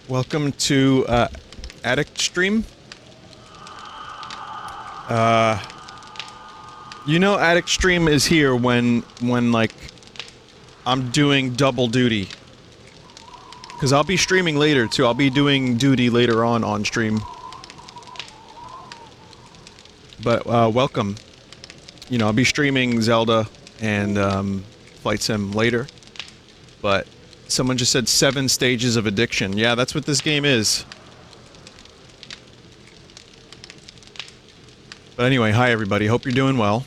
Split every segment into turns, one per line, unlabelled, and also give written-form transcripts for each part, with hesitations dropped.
Welcome to Addict Stream. You know Addict Stream is here when like I'm doing double duty. Cause I'll be streaming later too. I'll be doing duty later on stream. But welcome. You know, I'll be streaming Zelda and Flight Sim later. But someone just said 7 stages of addiction. Yeah, that's what this game is. But anyway, hi everybody. Hope you're doing well.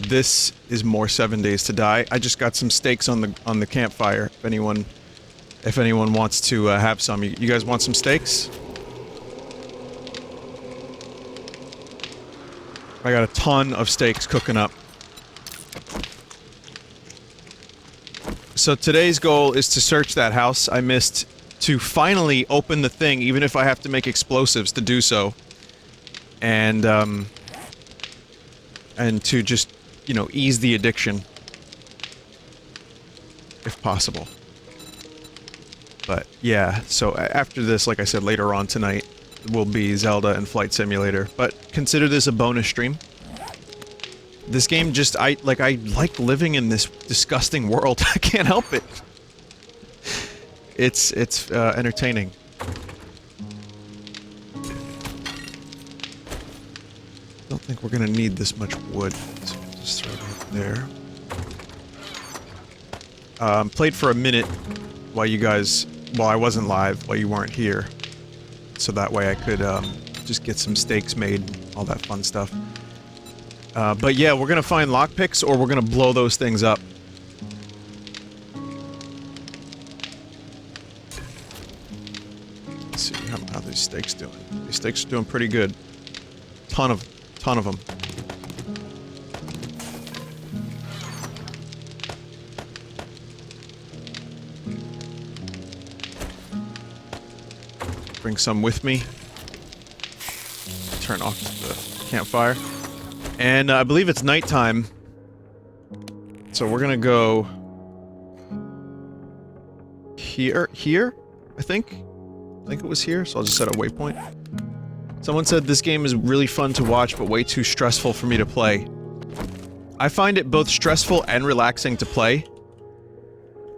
This is more 7 Days to Die. I just got some steaks on the campfire. If anyone wants to have some, you guys want some steaks? I got a ton of steaks cooking up. So today's goal is to search that house I missed, to finally open the thing, even if I have to make explosives to do so. And to just, you know, ease the addiction. If possible. But, yeah, so after this, like I said, later on tonight, will be Zelda and Flight Simulator. But consider this a bonus stream. This game just, I like living in this disgusting world. I can't help it. It's entertaining. Don't think we're gonna need this much wood. So just throw it there. Played for a minute while I wasn't live, while you weren't here. So that way I could, just get some steaks made, all that fun stuff. But yeah, we're gonna find lockpicks, or we're gonna blow those things up. Let's see how these steaks doing. These steaks are doing pretty good. Ton of them. Bring some with me. Turn off the campfire. And I believe it's nighttime. So we're gonna go here, I think it was here, so I'll just set a waypoint. Someone said this game is really fun to watch, but way too stressful for me to play. I find it both stressful and relaxing to play.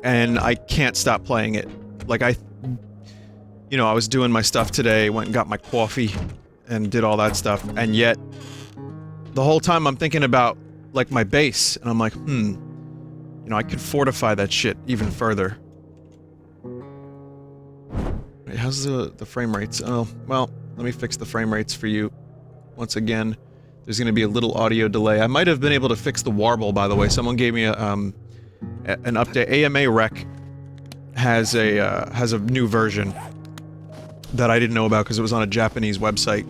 And I can't stop playing it. Like you know, I was doing my stuff today, went and got my coffee, and did all that stuff, and yet the whole time I'm thinking about, like, my base, and I'm like, you know, I could fortify that shit even further. Wait, how's the frame rates? Oh, well, let me fix the frame rates for you. Once again, there's gonna be a little audio delay. I might have been able to fix the warble, by the way. Someone gave me an update. AMA Rec has a new version that I didn't know about because it was on a Japanese website.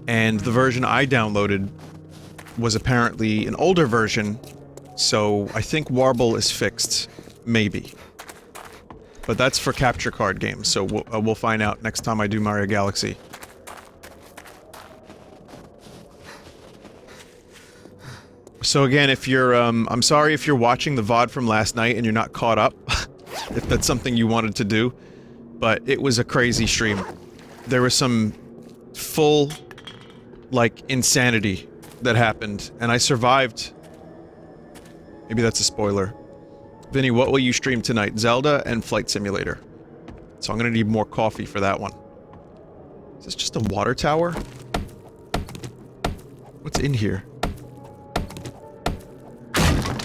And the version I downloaded was apparently an older version, so I think warble is fixed. Maybe. But that's for capture card games, so we'll find out next time I do Mario Galaxy. So again, if you're, I'm sorry if you're watching the VOD from last night and you're not caught up, if that's something you wanted to do, but it was a crazy stream. There was some full, like, insanity that happened, and I survived. Maybe that's a spoiler. Vinny, what will you stream tonight? Zelda and Flight Simulator. So I'm gonna need more coffee for that one. Is this just a water tower? What's in here? I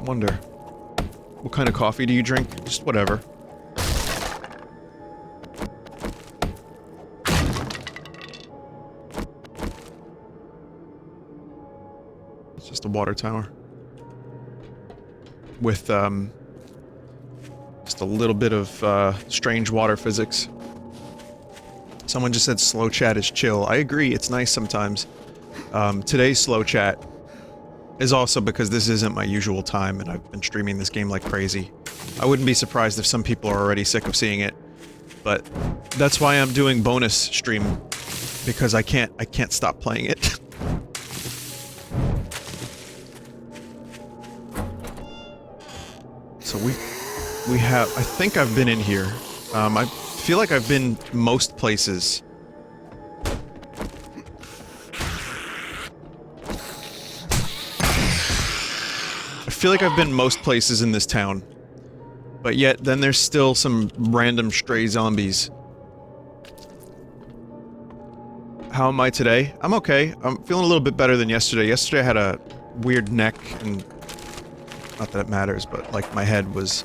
wonder. What kind of coffee do you drink? Just whatever. Just a water tower. With, just a little bit of, strange water physics. Someone just said slow chat is chill. I agree, it's nice sometimes. Today's slow chat is also because this isn't my usual time, and I've been streaming this game like crazy. I wouldn't be surprised if some people are already sick of seeing it. But that's why I'm doing bonus stream, because I can't stop playing it. So we have... I think I've been in here. I feel like I've been most places. I feel like I've been most places in this town. But yet, then there's still some random stray zombies. How am I today? I'm okay. I'm feeling a little bit better than yesterday. Yesterday I had a weird neck, and... not that it matters, but, like, my head was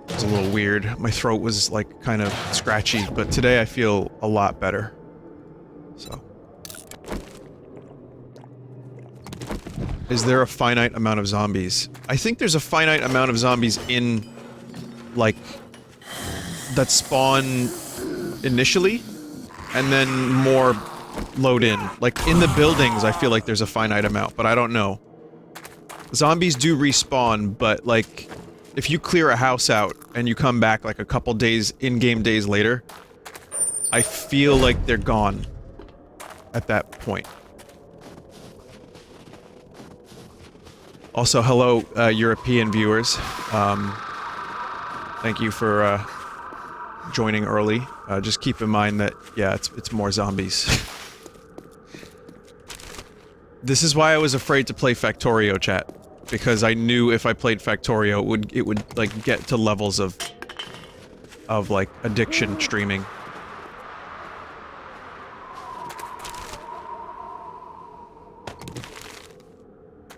a little weird. My throat was, like, kind of scratchy, but today I feel a lot better. So... is there a finite amount of zombies? I think there's a finite amount of zombies in... like... that spawn... initially, and then more load in. Like, in the buildings, I feel like there's a finite amount, but I don't know. Zombies do respawn, but, like, if you clear a house out, and you come back, like, a couple days, in-game days later, I feel like they're gone at that point. Also, hello, European viewers. Thank you for, joining early. Just keep in mind that, yeah, it's more zombies. This is why I was afraid to play Factorio, chat. Because I knew if I played Factorio, it would, like, get to levels of, like, addiction streaming.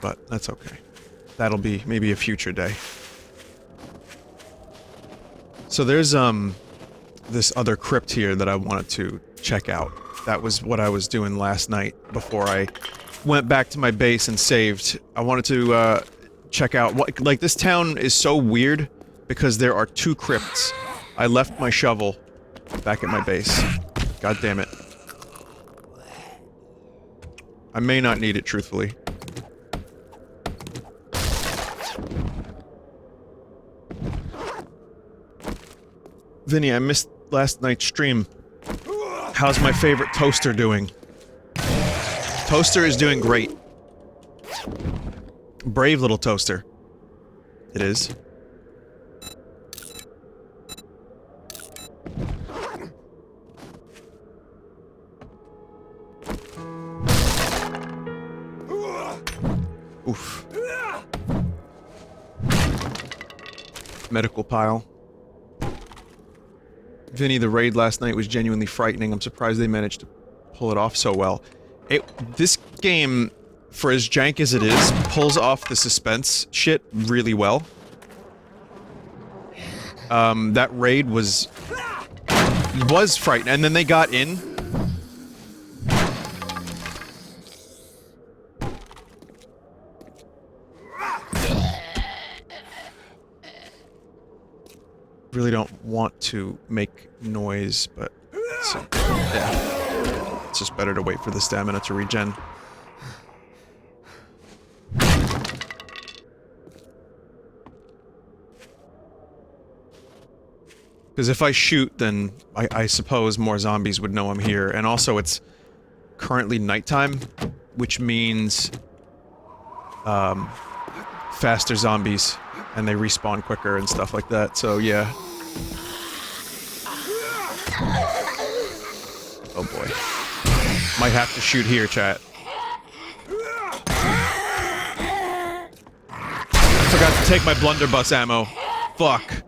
But, that's okay. That'll be maybe a future day. So there's, this other crypt here that I wanted to check out. That was what I was doing last night before I went back to my base and saved. I wanted to, check out what- like, this town is so weird because there are 2 crypts. I left my shovel back at my base. God damn it. I may not need it, truthfully. Vinny, I missed last night's stream. How's my favorite toaster doing? Toaster is doing great. Brave little toaster. It is. Oof. Medical pile. Vinny, the raid last night was genuinely frightening. I'm surprised they managed to pull it off so well. This game, for as jank as it is, pulls off the suspense shit really well. That raid was frightening, and then they got in. Really don't want to make noise, but so, yeah. It's just better to wait for the stamina to regen. Because if I shoot, then I suppose more zombies would know I'm here. And also, it's currently nighttime, which means faster zombies, and they respawn quicker and stuff like that, so yeah. Oh boy. Might have to shoot here, chat. I forgot to take my blunderbuss ammo. Fuck.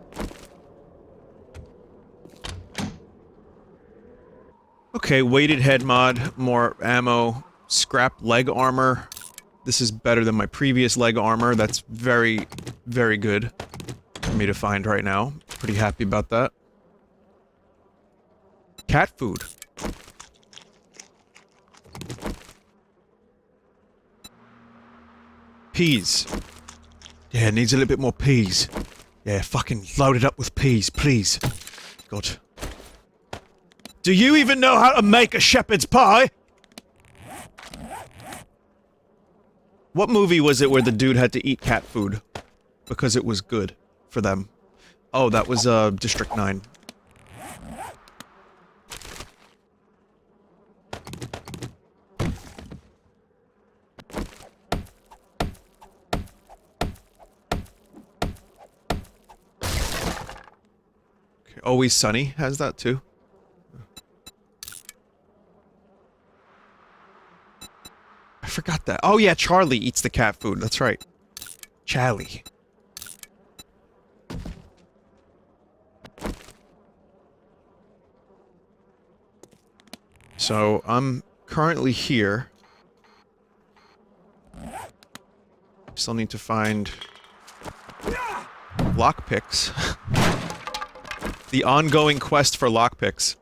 Okay, weighted head mod, more ammo, scrap leg armor. This is better than my previous leg armor. That's very, very good for me to find right now. Pretty happy about that. Cat food. Peas. Yeah, it needs a little bit more peas. Yeah, fucking load it up with peas, please. God. Do you even know how to make a shepherd's pie? What movie was it where the dude had to eat cat food? Because it was good for them. Oh, that was, District 9. Always Sunny has that too. I forgot that. Oh yeah, Charlie eats the cat food. That's right. Charlie. So, I'm currently here. Still need to find lockpicks. The ongoing quest for lockpicks.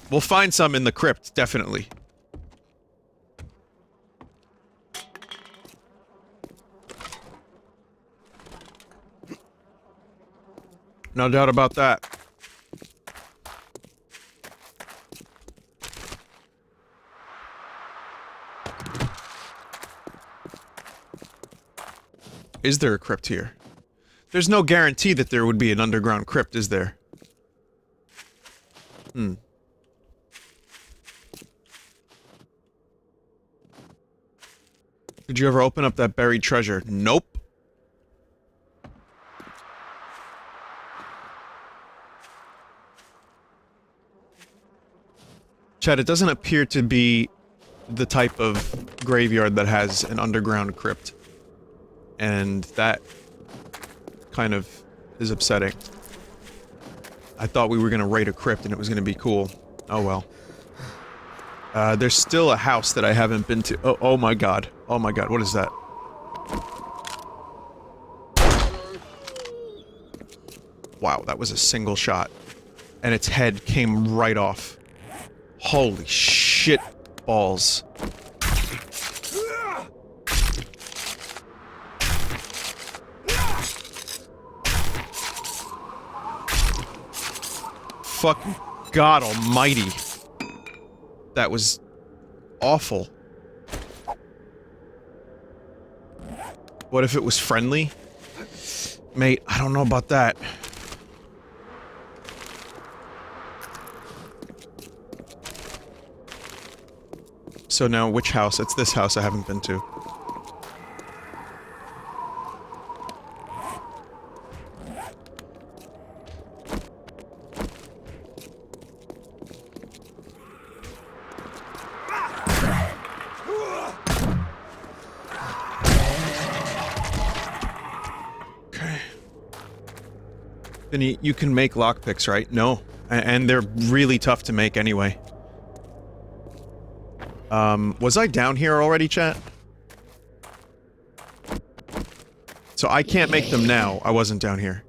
We'll find some in the crypt, definitely. No doubt about that. Is there a crypt here? There's no guarantee that there would be an underground crypt, is there? Hmm. Did you ever open up that buried treasure? Nope. Chad, it doesn't appear to be the type of graveyard that has an underground crypt. And that kind of is upsetting. I thought we were gonna raid a crypt and it was gonna be cool. Oh well. There's still a house that I haven't been to. Oh my god. Oh my god, what is that? Wow, that was a single shot. And its head came right off. Holy shit balls. Fucking God almighty. That was awful. What if it was friendly? Mate, I don't know about that. So now, which house? It's this house I haven't been to. Okay. Vinny, you can make lockpicks, right? No. And they're really tough to make anyway. Was I down here already, chat? So I can't make them now. I wasn't down here.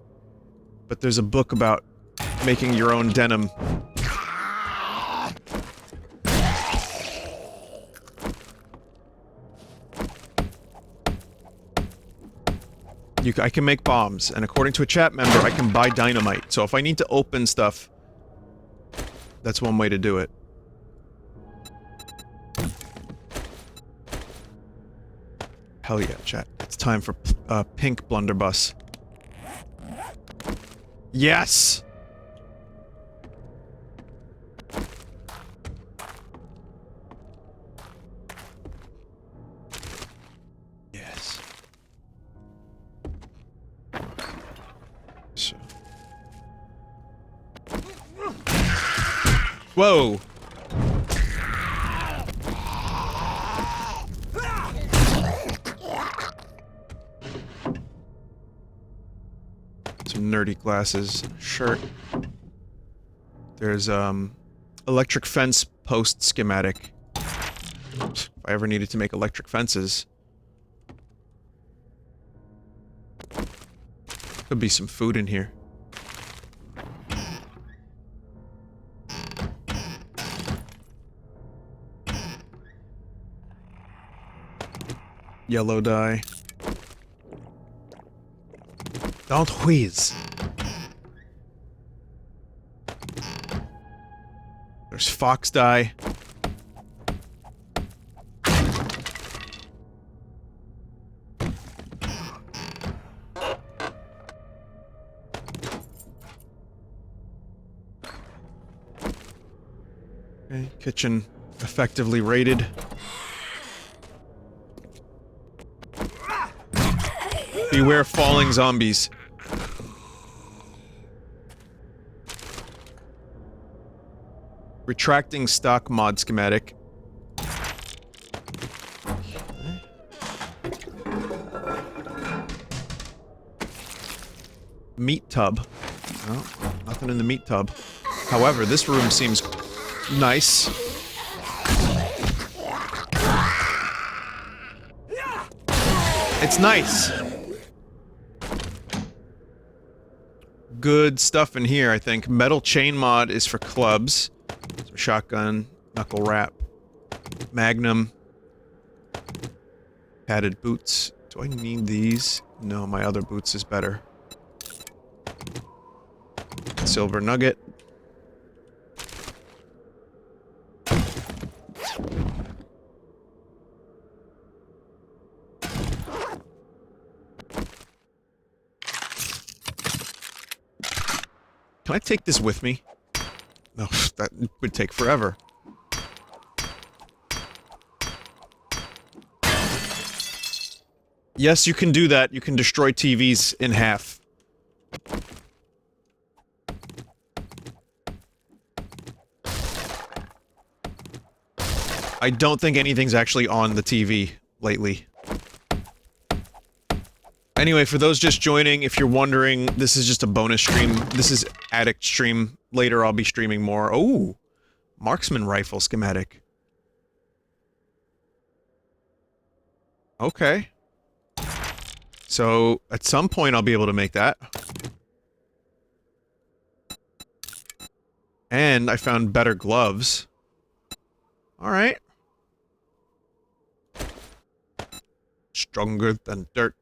But there's a book about making your own denim. I can make bombs, and according to a chat member, I can buy dynamite. So if I need to open stuff, that's one way to do it. Hell yeah, chat. It's time for, pink blunderbuss. Yes! Yes. So. Whoa! Some nerdy glasses, shirt. There's, electric fence post schematic. If I ever needed to make electric fences. Could be some food in here. Yellow dye. Don't wheeze. There's fox dye. Okay, kitchen effectively raided. Beware falling zombies. Retracting stock mod schematic. Meat tub. No, nothing in the meat tub. However, this room seems nice. It's nice. Good stuff in here, I think. Metal chain mod is for clubs. So shotgun, knuckle wrap, magnum, padded boots. Do I need these? No, my other boots is better. Silver nugget. Can I take this with me? No, that would take forever. Yes, you can do that. You can destroy TVs in half. I don't think anything's actually on the TV lately. Anyway, for those just joining, if you're wondering, this is just a bonus stream. This is Addict stream. Later I'll be streaming more. Oh! Marksman rifle schematic. Okay. So, at some point I'll be able to make that. And I found better gloves. Alright. Stronger than dirt.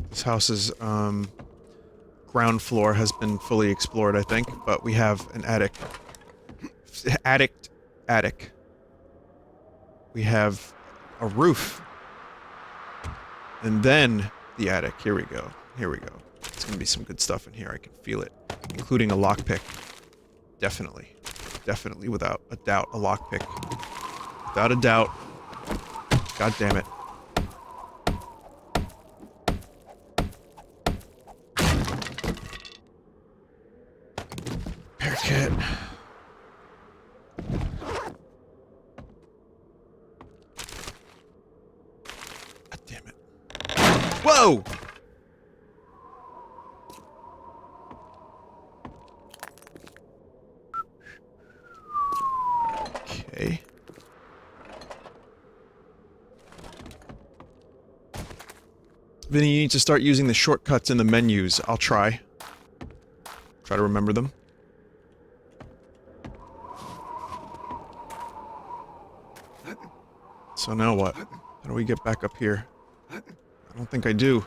This house's, ground floor has been fully explored, I think, but we have an attic. Attic. We have a roof. And then the attic. Here we go. Here we go. It's gonna be some good stuff in here, I can feel it. Including a lockpick. Definitely. Definitely, without a doubt, a lockpick. Without a doubt. God damn it. Kit. God damn it. Whoa! Okay. Vinny, you need to start using the shortcuts in the menus. I'll try. Try to remember them. So now what? How do we get back up here? I don't think I do.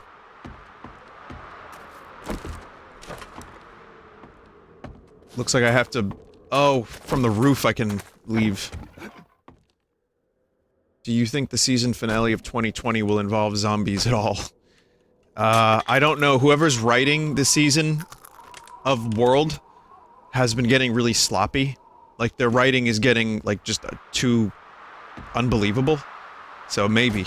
Looks like I have to... Oh, from the roof I can leave. Do you think the season finale of 2020 will involve zombies at all? I don't know. Whoever's writing the season of World has been getting really sloppy. Like, their writing is getting, like, just too... unbelievable. So maybe.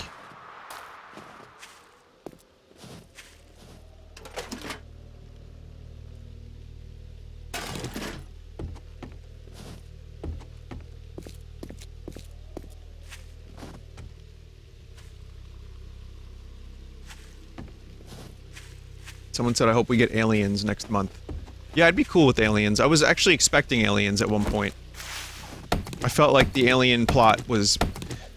Someone said, I hope we get aliens next month. Yeah, I'd be cool with aliens. I was actually expecting aliens at one point. I felt like the alien plot was,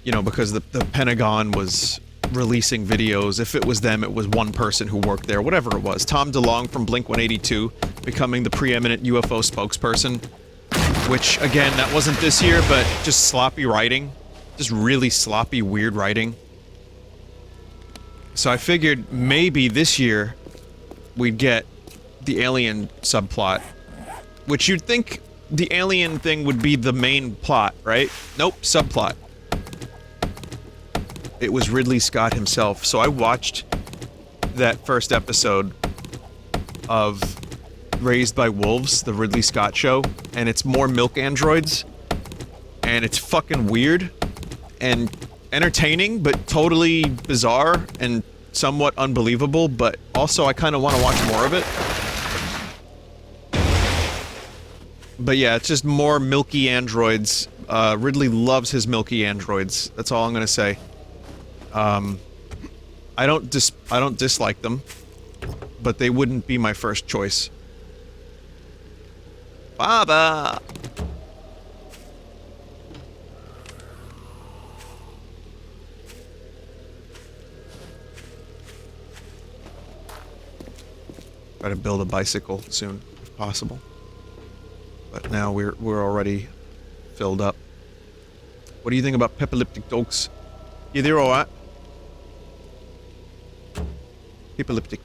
you know, because the Pentagon was releasing videos. If it was them, it was one person who worked there, whatever it was. Tom DeLonge from Blink-182 becoming the preeminent UFO spokesperson. Which, again, that wasn't this year, but just sloppy writing. Just really sloppy, weird writing. So I figured maybe this year we'd get the alien subplot. Which you'd think the alien thing would be the main plot, right? Nope, subplot. It was Ridley Scott himself. So I watched that first episode of Raised by Wolves, the Ridley Scott show, and it's more milk androids, and it's fucking weird, and entertaining, but totally bizarre and somewhat unbelievable, but also I kind of want to watch more of it. But yeah, it's just more milky androids. Ridley loves his milky androids. That's all I'm gonna say. I don't dislike them, but they wouldn't be my first choice. Father! Try to build a bicycle soon, if possible. But now we're already filled up. What do you think about epileptic dogs? Yeah, they're alright. Epileptic.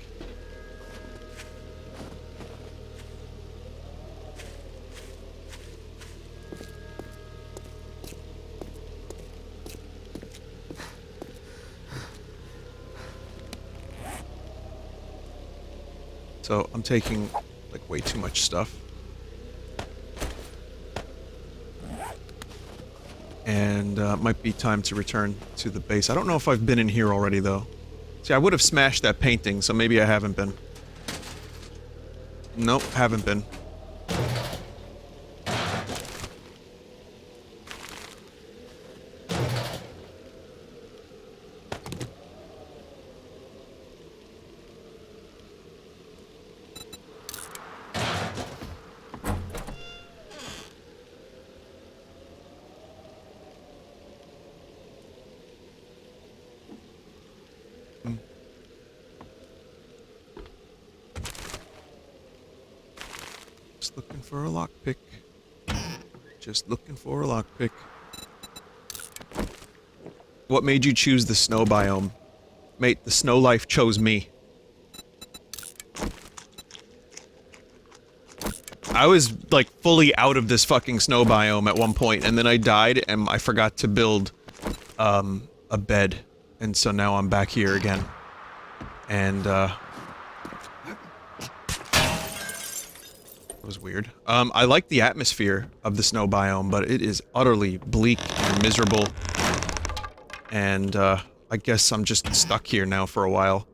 So I'm taking like way too much stuff. And might be time to return to the base. I don't know if I've been in here already, though. See, I would have smashed that painting, so maybe I haven't been. Nope, haven't been. Just looking for a lockpick. Just looking for a lockpick. What made you choose the snow biome? Mate, the snow life chose me. I was, like, fully out of this fucking snow biome at one point, and then I died, and I forgot to build, a bed. And so now I'm back here again. And, it was weird. I like the atmosphere of the snow biome, but it is utterly bleak and miserable. And, I guess I'm just stuck here now for a while.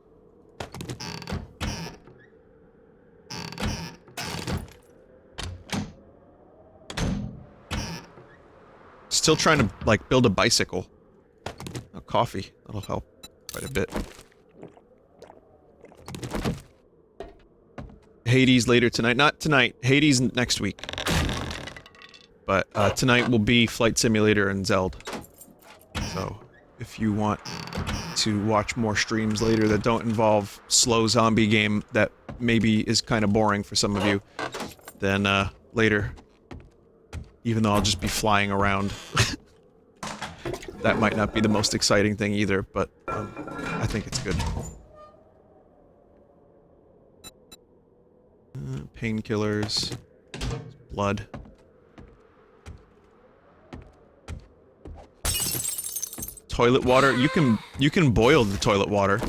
Still trying to, like, build a bicycle. Oh, coffee. That'll help quite a bit. Hades later tonight. Not tonight. Hades next week. But, tonight will be Flight Simulator and Zelda. So, if you want to watch more streams later that don't involve slow zombie game that maybe is kind of boring for some of you, then, later. Even though I'll just be flying around. That might not be the most exciting thing either, but, I think it's good. Painkillers. Blood. Toilet water. You can boil the toilet water.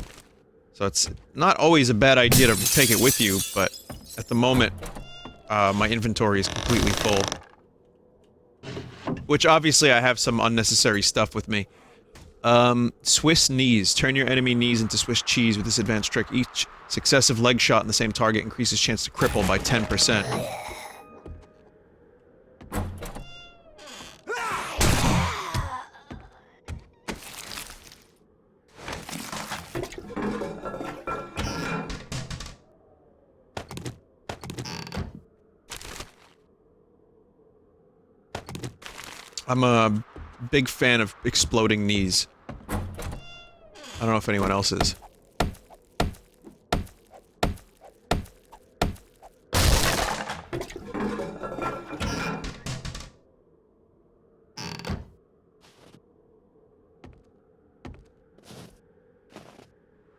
So it's not always a bad idea to take it with you, but at the moment, my inventory is completely full. Which obviously I have some unnecessary stuff with me. Swiss knees. Turn your enemy knees into Swiss cheese with this advanced trick. Each successive leg shot in the same target increases chance to cripple by 10%. I'm a big fan of exploding knees. I don't know if anyone else is.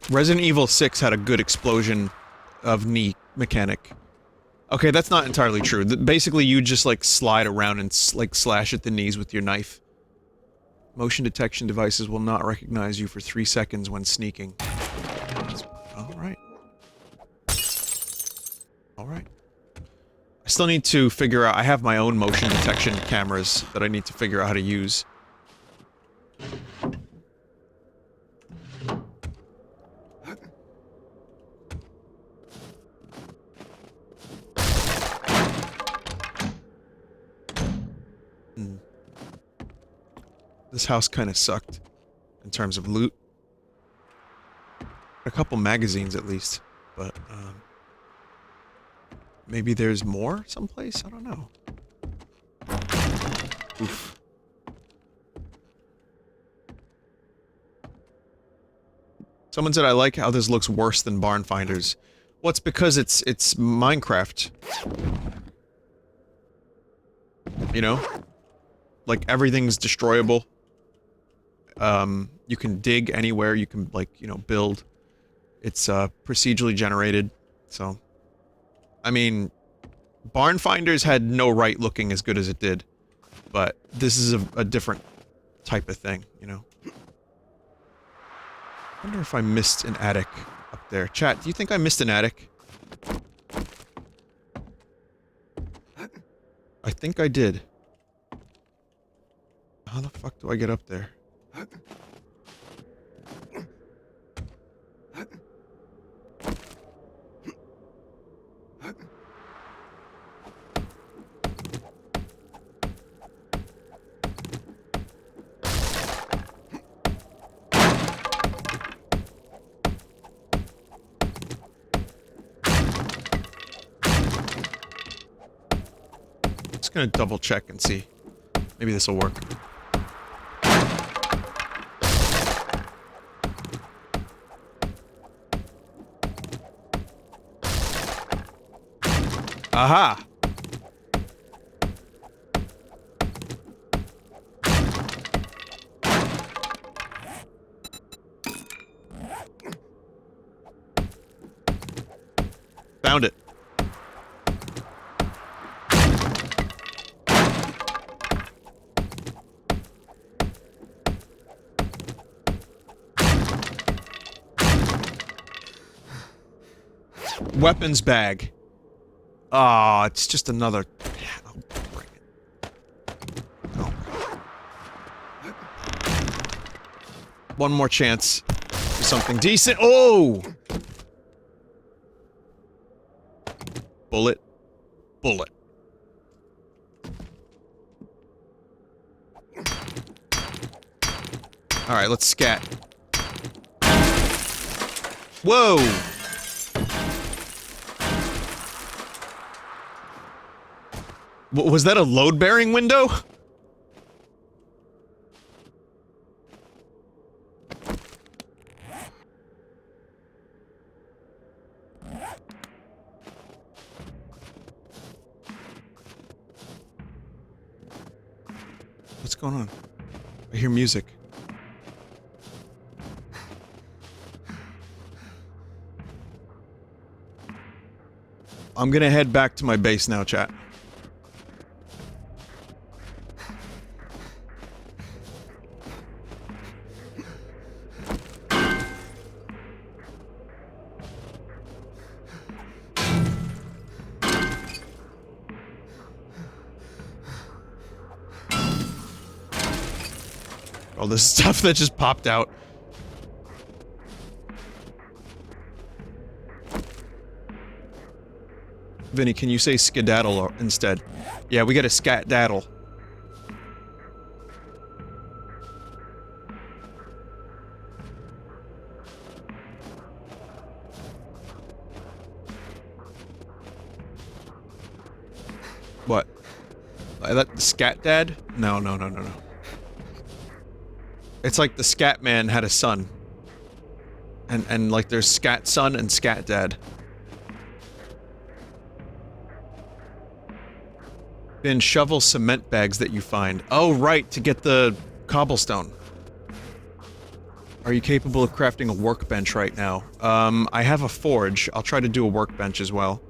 Resident Evil 6 had a good explosion of knee mechanic. Okay, that's not entirely true. Basically, you just, like, slide around and, like, slash at the knees with your knife. Motion detection devices will not recognize you for 3 seconds when sneaking. Alright. Alright. I still need to figure out- I have my own motion detection cameras that I need to figure out how to use. Hmm. This house kind of sucked in terms of loot. A couple magazines at least, but maybe there's more someplace? I don't know. Oof. Someone said I like how this looks worse than Barn Finders. Well, it's because it's Minecraft. You know? Like, everything's destroyable. You can dig anywhere, you can, like, you know, build. It's, procedurally generated, so... I mean, Barn Finders had no right looking as good as it did. But this is a different type of thing, you know? I wonder if I missed an attic up there. Chat, do you think I missed an attic? I think I did. How the fuck do I get up there? Just gonna double check and see. Maybe this will work. Aha! Found it. Weapons bag. Ah, it's just another... I'll bring it. Oh. One more chance for something decent. Oh! Bullet. Bullet. Alright, let's scat. Whoa! Was that a load-bearing window? What's going on? I hear music. I'm gonna head back to my base now, chat. All this stuff that just popped out. Vinny, can you say skedaddle instead? Yeah, we got a scat-daddle. What? That scat dad? No. It's like the scat man had a son. And like there's scat son and scat dad. Then shovel cement bags that you find. Oh, right, to get the cobblestone. Are you capable of crafting a workbench right now? I have a forge. I'll try to do a workbench as well.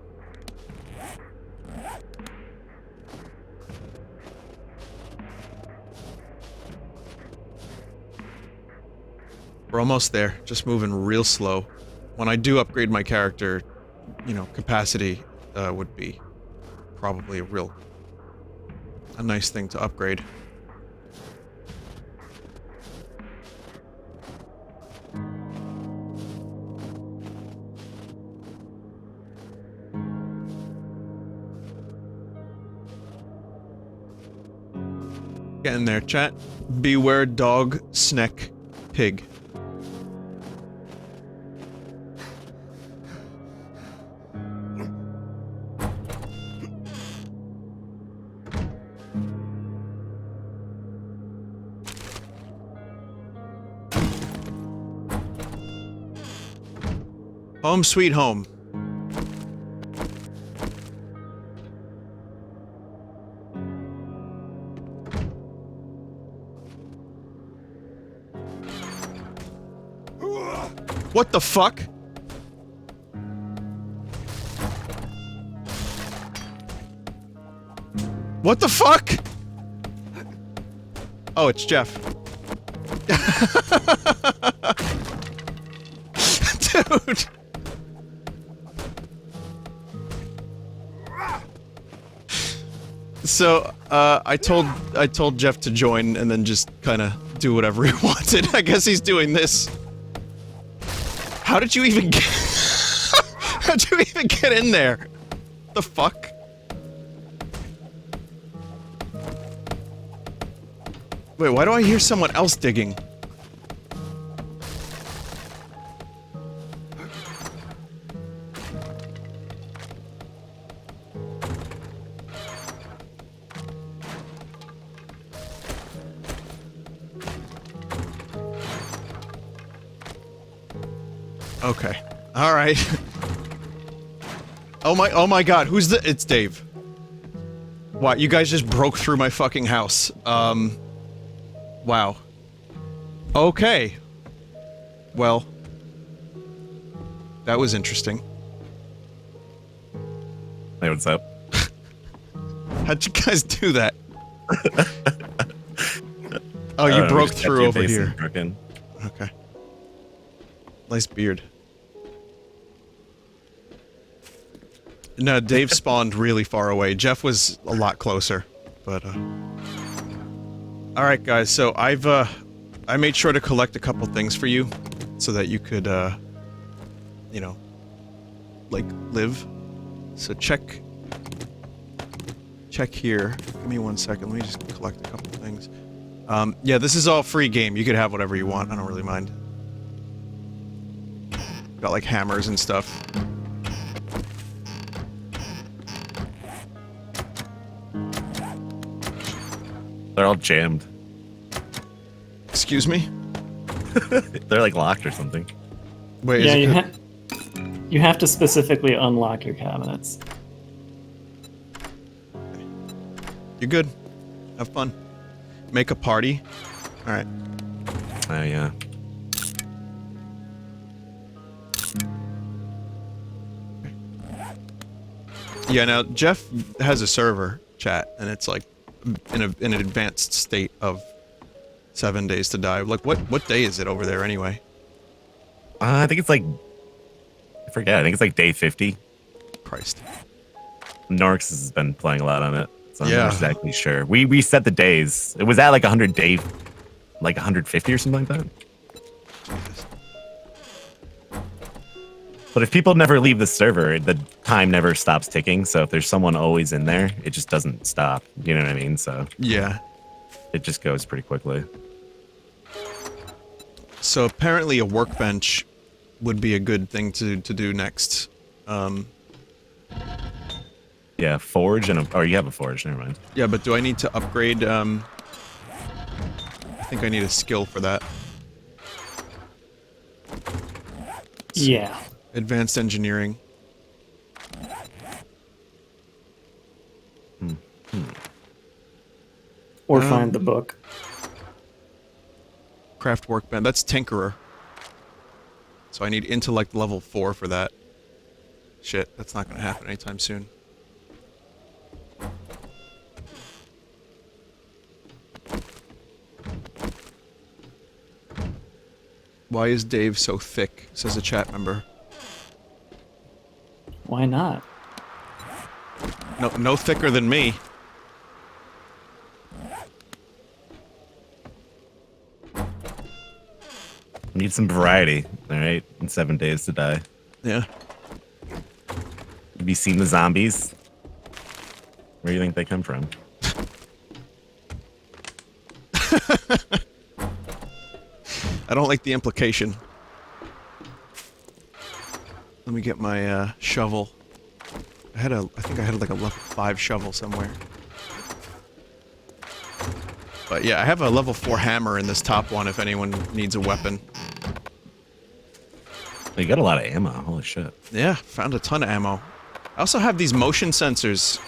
We're almost there. Just moving real slow. When I do upgrade my character, you know, capacity, would be probably a nice thing to upgrade. Get in there, chat. Beware dog, snack, pig. Home sweet home. What the fuck? What the fuck? Oh, it's Jeff. Dude. So, I told Jeff to join and then just kind of do whatever he wanted. I guess he's doing this. How did you even get... How'd you even get in there? The fuck? Wait, why do I hear someone else digging? Okay. Alright. Oh my god, who's the- it's Dave. What, you guys just broke through my fucking house. Wow. Okay. Well. That was interesting.
Hey, what's up?
How'd you guys do that? Oh, you broke through over here. Okay. Nice beard. No, Dave spawned really far away. Jeff was a lot closer, but, Alright, guys, so I made sure to collect a couple things for you, so that you could, you know, like, live. So check here. Give me 1 second, let me just collect a couple things. Yeah, this is all free game. You could have whatever you want, I don't really mind. Got, like, hammers and stuff.
They're all jammed.
Excuse me?
They're like locked or something.
Wait,
yeah, you have to specifically unlock your cabinets.
You're good. Have fun. Make a party. Alright.
Oh, yeah.
Yeah, now, Jeff has a server, chat, and it's like in an advanced state of 7 days to die. Like, what day is it over there anyway?
I think it's like... I forget. I think it's like day 50.
Christ.
Norks has been playing a lot on it, so I'm
Yeah.
not exactly sure. We set the days. It was at like 100 day... Like 150 or something like that.
Jesus.
But if people never leave the server, the time never stops ticking. So if there's someone always in there, it just doesn't stop. You know what I mean? So
Yeah.
it just goes pretty quickly.
So apparently a workbench would be a good thing to do next.
Yeah, forge and a... Oh, you have a forge. Never mind.
Yeah, but do I need to upgrade, I think I need a skill for that.
Yeah.
Advanced engineering.
Or find the book.
Craft workbench. That's Tinkerer. So I need intellect level 4 for that. Shit, that's not gonna happen anytime soon. Why is Dave so thick? Says a chat member.
Why not?
No thicker than me.
Need some variety, all right? In 7 days to die.
Yeah.
Have you seen the zombies? Where do you think they come from?
I don't like the implication. Let me get my shovel. I think I had like a level 5 shovel somewhere. But yeah, I have a level 4 hammer in this top one if anyone needs a weapon.
You got a lot of ammo. Holy shit.
Yeah, found a ton of ammo. I also have these motion sensors.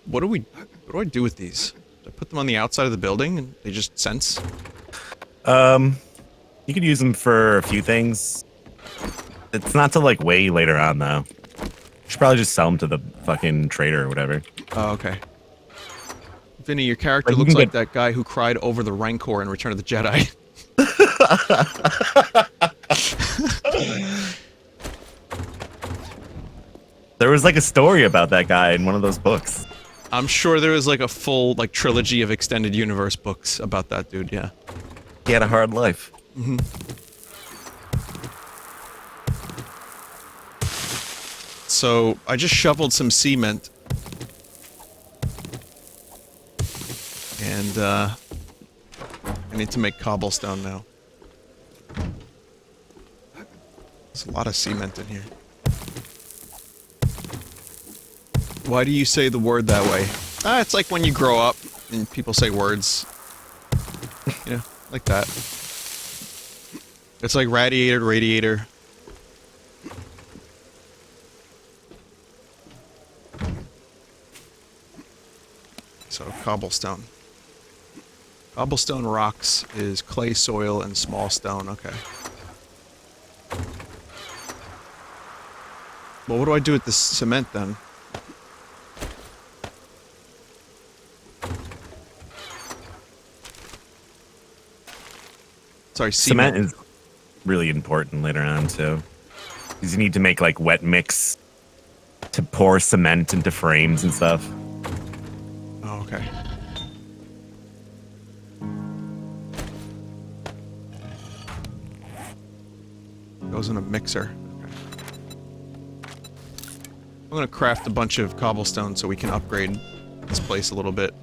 What do I do with these? Do I put them on the outside of the building and they just sense?
You could use them for a few things. It's not till like way later on though. You should probably just sell them to the fucking trader or whatever.
Oh, okay. Vinny, your character
Like, you
looks
can
like that guy who cried over the Rancor in Return of the Jedi.
There was like a story about that guy in one of those books.
I'm sure there was like a full like trilogy of extended universe books about that dude, yeah.
He had a hard life.
Mm-hmm. So, I just shoveled some cement. And, I need to make cobblestone now. There's a lot of cement in here. Why do you say the word that way? It's like when you grow up and people say words. You know, like that. It's like radiator, radiator. So, cobblestone. Cobblestone rocks is clay soil and small stone, okay. Well, what do I do with this cement then? Sorry,
Cement is really important later on too. Because you need to make like wet mix to pour cement into frames and stuff.
Oh, okay. Goes in a mixer. Okay. I'm gonna craft a bunch of cobblestone so we can upgrade this place a little bit.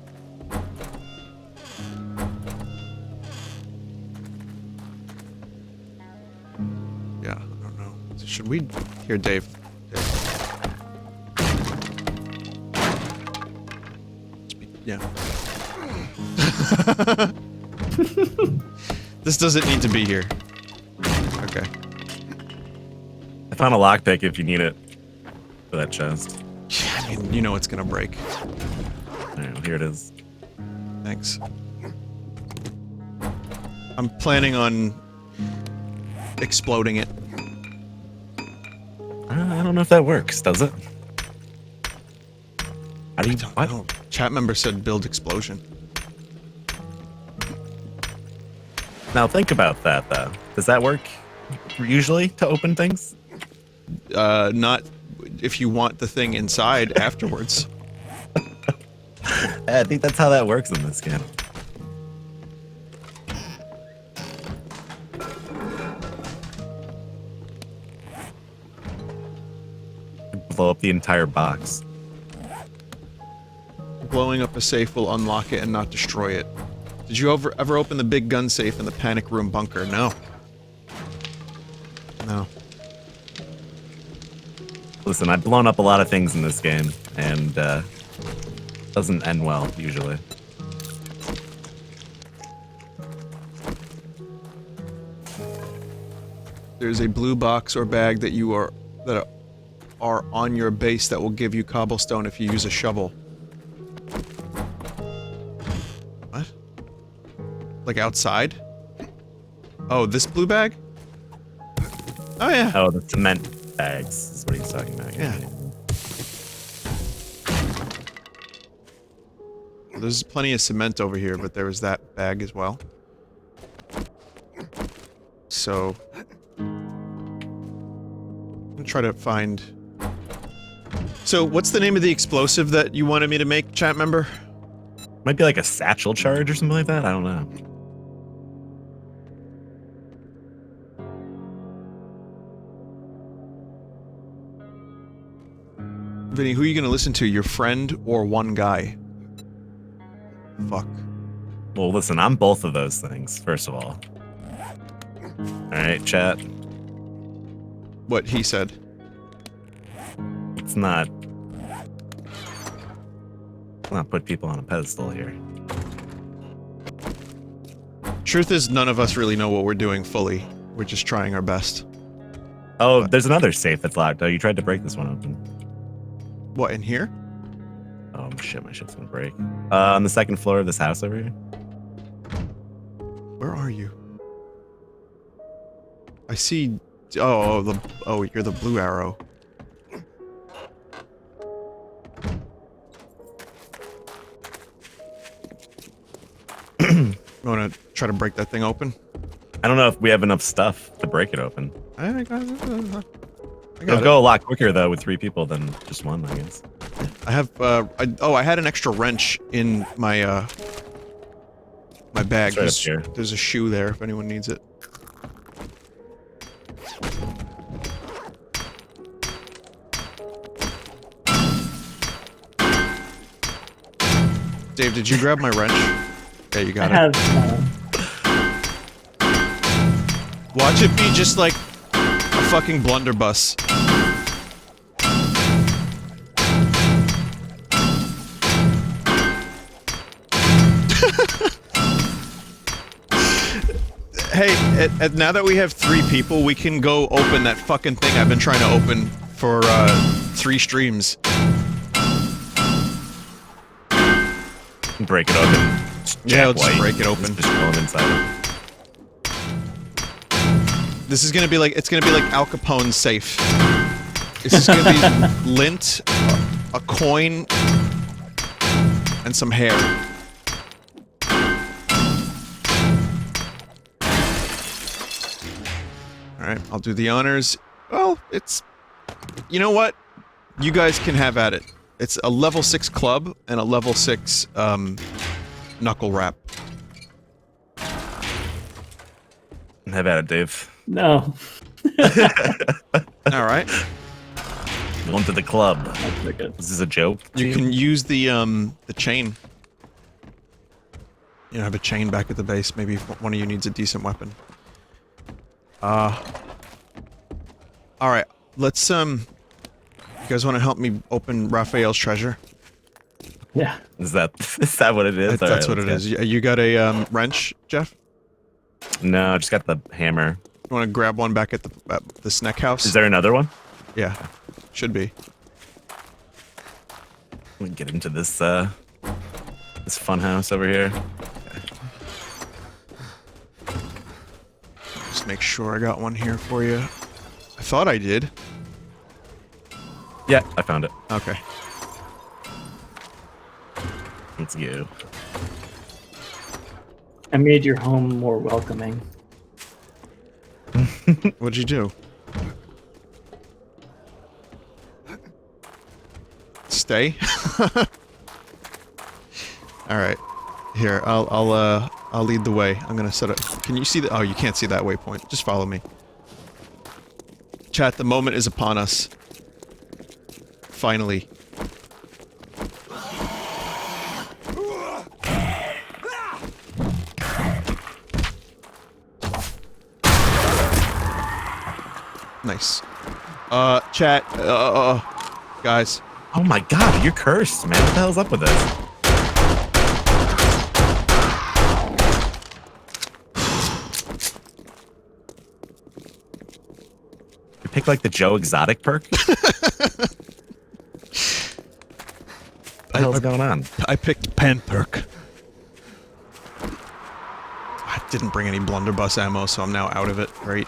Yeah, I don't know. Should we... Here, Dave. Yeah. This doesn't need to be here. Okay.
I found a lockpick if you need it for that chest.
Yeah, I mean, you know it's gonna break.
Alright, well, here it is.
Thanks. I'm planning on exploding it.
I don't know if that works, does it? How do you...
I don't know. Chat member said build explosion.
Now think about that, though. Does that work usually to open things?
Not if you want the thing inside afterwards.
I think that's how that works in this game. Blow up the entire box.
Blowing up a safe will unlock it and not destroy it. Did you ever open the big gun safe in the panic room bunker? No. No.
Listen, I've blown up a lot of things in this game, and doesn't end well usually.
There's a blue box or bag that are on your base that will give you cobblestone if you use a shovel. What? Like outside? Oh, this blue bag? Oh yeah.
Oh, the cement bags is what he's talking about.
Yeah. There's plenty of cement over here, but there was that bag as well. So... I'm gonna try to find... So, what's the name of the explosive that you wanted me to make, chat member?
Might be like a satchel charge or something like that. I don't know.
Vinny, who are you gonna listen to? Your friend or one guy? Fuck.
Well, listen, I'm both of those things, first of all. Alright, chat.
What he said.
Let's not put people on a pedestal here.
Truth is, none of us really know what we're doing fully. We're just trying our best.
Oh,
But-
there's another safe that's locked. Oh, you tried to break this one open.
What, in here?
Oh shit, my shit's gonna break. On the second floor of this house over here.
Where are you? I see... Oh, you're the blue arrow. You wanna try to break that thing open?
I don't know if we have enough stuff to break it open.
I got
It'll
it.
go a lot quicker though with 3 people than just one, I guess.
I have, I had an extra wrench in my, my bag.
It's right up here.
There's a shoe there if anyone needs it. Dave, did you grab my wrench? Yeah, you got
I
it.
have.
Watch it be just like a fucking blunderbuss. Hey, now that we have 3 people, we can go open that fucking thing I've been trying to open for 3 streams.
Break it open.
Yeah, let's just break it open.
Just going inside.
This is gonna be like, it's gonna be like Al Capone's safe. This is gonna be lint, a coin, and some hair. Alright, I'll do the honors. Well, it's... You know what? You guys can have at it. It's a level 6 club and a level 6, knuckle wrap.
Have at it, Dave.
No.
Alright.
Going to the club.
That's pretty good.
This is a joke.
You can use the chain. You know, have a chain back at the base. Maybe if one of you needs a decent weapon. Alright, let's, you guys want to help me open Raphael's treasure?
Yeah.
Is that what it is?
That's what it is. You got a, wrench, Jeff?
No, I just got the hammer.
You want to grab one back at the snack house?
Is there another one?
Yeah, should be.
We can get into this this fun house over here.
Just make sure I got one here for you. I thought I did.
Yeah, I found it.
Okay.
Let's go.
I made your home more welcoming.
What'd you do? Stay? Alright. Here, I'll lead the way. I'm gonna set it. Can you see the? Oh, you can't see that waypoint. Just follow me. Chat, the moment is upon us. Finally. Nice. Chat, guys.
Oh my god, you're cursed, man. What the hell's up with this? You pick like the Joe Exotic perk? What the hell's going on?
I picked Pan Perk. I didn't bring any blunderbuss ammo, so I'm now out of it. Great.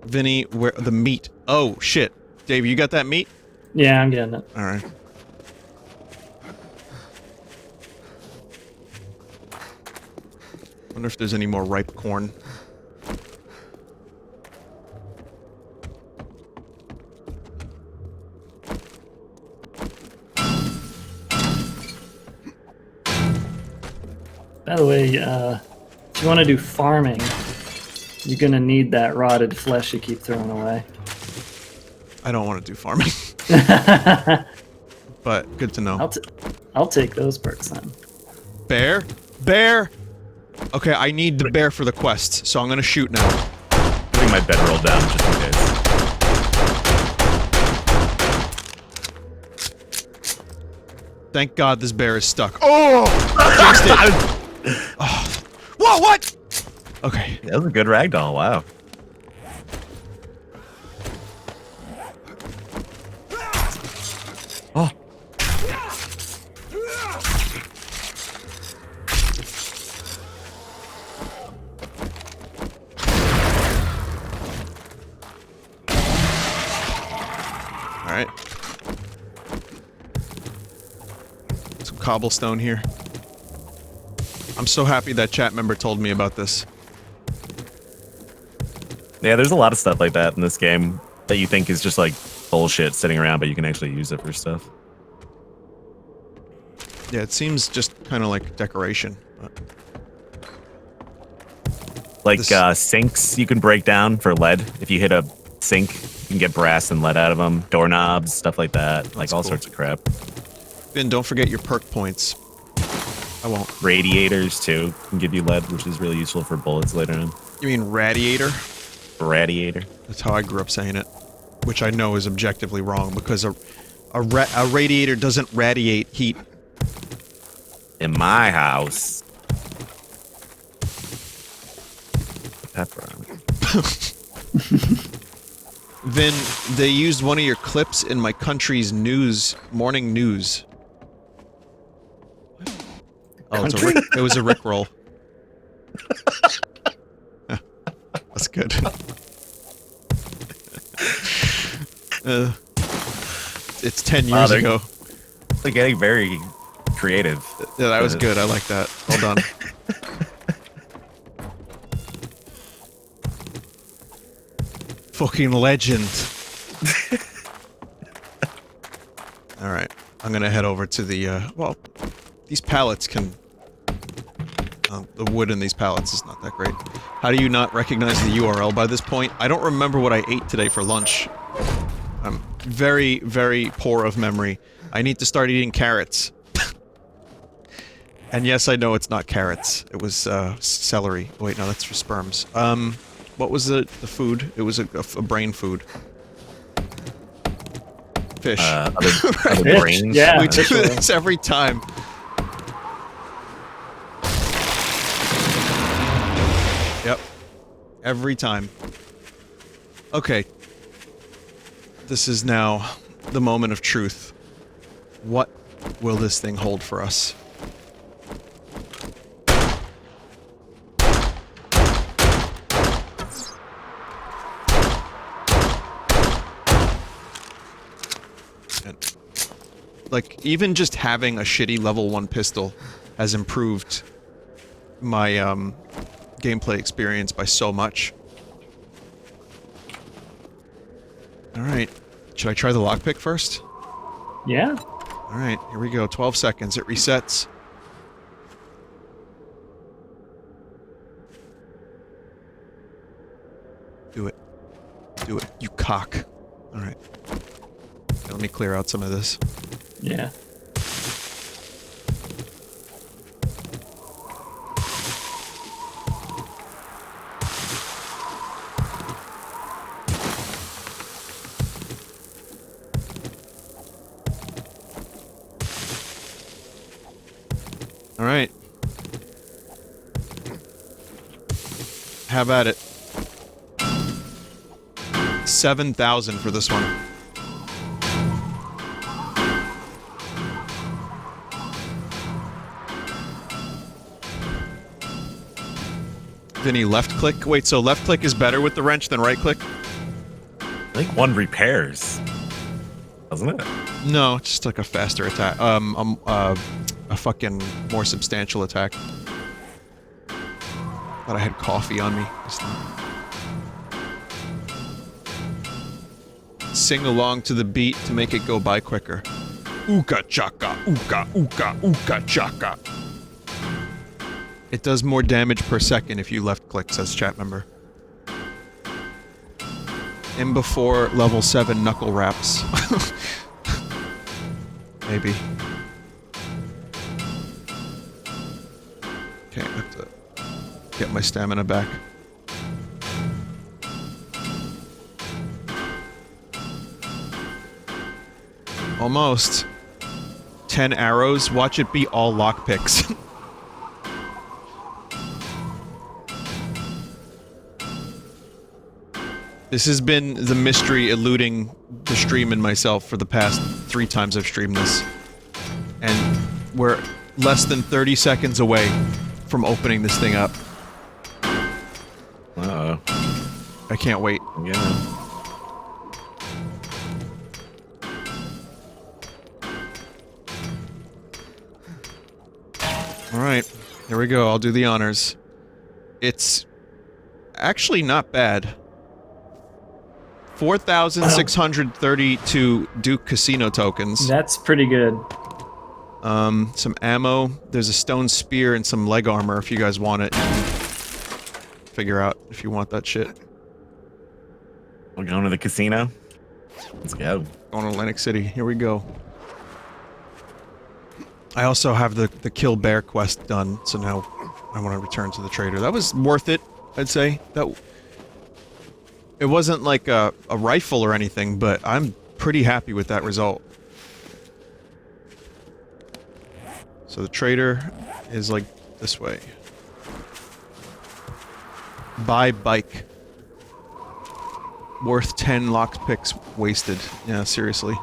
Vinny, where the meat? Oh shit, Dave, you got that meat?
Yeah, I'm getting it.
All right. Wonder if there's any more ripe corn.
By the way, if you want to do farming, you're gonna need that rotted flesh you keep throwing away.
I don't want to do farming. but good to know.
I'll take those perks then.
Bear? Bear! Okay, I need the bear for the quest, so I'm gonna shoot now.
Putting my bedroll down just in case.
Thank God this bear is stuck. Oh! Jinxed it. Oh. Whoa, what? Okay.
That was a good ragdoll, wow. Oh.
Alright. Some cobblestone here. I'm so happy that chat member told me about this.
Yeah, there's a lot of stuff like that in this game that you think is just like bullshit sitting around, but you can actually use it for stuff.
Yeah, it seems just kind of like decoration.
Like sinks you can break down for lead. If you hit a sink, you can get brass and lead out of them. Doorknobs, stuff like that. Like all sorts of crap.
Finn, don't forget your perk points. I won't.
Radiators, too, can give you lead, which is really useful for bullets later on.
You mean radiator?
Radiator.
That's how I grew up saying it. Which I know is objectively wrong, because a radiator doesn't radiate heat.
In my house. Pepper on it.
Vin, they used one of your clips in my country's morning news. Oh, it was a Rickroll. That's good. It's 10 years ago.
They're getting very creative.
Yeah, that was good. I like that. Well done. Fucking legend. Alright. I'm gonna head over to the, well, these pallets can... the wood in these pallets is not that great. How do you not recognize the URL by this point? I don't remember what I ate today for lunch. I'm very, very poor of memory. I need to start eating carrots. And yes, I know it's not carrots. It was, celery. Wait, no, that's for sperms. What was the food? It was a brain food. Fish.
Other brains?
Yeah.
We do this every time. Yep. Every time. Okay. This is now the moment of truth. What will this thing hold for us? Like, even just having a shitty level 1 pistol has improved my, gameplay experience by so much. Alright. Should I try the lockpick first?
Yeah.
Alright, here we go. 12 seconds. It resets. Do it. Do it, you cock. Alright. Let me clear out some of this.
Yeah.
All right. Have at it. 7,000 for this one. Vinny, left click? Wait, so left click is better with the wrench than right click?
I think one repairs. Doesn't it?
No, just like a faster attack. A fucking more substantial attack. Thought I had coffee on me. Sing along to the beat to make it go by quicker. Ooka chaka, ooka, ooka, ooka chaka. It does more damage per second if you left click, says chat member. And before level 7 knuckle wraps. Maybe. Okay, I have to get my stamina back. Almost. 10 arrows. Watch it be all lockpicks. This has been the mystery eluding the stream and myself for the past 3 times I've streamed this. And we're less than 30 seconds away from opening this thing up.
Uh-oh.
I can't wait.
Yeah.
Alright, here we go. I'll do the honors. It's actually not bad. 4,632 Duke Casino tokens.
That's pretty good.
Some ammo. There's a stone spear and some leg armor if you guys want it. Figure out if you want that shit.
We're going to the casino. Let's go.
Going to Atlantic City. Here we go. I also have the kill bear quest done, so now I want to return to the trader. That was worth it, I'd say. It wasn't like a rifle or anything, but I'm pretty happy with that result. So the trader is like this way. Buy bike. Worth 10 lockpicks wasted. Yeah, seriously.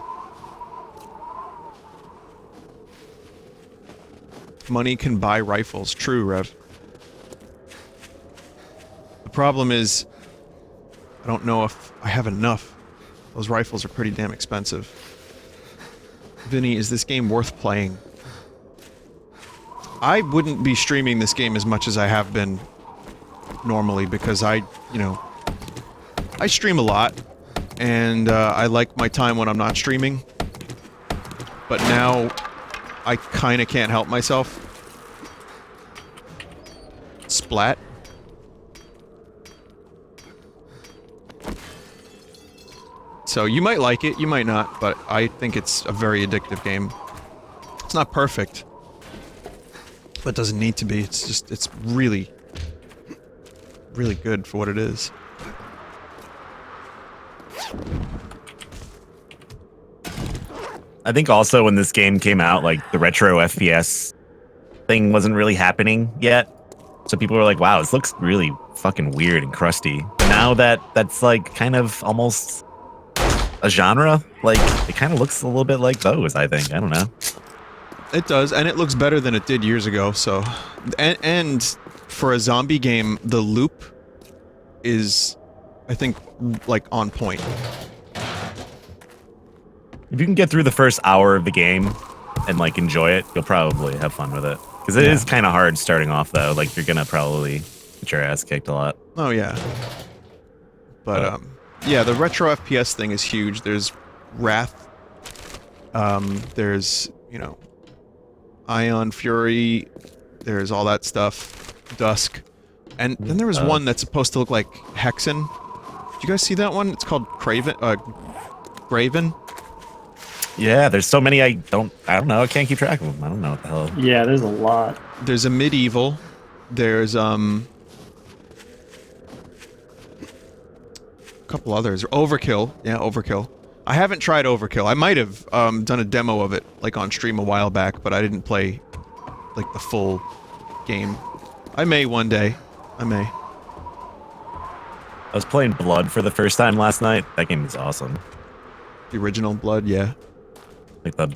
Money can buy rifles. True, Rev. The problem is, I don't know if I have enough. Those rifles are pretty damn expensive. Vinny, is this game worth playing? I wouldn't be streaming this game as much as I have been normally because I stream a lot, and I like my time when I'm not streaming. But now, I kinda can't help myself. Splat. So you might like it, you might not, but I think it's a very addictive game. It's not perfect. But it doesn't need to be, it's really, really good for what it is.
I think also when this game came out, like the retro FPS thing wasn't really happening yet. So people were like, wow, this looks really fucking weird and crusty. But now that's like kind of almost a genre, like it kind of looks a little bit like those, I think. I don't know.
It does, and it looks better than it did years ago, so... And for a zombie game, the loop is, I think, like, on point.
If you can get through the first hour of the game and, like, enjoy it, you'll probably have fun with it. Because it is kind of hard starting off, though. Like, you're gonna probably get your ass kicked a lot.
Oh, yeah. But, yeah, the retro FPS thing is huge. There's Wrath. There's, you know... Ion Fury, there's all that stuff, Dusk, and then there was one that's supposed to look like Hexen. Did you guys see that one? It's called Graven.
Yeah, there's so many I don't know. I can't keep track of them. I don't know what the hell.
Yeah, there's a lot.
There's a Medieval. There's a couple others. Overkill. Yeah, Overkill. I haven't tried Overkill. I might have done a demo of it, like, on stream a while back, but I didn't play, like, the full game. I may one day. I may.
I was playing Blood for the first time last night. That game is awesome.
The original Blood, yeah.
Like the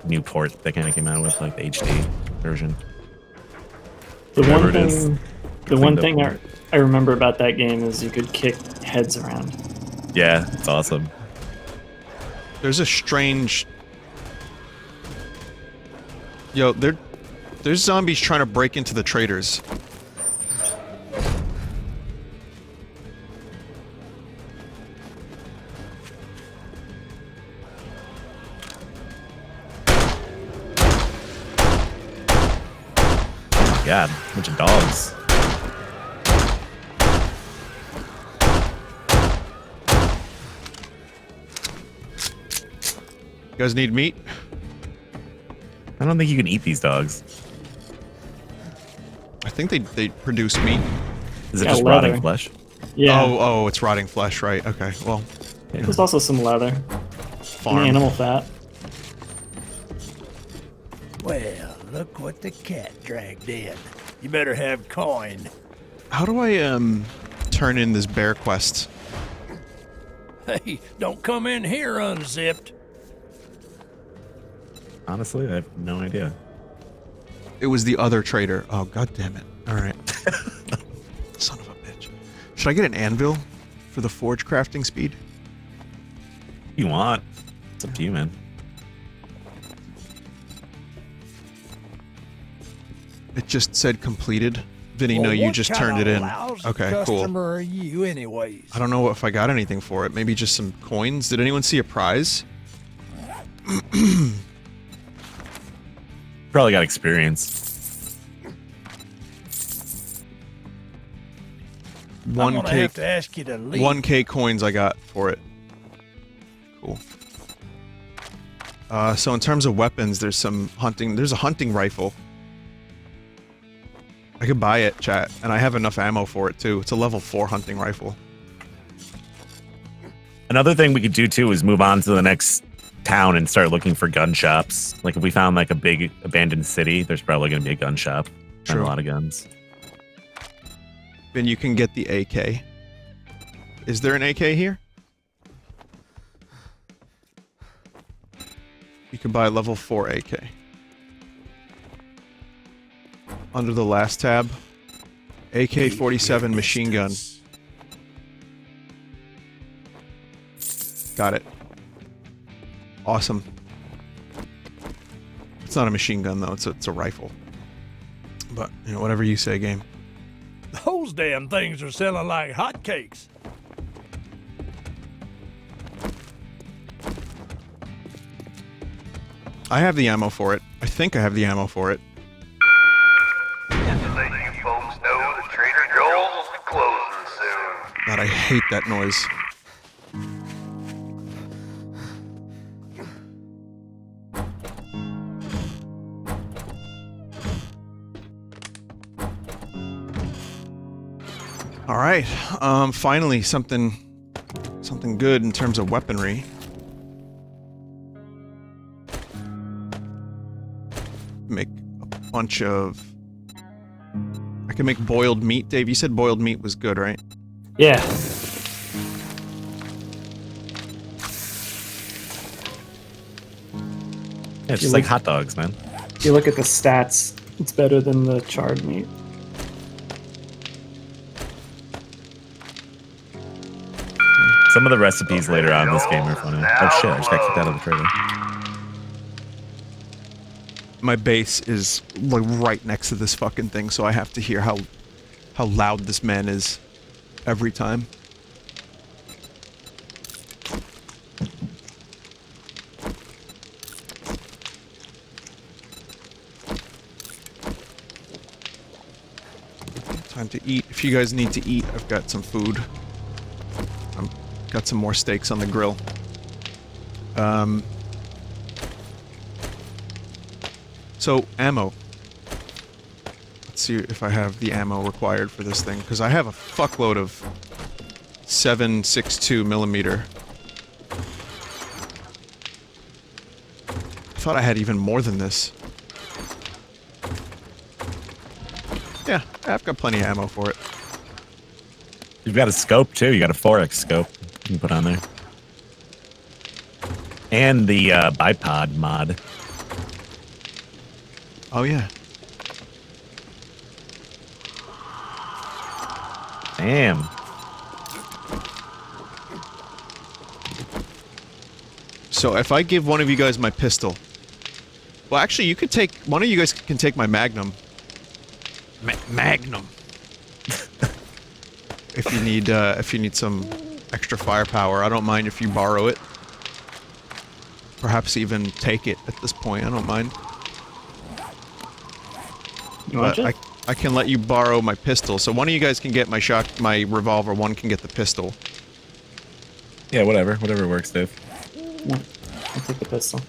new port that kind of came out with, like, the HD version.
The
Whatever
one
it is.
thing, the one thing I remember about that game is you could kick heads around.
Yeah, it's awesome.
There's a strange... Yo, there's zombies trying to break into the traders.
Oh my god, bunch of dogs.
You guys need meat?
I don't think you can eat these dogs.
I think they produce meat.
Is it
Yeah,
just
leather.
rotting flesh?
Yeah.
Oh, it's rotting flesh, right? Okay, well,
There's also some leather and
farm.
animal fat.
Well, look what the cat dragged in. You better have coin.
How do I turn in this bear quest?
Hey, don't come in here unzipped.
Honestly, I have no idea.
It was the other trader. Oh, god damn it! All right, son of a bitch. Should I get an anvil for the forge crafting speed?
If you want. It's up to you, man.
It just said completed. Vinny, no,
Well,
you
what
just
kind
turned
of
it in.
lousy
Okay, cool.
customer are you anyways?
I don't know if I got anything for it. Maybe just some coins. Did anyone see a prize?
Probably got experience.
I'm gonna
1K,
have to ask you to leave.
1K coins I got for it. Cool. So in terms of weapons, there's some hunting. There's a hunting rifle. I could buy it, chat, and I have enough ammo for it too. It's a level 4 hunting rifle.
Another thing we could do too is move on to the next town and start looking for gun shops. Like if we found like a big abandoned city, there's probably going to be a gun shop and
True.
a lot of guns.
Then you can get the AK. Is there an AK here? You can buy a level 4 AK. Under the last tab, AK-47 machine gun. Got it. Awesome. It's not a machine gun though, it's a rifle. But, you know, whatever you say, game.
Those damn things are selling like hotcakes.
I have the ammo for it. I think I have the ammo for it.
Just to let you folks know that Trader Joel's will be closing soon.
God, I hate that noise. All right, finally something good in terms of weaponry. Make a bunch of. I can make boiled meat. Dave, you said boiled meat was good, right?
Yeah.
Yeah, it's
You
just like
look-
hot dogs, man.
If you look at the stats, it's better than the charred meat.
Some of the recipes later on in this game are funny. Oh shit, I just got kicked out of the trailer.
My base is like right next to this fucking thing, so I have to hear how loud this man is every time. Time to eat. If you guys need to eat, I've got some food. Got some more steaks on the grill. So, ammo. Let's see if I have the ammo required for this thing, because I have a fuckload of 7.62 millimeter. I thought I had even more than this. Yeah, I've got plenty of ammo for it.
You've got a scope too. You got a 4x scope you can put on there. And the bipod mod.
Oh yeah.
Damn.
So if I give one of you guys my pistol, well, actually, you could take one of you guys can take my Magnum. Magnum. If you need some extra firepower, I don't mind if you borrow it. Perhaps even take it at this point. I don't mind.
You want
But
it?
I can let you borrow my pistol. So one of you guys can get my revolver. One can get the pistol.
Yeah, whatever. Whatever works, Dave.
No, I'll take the pistol.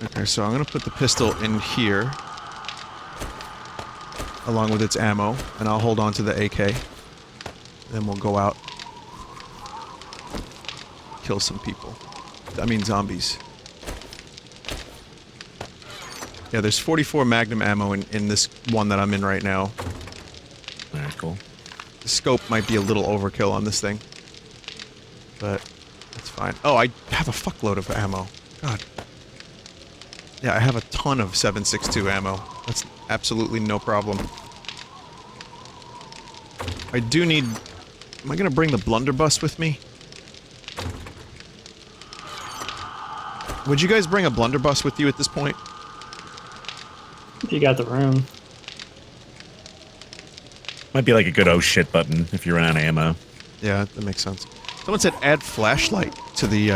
Okay, so I'm gonna put the pistol in here, along with its ammo, and I'll hold on to the AK. Then we'll go out, kill some people. I mean zombies. Yeah, there's 44 Magnum ammo in this one that I'm in right now.
Alright, cool.
The scope might be a little overkill on this thing, but that's fine. Oh, I have a fuckload of ammo. God. Yeah, I have a ton of 7.62 ammo. That's absolutely no problem. I do need... Am I gonna bring the blunderbuss with me? Would you guys bring a blunderbuss with you at this point?
If you got the room.
Might be like a good oh shit button if you run out of ammo.
Yeah, that makes sense. Someone said add flashlight to the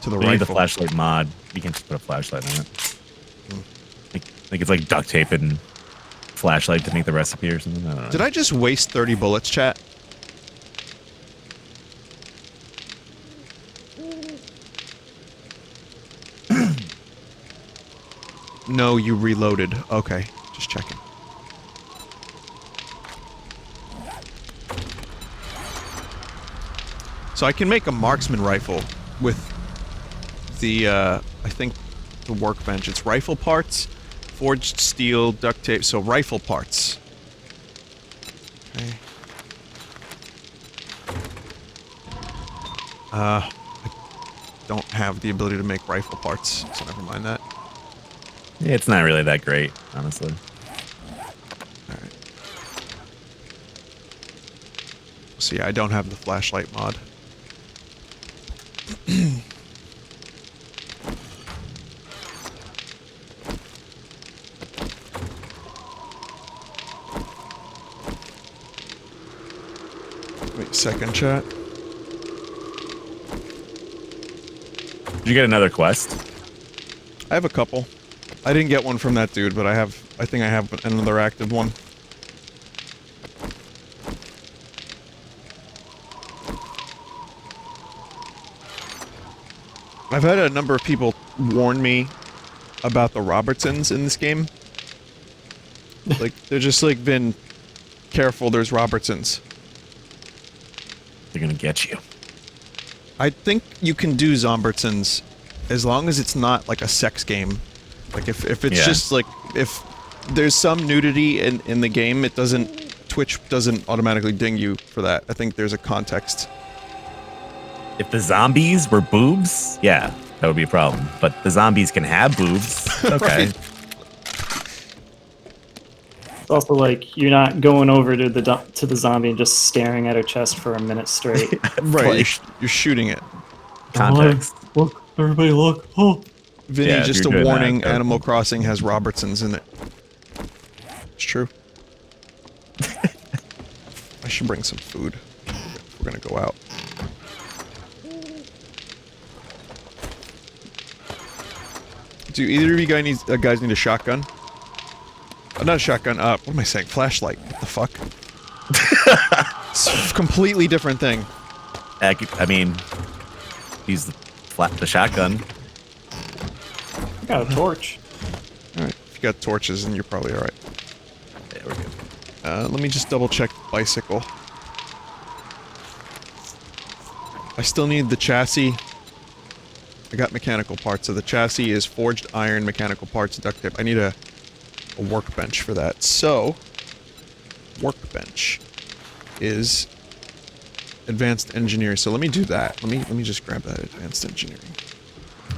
We
rifle.
need the flashlight mod. You can just put a flashlight on it. Like it's like duct tape and flashlight to make the recipe or something. I don't know.
Did I just waste 30 bullets, chat? No, you reloaded. Okay, just checking. So I can make a marksman rifle with the, I think, the workbench. It's rifle parts, forged steel, duct tape, so rifle parts. Okay. I don't have the ability to make rifle parts, so never mind that.
Yeah, it's not really that great, honestly.
Alright. So yeah, I don't have the flashlight mod. Wait a second, chat.
Did you get another quest?
I have a couple. I didn't get one from that dude, but I think I have another active one. I've had a number of people warn me about the Robertsons in this game. Like, they're just like, been careful, there's Robertsons.
They're gonna get you.
I think you can do Zombertsons as long as it's not like a sex game. Like if it's just like, if there's some nudity in the game, it doesn't, Twitch doesn't automatically ding you for that. I think there's a context.
If the zombies were boobs, yeah, that would be a problem. But the zombies can have boobs. Okay.
Right.
It's also like you're not going over to the zombie and just staring at her chest for a minute straight.
Right,
Like,
you're shooting it.
context.
Look, everybody look. Oh.
Vinny,
Yeah, if
just
you're
a
doing that,
warning,
that's
Animal
cool.
Crossing has Robertsons in it. It's true. I should bring some food if we're gonna go out. Do either of you guys need a shotgun? Not a shotgun, what am I saying? Flashlight. What the fuck? It's a completely different thing.
I mean, use the shotgun.
I got a torch.
Alright, if you got torches, then you're probably alright.
Yeah, we're good.
Let me just double check the bicycle. I still need the chassis. I got mechanical parts, so the chassis is forged iron, mechanical parts, duct tape. I need a workbench for that. So, workbench is advanced engineering. So let me do that. Let me just grab that advanced engineering.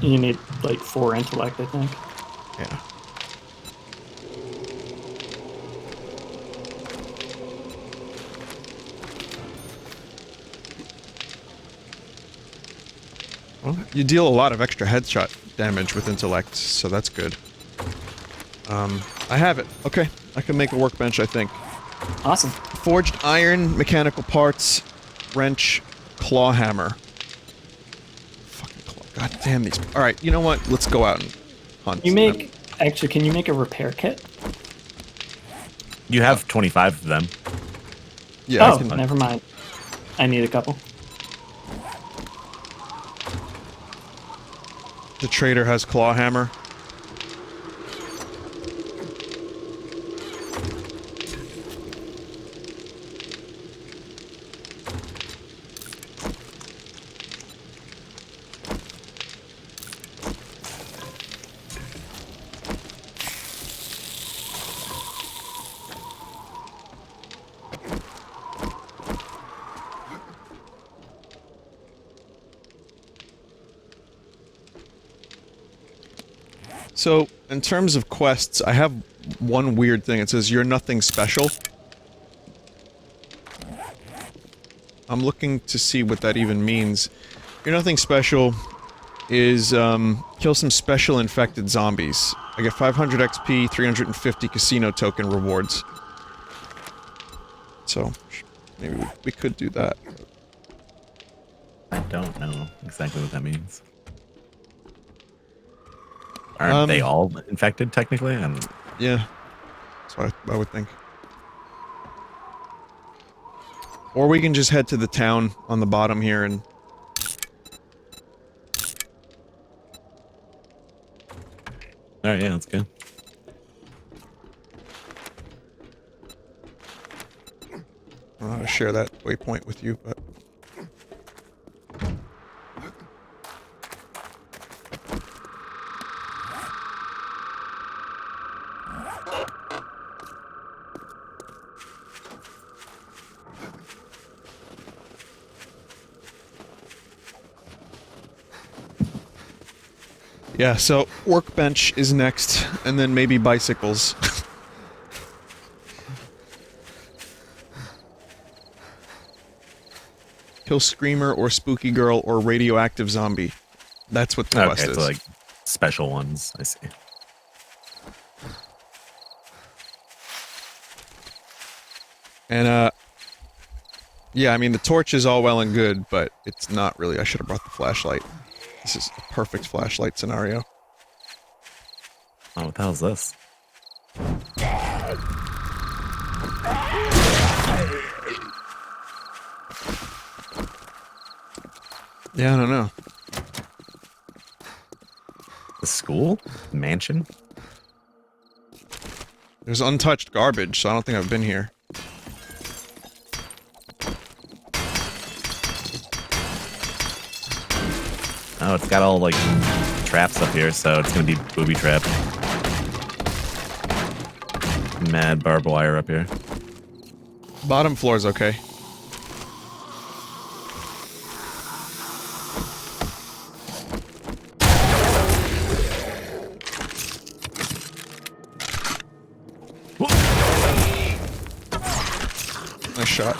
You need like 4 intellect, I think.
Yeah. Well, you deal a lot of extra headshot damage with intellect, so that's good. I have it. Okay, I can make a workbench, I think.
Awesome.
Forged iron, mechanical parts, wrench, claw hammer. Fucking claw. God damn these. Alright, you know what? Let's go out and hunt.
Actually, can you make a repair kit?
You have 25 of them.
Yeah,
Oh,
I can,
never mind. I need a couple.
The trader has claw hammer. So, in terms of quests, I have one weird thing. It says, you're nothing special. I'm looking to see what that even means. You're nothing special is, kill some special infected zombies. I get 500 XP, 350 casino token rewards. So, maybe we could do that.
I don't know exactly what that means. Aren't they all infected, technically?
Yeah. That's what I would think. Or we can just head to the town on the bottom here and...
Alright, yeah, let's go.
I don't know how to share that waypoint with you, but... Yeah, so workbench is next, and then maybe bicycles. Kill Screamer or Spooky Girl or Radioactive Zombie. That's what the quest is.
So like special ones, I see.
And yeah, I mean the torch is all well and good, but it's not really. I should have brought the flashlight. This is a perfect flashlight scenario.
Oh, what the hell is this?
Yeah, I don't know.
The school? Mansion?
There's untouched garbage, so I don't think I've been here.
Oh, it's got all, like, traps up here, so it's gonna be booby trap. Mad barbed wire up here.
Bottom floor's okay. Nice shot.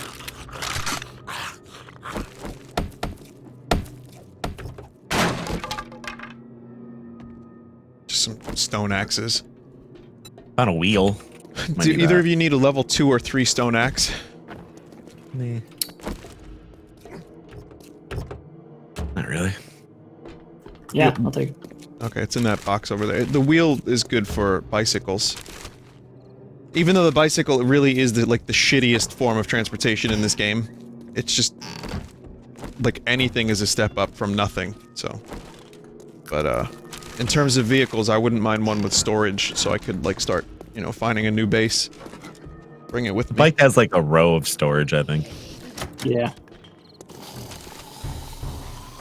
Just some stone axes.
Found a wheel. Might
Do
need
either
that.
of you need a level 2 or 3 stone axe?
Nah. Not really.
Yeah, I'll take it.
Okay, it's in that box over there. The wheel is good for bicycles. Even though the bicycle really is the shittiest form of transportation in this game. It's just... like, anything is a step up from nothing, so... But, in terms of vehicles, I wouldn't mind one with storage, so I could, like, start, you know, finding a new base. Bring it with
The
me.
bike has, like, a row of storage, I think.
Yeah.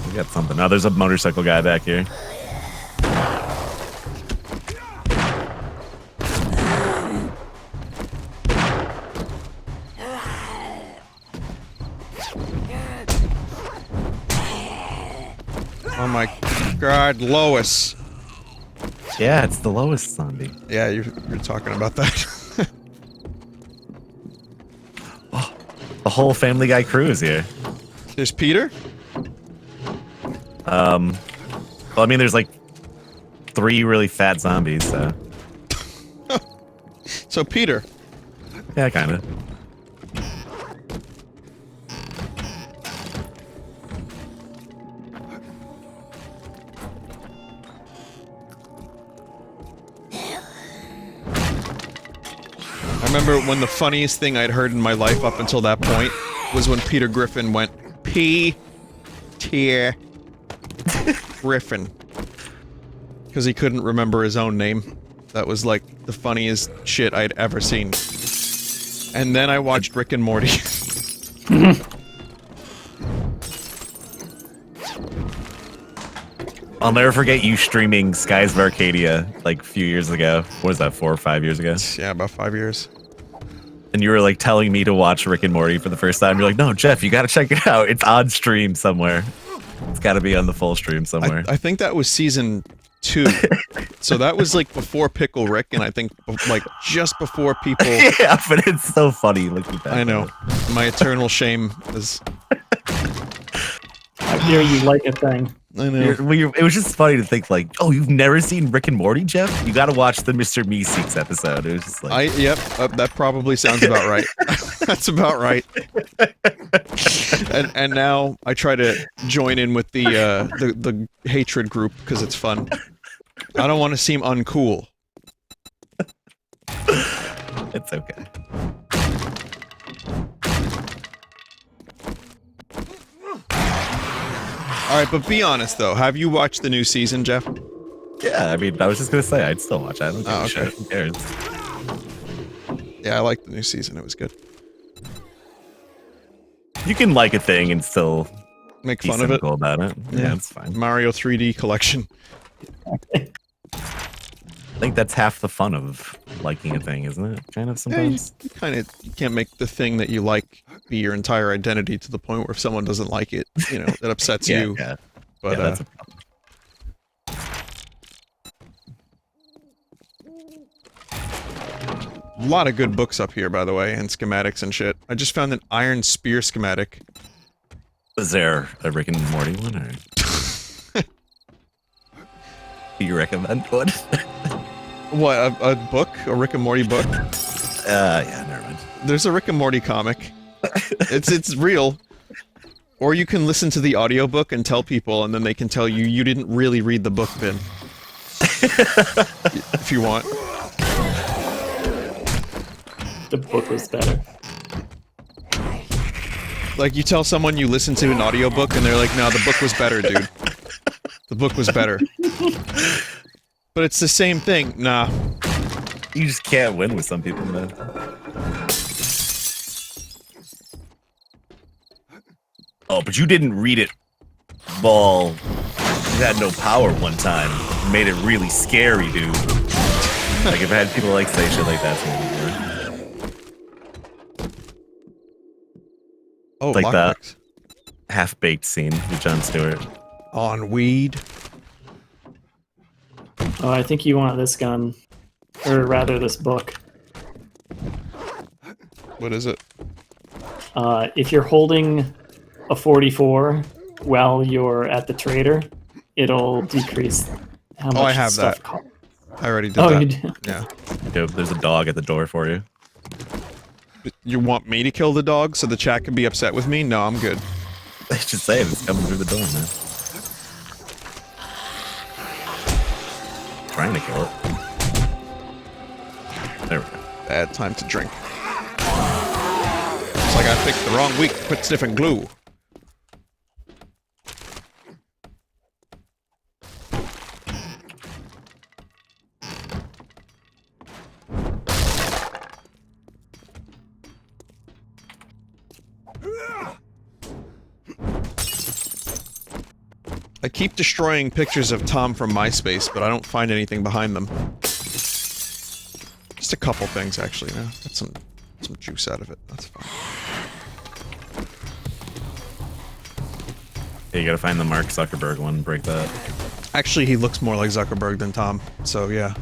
We got something. Oh, there's a motorcycle guy back here.
Oh my god, Lois.
Yeah, it's the lowest zombie.
Yeah, you're talking about that.
The whole Family Guy crew is here.
There's Peter?
Well, I mean, there's like 3 really fat zombies, so.
So Peter.
Yeah, kind of.
I remember when the funniest thing I'd heard in my life up until that point was when Peter Griffin went, P-tier Griffin. because he couldn't remember his own name. That was like the funniest shit I'd ever seen. And then I watched Rick and Morty.
I'll never forget you streaming Skies of Arcadia like a few years ago. What was that, 4 or 5 years ago?
Yeah, about 5 years.
And you were like telling me to watch Rick and Morty for the first time. You're like, no, Jeff, you got to check it out. It's on stream somewhere. It's got to be on the full stream somewhere.
I think that was season 2. So that was like before Pickle Rick, and I think like just before people.
Yeah, but it's so funny looking back.
I know. My eternal shame is.
I hear you like a thing.
I know.
It was just funny to think like, oh, you've never seen Rick and Morty, Jeff? You got to watch the Mr. Meeseeks episode. It was just like,
Yep, that probably sounds about right. That's about right. And now I try to join in with the hatred group because it's fun. I don't want to seem uncool.
it's okay.
All right, but be honest though. Have you watched the new season, Jeff?
Yeah, I mean, I was just gonna say I'd still watch it. I don't give a shit. Who cares?
Yeah, I like the new season. It was good.
You can like a thing and still
Make
be
fun of it.
cynical about it. Yeah, it's fine.
Mario 3D collection.
I think that's half the fun of liking a thing, isn't it? Kind of sometimes.
Yeah, you can't make the thing that you like be your entire identity to the point where if someone doesn't like it, you know, that upsets you.
Yeah.
But
Yeah, that's a problem.
a lot of good books up here, by the way, and schematics and shit. I just found an iron spear schematic.
Was there a Rick and Morty one, or do you recommend one?
What, a book? A Rick and Morty book?
Yeah, never mind.
There's a Rick and Morty comic. It's real. Or you can listen to the audiobook and tell people, and then they can tell you you didn't really read the book, Vin. If you want.
The book was better.
Like, you tell someone you listen to an audiobook, and they're like, no, the book was better, dude. The book was better. But it's the same thing. Nah.
You just can't win with some people, man. Oh, but you didn't read it. Ball. You had no power one time. You made it really scary, dude. Like, if I had people like say shit like that to me before.
Oh,
Like that.
lockpicks.
Half-baked scene with Jon Stewart.
On weed.
Oh, I think you want this gun. Or rather, this book.
What is it?
If you're holding a 44 while you're at the trader, it'll decrease how much
I have
stuff
that.
costs.
I already did
Oh,
that.
you do?
Yeah.
Dude, there's a dog at the door for you.
You want me to kill the dog so the chat can be upset with me? No, I'm good.
Just saying, it's coming through the door, man. Trying to kill it. There we go.
Bad time to drink. It's like I picked the wrong week to put sniffing glue. I keep destroying pictures of Tom from MySpace, but I don't find anything behind them. Just a couple things, actually. Yeah, got some juice out of it. That's fine.
Yeah, you gotta find the Mark Zuckerberg one, break that.
Actually, he looks more like Zuckerberg than Tom, so yeah.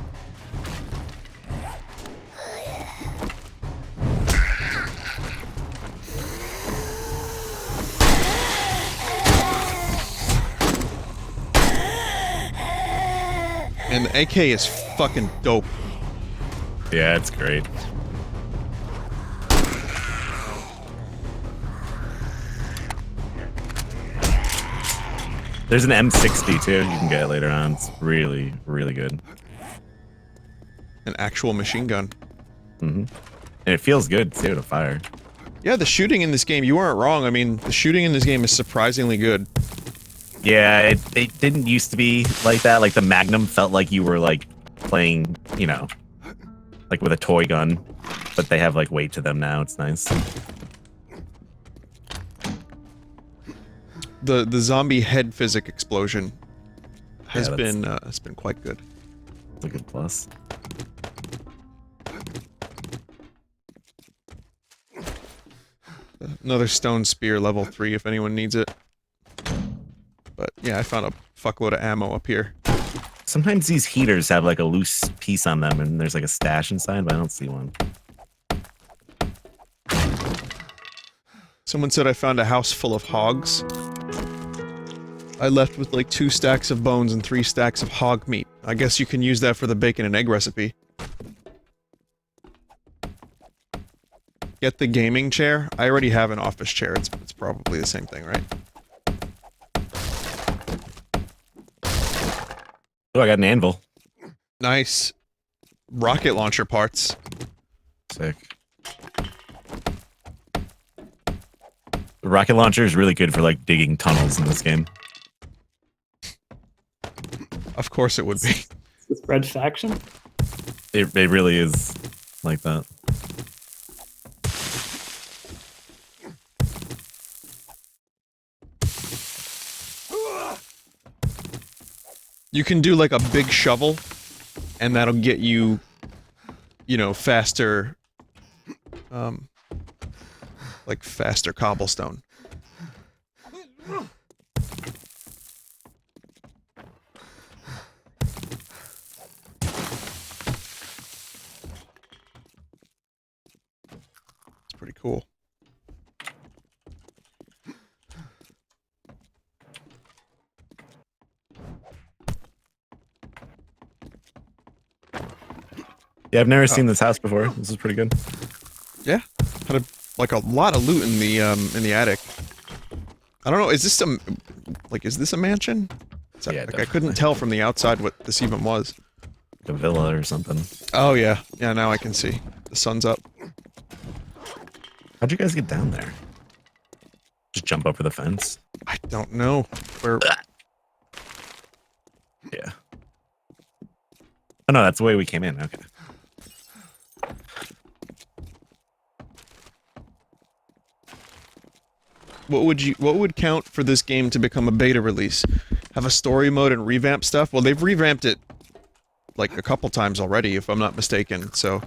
And the AK is fucking dope.
Yeah, it's great. There's an M60 too, you can get it later on. It's really, really good.
An actual machine gun.
Mm-hmm. And it feels good too to fire.
Yeah, the shooting in this game, you weren't wrong. I mean, the shooting in this game is surprisingly good.
Yeah, it didn't used to be like that. Like the Magnum felt like you were like playing, you know, like with a toy gun, but they have like weight to them now. It's nice.
The zombie head physic explosion has
Yeah,
been quite good.
It's a good plus.
Another stone spear level 3 if anyone needs it. But yeah, I found a fuckload of ammo up here.
Sometimes these heaters have like a loose piece on them and there's like a stash inside, but I don't see one.
Someone said I found a house full of hogs. I left with like 2 stacks of bones and 3 stacks of hog meat. I guess you can use that for the bacon and egg recipe. Get the gaming chair? I already have an office chair. It's probably the same thing, right?
Oh, I got an anvil.
Nice. Rocket launcher parts.
Sick. The rocket launcher is really good for like digging tunnels in this game.
Of course it would be.
This red faction?
It really is like that.
You can do like a big shovel, and that'll get you, you know, faster, like faster cobblestone. It's pretty cool.
Yeah, I've never seen this house before. This is pretty good.
Yeah, had like a lot of loot in the attic. I don't know. Is this is this a mansion?
Yeah,
like I couldn't tell from the outside what this even was.
A villa or something.
Oh yeah, yeah. Now I can see. The sun's up.
How'd you guys get down there? Just jump over the fence?
I don't know where.
Yeah. Oh no, that's the way we came in. Okay.
What would count for this game to become a beta release? Have a story mode and revamp stuff? Well, they've revamped it like a couple times already, if I'm not mistaken. So,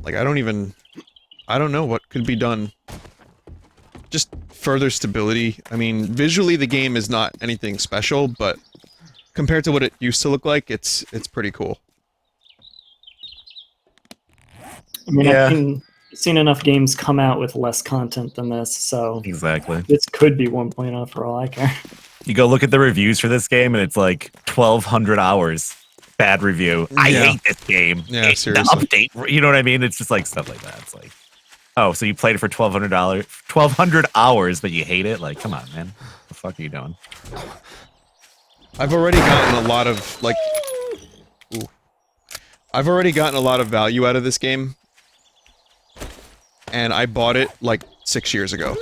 like, I don't know what could be done. Just further stability. I mean, visually the game is not anything special, but compared to what it used to look like, it's pretty cool.
I mean,
Yeah.
I've seen enough games come out with less content than this, so
Exactly.
this could be 1.0 for all I care.
You go look at the reviews for this game and it's like 1,200 hours. Bad review. I
Yeah.
hate this game.
Yeah,
The
seriously.
update, you know what I mean? It's just like stuff like that. It's like, oh, so you played it for $1,200 hours, but you hate it? Like, come on, man. What the fuck are you doing?
I've already gotten a lot of, like... Ooh. I've already gotten a lot of value out of this game. And I bought it, like, 6 years ago.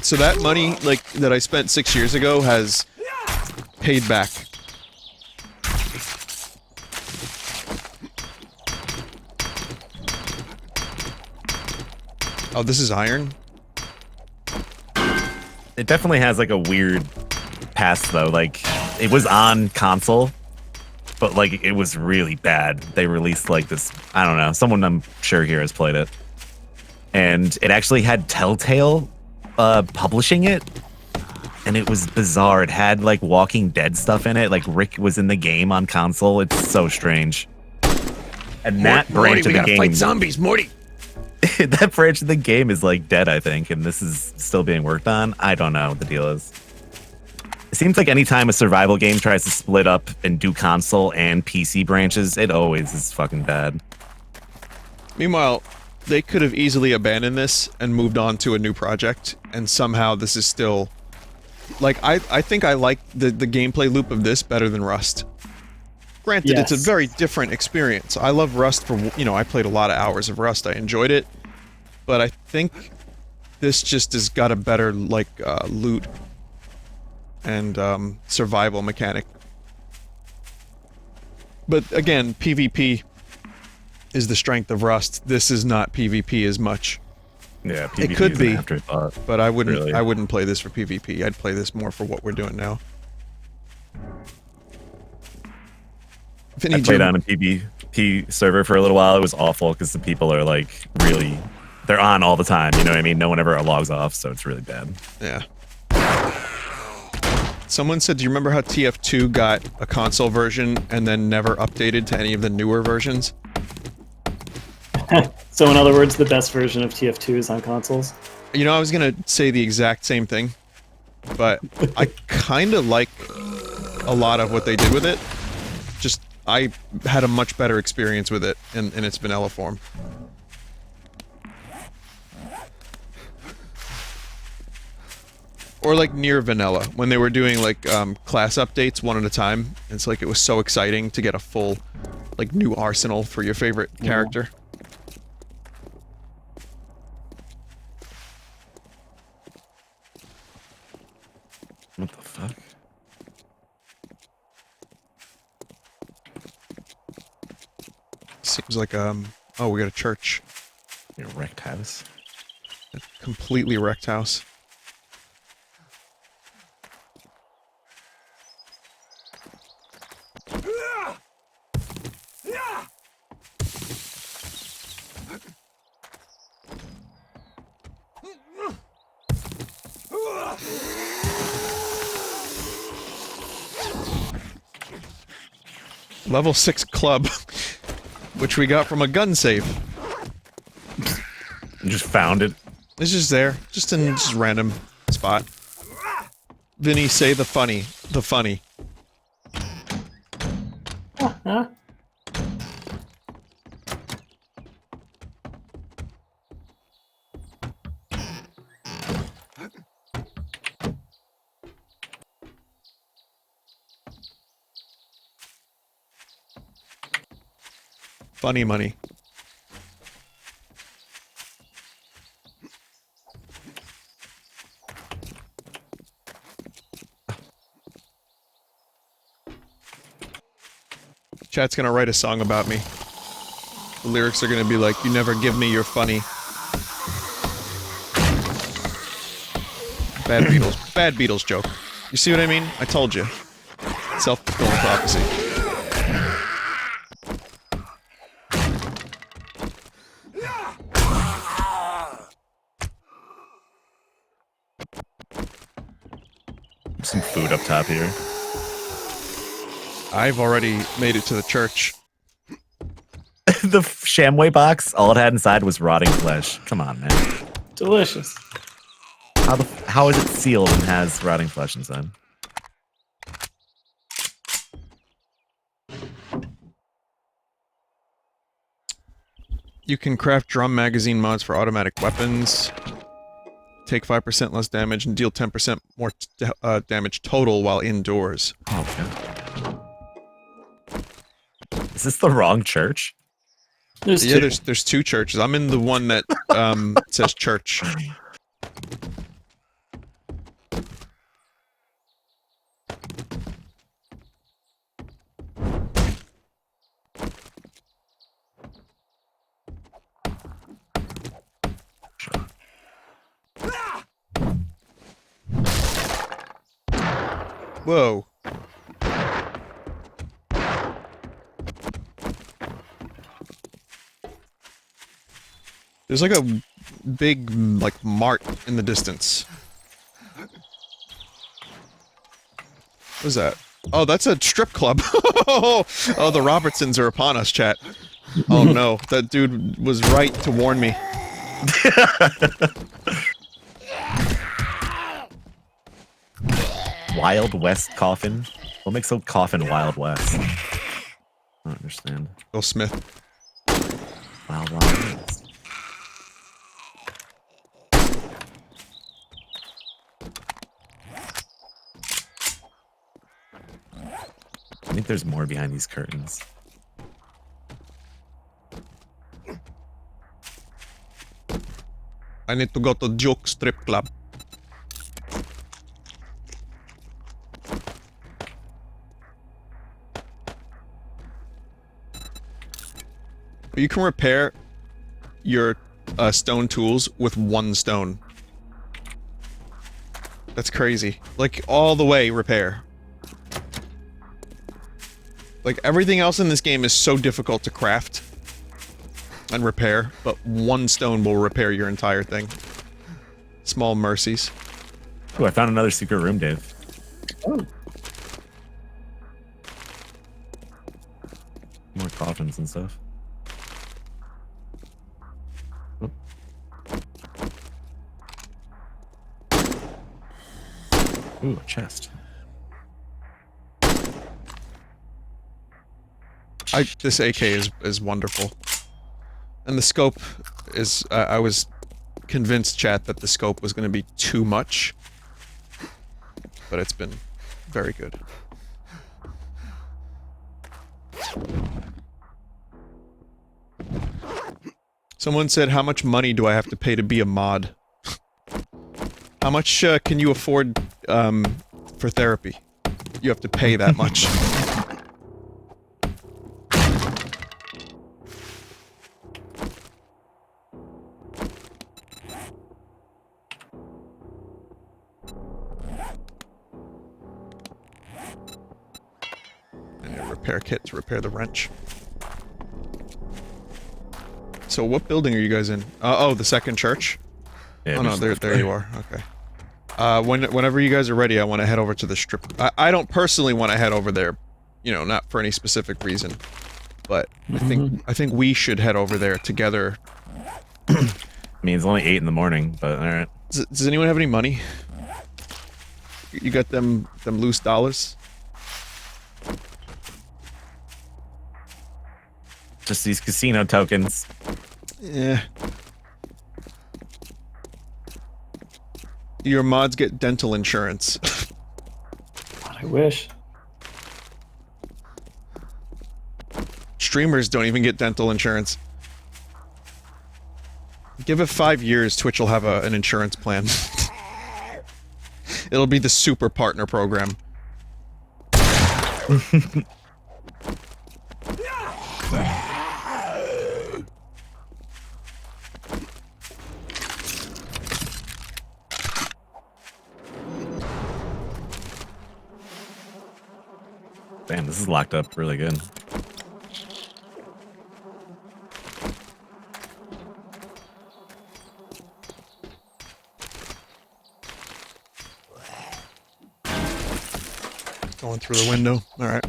So that money, like, that I spent 6 years ago has paid back. Oh, this is iron?
It definitely has like a weird past though. Like, it was on console, but like it was really bad. They released like this, I don't know, someone I'm sure here has played it. And it actually had Telltale publishing it. And it was bizarre. It had like Walking Dead stuff in it. Like Rick was in the game on console. It's so strange. And that branch of the game,
fight zombies, Morty.
that branch of the game is like dead, I think, and this is still being worked on. I don't know what the deal is. It seems like anytime a survival game tries to split up and do console and PC branches, it always is fucking bad.
Meanwhile, they could have easily abandoned this and moved on to a new project, and somehow this is still... Like, I think I like the gameplay loop of this better than Rust. Granted, it's a
Yes.
very different experience. I love Rust for, you know, I played a lot of hours of Rust. I enjoyed it. But I think this just has got a better, like, loot and survival mechanic. But again, PvP is the strength of Rust. This is not PvP as much.
Yeah, PvP
It could
is an
be,
afterthought.
but I wouldn't.
Really.
I wouldn't play this for PvP. I'd play this more for what we're doing now. Vinny,
I played on a PvP server for a little while. It was awful because the people are like really, they're on all the time. You know what I mean? No one ever logs off, so it's really bad.
Yeah. Someone said, do you remember how TF2 got a console version and then never updated to any of the newer versions?
So in other words, the best version of TF2 is on consoles?
You know, I was gonna say the exact same thing, but I kind of like a lot of what they did with it. Just, I had a much better experience with it in its vanilla form. Or like near vanilla, when they were doing like class updates one at a time. It's like it was so exciting to get a full, like, new arsenal for your favorite character.
What the fuck?
Seems like oh, we got a church.
Your wrecked house.
A completely wrecked house. Level 6 club, which we got from a gun safe.
You just found it.
It's just there, just in just random spot. Vinny, say the funny. The funny.
Huh?
Funny money. Chat's gonna write a song about me. The lyrics are gonna be like, you never give me your funny. Bad Beatles. Bad Beatles joke. You see what I mean? I told you. Self-fulfilling prophecy.
Some food up top here.
I've already made it to the church.
The Shamway box, all it had inside was rotting flesh. Come on, man.
Delicious.
How is it sealed and has rotting flesh inside?
You can craft drum magazine mods for automatic weapons. Take 5% less damage and deal 10% more damage total while indoors.
Oh, okay. Is this the wrong church?
There's
Yeah,
two.
there's two churches. I'm in the one that says church. Whoa. There's like a big, like, mart in the distance. What is that? Oh, that's a strip club. Oh, the Robertsons are upon us, chat. Oh no, that dude was right to warn me.
Wild West coffin? What makes a coffin Wild West? I don't understand.
Will Smith.
Wild West. I think there's more behind these curtains.
I need to go to Joke Strip Club. You can repair your stone tools with 1 stone. That's crazy. Like, all the way repair. Like, everything else in this game is so difficult to craft and repair, but 1 stone will repair your entire thing. Small mercies.
Oh, I found another secret room, Dave.
Oh.
More coffins and stuff. Ooh, a chest.
This AK is wonderful. And the scope is, I was convinced, chat, that the scope was going to be too much. But it's been very good. Someone said, how much money do I have to pay to be a mod? How much can you afford for therapy? You have to pay that much. And a repair kit to repair the wrench. So what building are you guys in? Oh, the second church?
Yeah,
Oh no, there you are. Okay. Whenever you guys are ready, I want to head over to the strip. I don't personally want to head over there, you know, not for any specific reason, but I think we should head over there together.
I mean, it's only 8 in the morning, but all right.
Does anyone have any money? You got them loose dollars?
Just these casino tokens.
Yeah. Your mods get dental insurance.
God, I wish.
Streamers don't even get dental insurance. Give it 5 years, Twitch will have an insurance plan. It'll be the super partner program.
Damn, this is locked up really good.
Going through the window. Alright.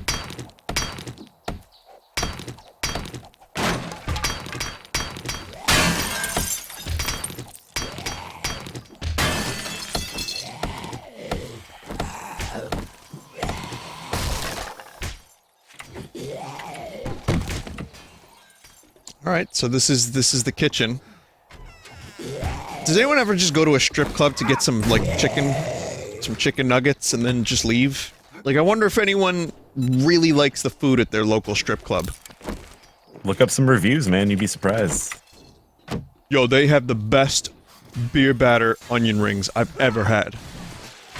Alright, so this is the kitchen. Does anyone ever just go to a strip club to get some, like, chicken nuggets and then just leave? Like, I wonder if anyone really likes the food at their local strip club.
Look up some reviews, man. You'd be surprised.
Yo, they have the best beer batter onion rings I've ever had.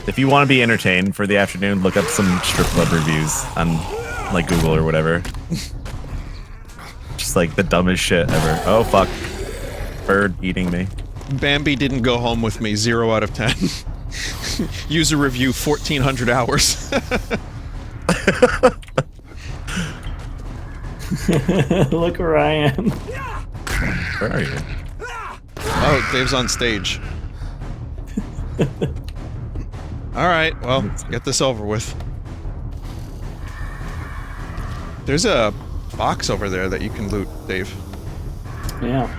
If you want to be entertained for the afternoon, look up some strip club reviews on, like, Google or whatever. Just, like, the dumbest shit ever. Oh, fuck. Bird eating me.
Bambi didn't go home with me, 0 out of 10. User review, 1,400 hours.
Look where I am.
Where are you?
Oh, Dave's on stage. Alright, well, get this over with. There's a box over there that you can loot, Dave.
Yeah.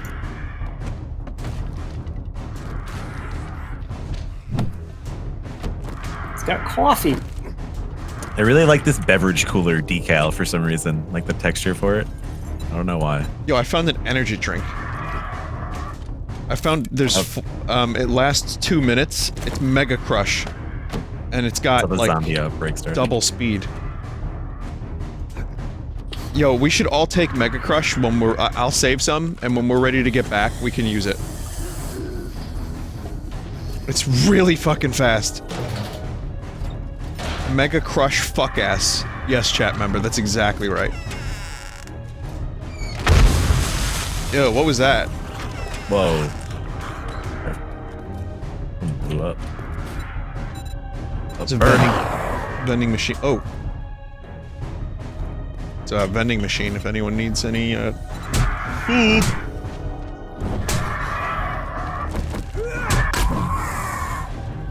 It's got coffee.
I really like this beverage cooler decal for some reason. Like the texture for it. I don't know why.
Yo, I found an energy drink. I found there's it lasts 2 minutes. It's Mega Crush, and it's got
So the
like
zombie outbreak started.
double speed. Yo, we should all take Mega Crush when we're. I'll save some, and when we're ready to get back, we can use it. It's really fucking fast. Mega Crush fuck ass. Yes, chat member, that's exactly right. Yo, what was that?
Whoa. Blew up.
It's a
burning.
vending machine. Oh. It's a vending machine if anyone needs any food.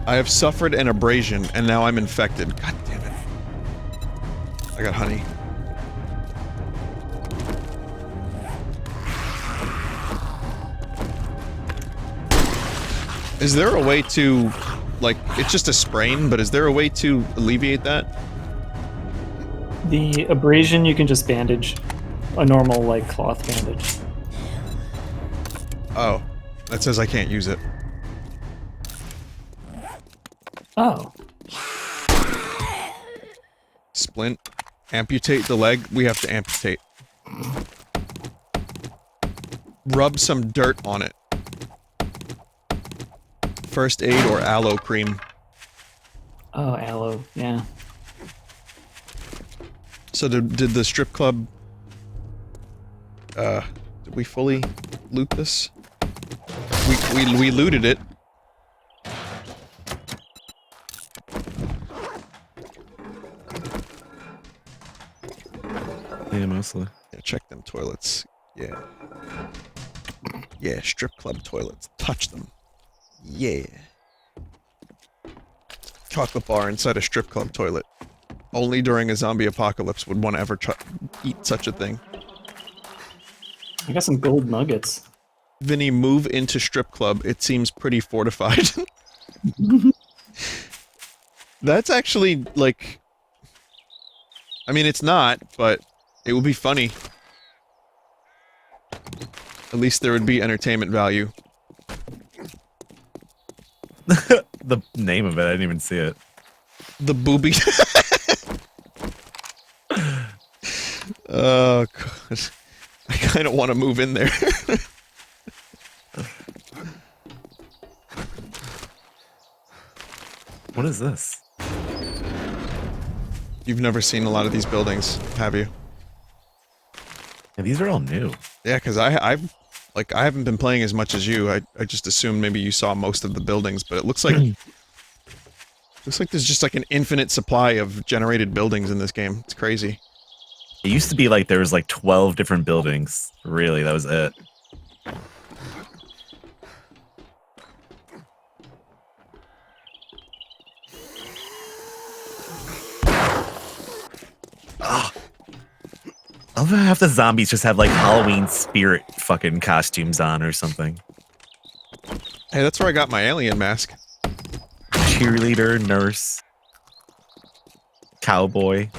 I have suffered an abrasion and now I'm infected. God damn it. I got honey. Is there a way to, like, it's just a sprain, but is there a way to alleviate that?
The abrasion you can just bandage. A normal, like, cloth bandage.
Oh. That says I can't use it.
Oh.
Splint. Amputate the leg. We have to amputate. Rub some dirt on it. First aid or aloe cream.
Oh, aloe, yeah.
So did the strip club... did we fully loot this? We looted it.
Yeah, mostly.
Yeah, check them toilets. Yeah. Yeah, strip club toilets. Touch them. Yeah. Chocolate bar inside a strip club toilet. Only during a zombie apocalypse would one ever eat such a thing.
I got some gold nuggets.
Vinny, move into strip club. It seems pretty fortified. That's actually, like... I mean, it's not, but it would be funny. At least there would be entertainment value.
The name of it, I didn't even see it.
The booby. Oh, God. I kind of want to move in there.
What is this?
You've never seen a lot of these buildings, have you?
Yeah, these are all new.
Yeah, because I haven't been playing as much as you. I just assumed maybe you saw most of the buildings, but it looks like there's just like an infinite supply of generated buildings in this game. It's crazy.
It used to be like there was like 12 different buildings. Really, that was it. I love how half the zombies just have like Halloween spirit fucking costumes on or something.
Hey, that's where I got my alien mask.
Cheerleader, nurse, cowboy.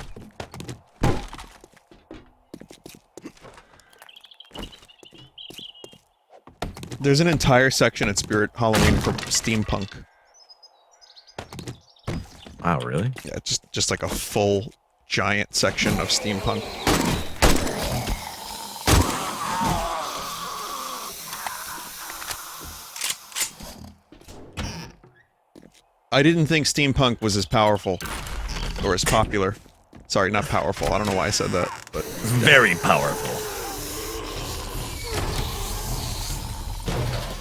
There's an entire section at Spirit Halloween for steampunk.
Wow, really?
Yeah, just like a full giant section of steampunk. I didn't think steampunk was as powerful or as popular. Sorry, not powerful. I don't know why I said that, but
Very powerful.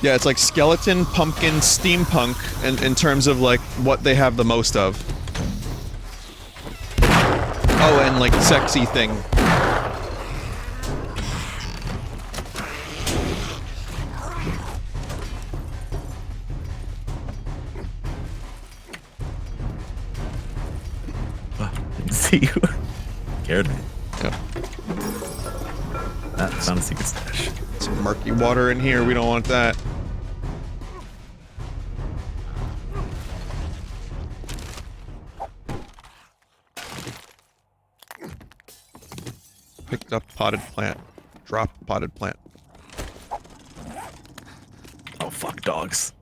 yeah, it's like skeleton, pumpkin, steampunk, in terms of like what they have the most of. Oh, and like sexy thing.
Didn't see you. Scared me.
Yeah.
That found a secret stash.
Some murky water in here. We don't want that. Picked up potted plant. Dropped potted plant.
Oh, fuck dogs.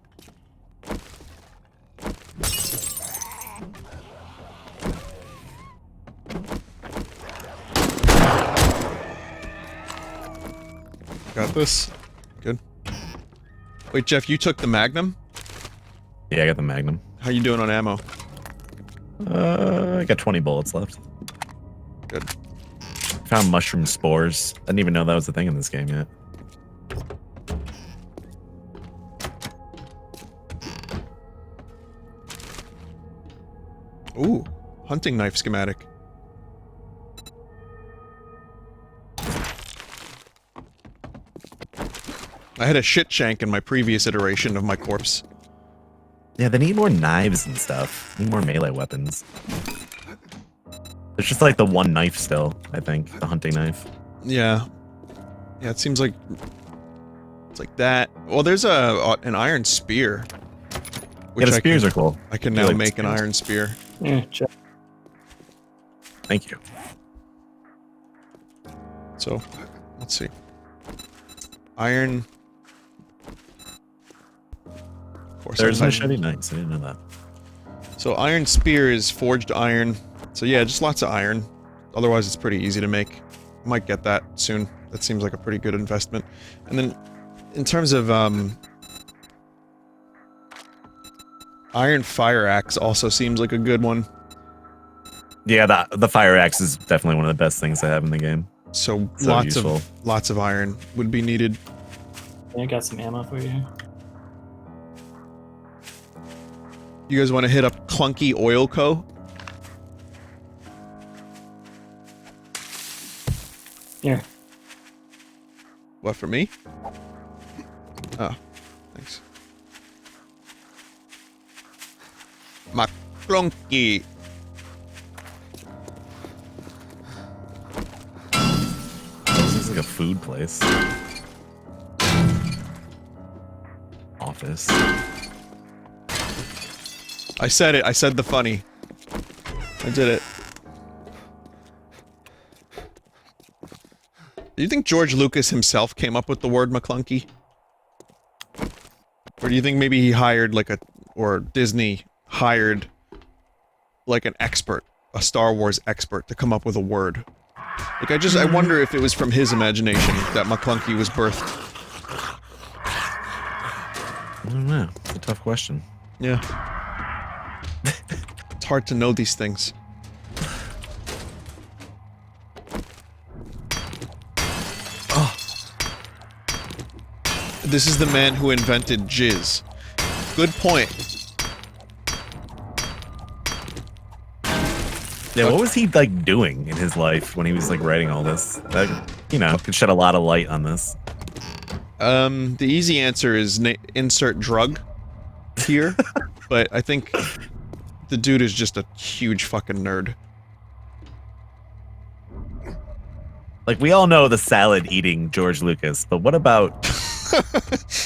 Got this. Good. Wait, Jeff, you took the Magnum?
Yeah, I got the Magnum.
How you doing on ammo?
I got 20 bullets left.
Good.
Found mushroom spores. I didn't even know that was a thing in this game yet.
hunting knife schematic. I had a shit shank in my previous iteration of my corpse.
Yeah, they need more knives and stuff. Need more melee weapons. There's just like the one knife still, I think. The hunting knife.
Yeah. Yeah, it seems like... It's like that. Well, there's an iron spear.
Yeah, the spears are cool.
I can
I
now
like
make an
spears.
iron spear.
Yeah, check.
Thank you.
So, let's see. Iron... Of course,
There's
I-
machete knights. I didn't know that.
So iron spear is forged iron. So yeah, just lots of iron. Otherwise, it's pretty easy to make. Might get that soon. That seems like a pretty good investment. And then, in terms of iron fire axe, also seems like a good one.
Yeah, the fire axe is definitely one of the best things I have in the game.
So,
So useful.
lots of iron would be needed.
Yeah, I got some ammo for you.
You guys want to hit up Clunky Oil Co?
Here.
What, for me? Oh, thanks. McClunky.
This is like a food place. Office.
I said it. I said the funny. I did it. Do you think George Lucas himself came up with the word McClunky? Or do you think maybe he hired like or Disney hired like an expert, a Star Wars expert to come up with a word? Like I wonder if it was from his imagination that McClunky was birthed.
I don't know. It's a tough question.
Yeah. It's hard to know these things. Oh. This is the man who invented jizz. Good point.
Yeah, what was he like doing in his life when he was like writing all this? That, you know, could shed a lot of light on this.
The easy answer is insert drug here, but I think the dude is just a huge fucking nerd.
Like, we all know the salad eating George Lucas, but what about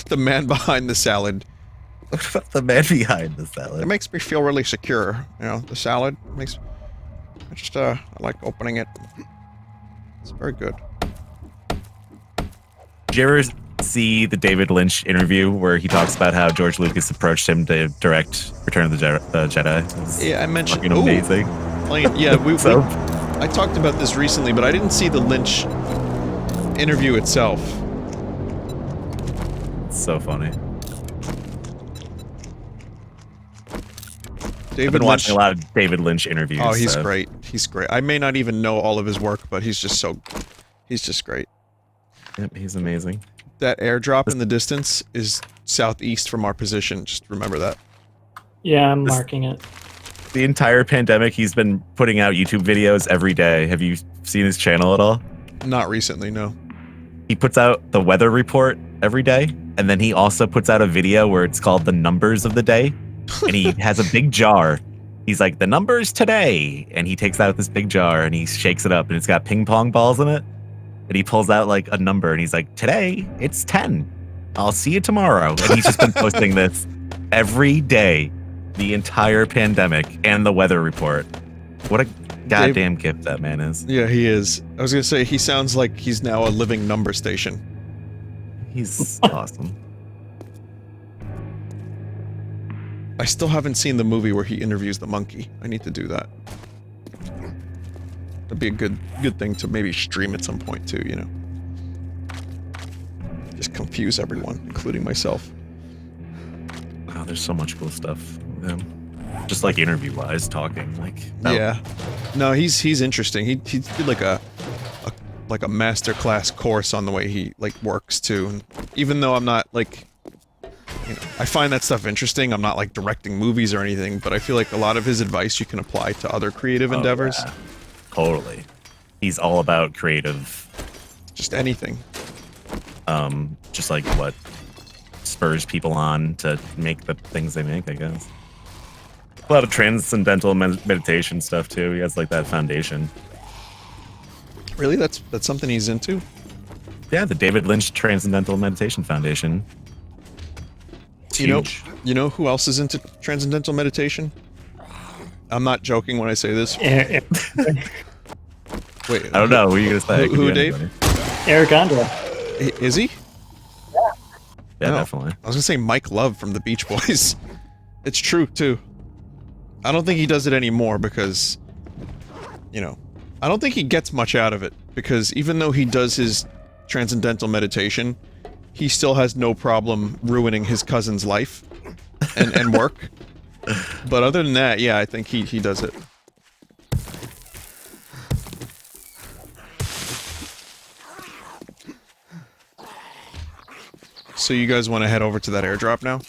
The man behind the salad.
what about the man behind the salad?
It makes me feel really secure. You know, the salad makes... I like opening it. It's very good.
Did you ever see the David Lynch interview where he talks about how George Lucas approached him to direct Return of the Jedi? It's
Yeah, I mentioned...
fucking amazing.
Yeah,
So-
I talked about this recently, but I didn't see the Lynch interview itself.
It's so funny. I've
David
been
Lynch...
watching a lot of David Lynch interviews.
Oh, he's
so-
great. He's great. I may not even know all of his work, but he's just so... He's just great.
Yep, he's amazing.
That airdrop in the distance is southeast from our position. Just remember that.
Yeah, I'm marking it.
The entire pandemic, he's been putting out YouTube videos every day. Have you seen his channel at all?
Not recently, no.
He puts out the weather report every day, and then he also puts out a video where it's called the numbers of the day, and he has a big jar. He's like, the numbers today, and he takes out this big jar and he shakes it up, and it's got ping pong balls in it, and he pulls out like a number, and he's like, today it's 10. I'll see you tomorrow. And he's just been posting this every day, the entire pandemic, and the weather report. What a goddamn gift that man is.
Yeah, he is. I was gonna say, he sounds like he's now a living number station.
He's awesome.
I still haven't seen the movie where he interviews the monkey. I need to do that. That'd be a good thing to maybe stream at some point too, you know. Just confuse everyone, including myself.
Wow, there's so much cool stuff with him. Just like interview-wise, talking like that.
Yeah. No, he's interesting. He did like a masterclass course on the way he like works too. And even though I'm not like I find that stuff interesting. I'm not like directing movies or anything, but I feel like a lot of his advice you can apply to other creative endeavors.
Yeah. Totally. He's all about creative.
Just anything.
Just like what spurs people on to make the things they make, I guess. A lot of transcendental meditation stuff too. He has like that foundation.
Really? That's something he's into?
Yeah, the David Lynch Transcendental Meditation Foundation. It's huge.
You know who else is into transcendental meditation? I'm not joking when I say this.
Eric
Wait,
I don't know. Who are you gonna say?
Who, Dave?
Andra.
Is he?
Yeah,
No.
definitely.
I was gonna say Mike Love from the Beach Boys. It's true too. I don't think he does it anymore because, I don't think he gets much out of it because even though he does his transcendental meditation, he still has no problem ruining his cousin's life and work. But other than that, yeah, I think he does it. So you guys want to head over to that airdrop now?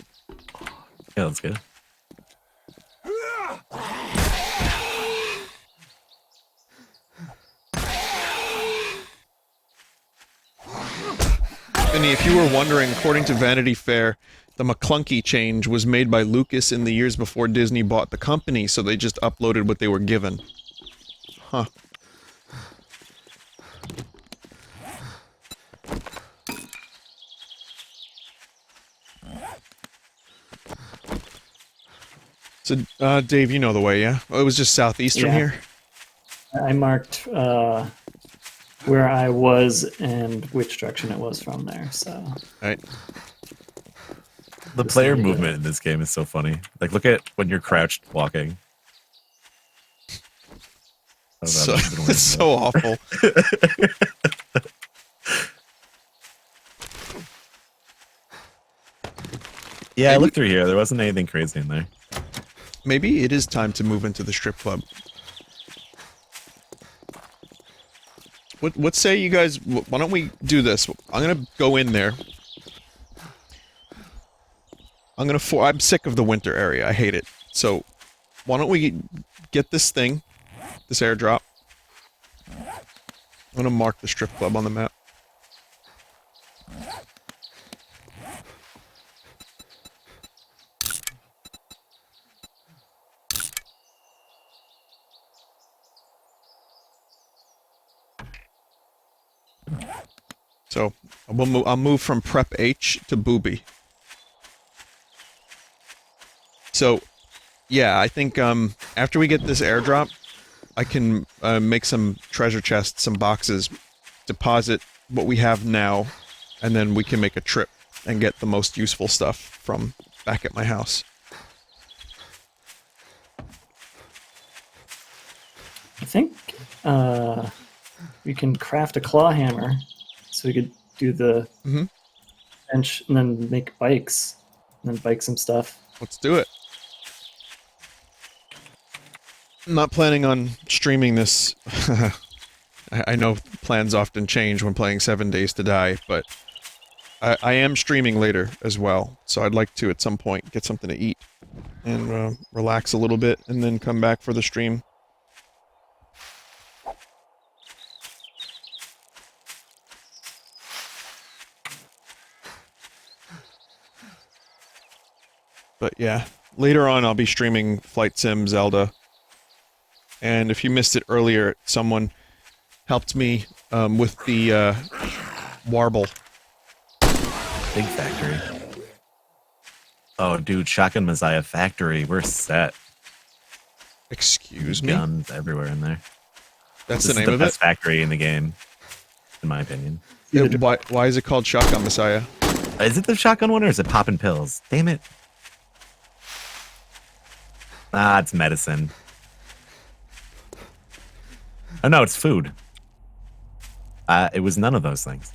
Yeah, that's good.
Vinny, if you were wondering, according to Vanity Fair, the McClunky change was made by Lucas in the years before Disney bought the company, so they just uploaded what they were given. Huh. So, Dave, you know the way, yeah? Oh, it was just southeast from
Yeah.
here?
I marked where I was and which direction it was from there. So
Right.
The
Just
player
need to-
movement in this game is so funny. Like, look at when you're crouched walking. I don't know,
So,
I've been waiting
it's
for
so awful.
Yeah, I
Maybe-
looked through here. There wasn't anything crazy in there.
Maybe it is time to move into the strip club. What say you guys, why don't we do this? I'm gonna go in there. I'm sick of the winter area. I hate it. So, why don't we get this thing, this airdrop. I'm gonna mark the strip club on the map. So, I'll move from Prep H to Booby. So, yeah, I think after we get this airdrop, I can make some treasure chests, some boxes, deposit what we have now, and then we can make a trip and get the most useful stuff from back at my house.
I think we can craft a claw hammer, so we could do the
Mhm.
bench and then make bikes, and then bike some stuff.
Let's do it. I'm not planning on streaming this. I know plans often change when playing 7 Days to Die, but I am streaming later as well, so I'd like to at some point get something to eat and relax a little bit and then come back for the stream. But yeah, later on I'll be streaming Flight Sim Zelda. And if you missed it earlier, someone helped me with the warble.
Big factory. Oh, dude, Shotgun Messiah Factory. We're set.
Excuse me?
Guns everywhere in there.
That's
This
the
is
name of
best
it?
factory in the game, in my opinion.
Why is it called Shotgun Messiah?
Is it the shotgun one or is it popping pills? Damn it. Ah, it's medicine. Oh no, it's food. It was none of those things.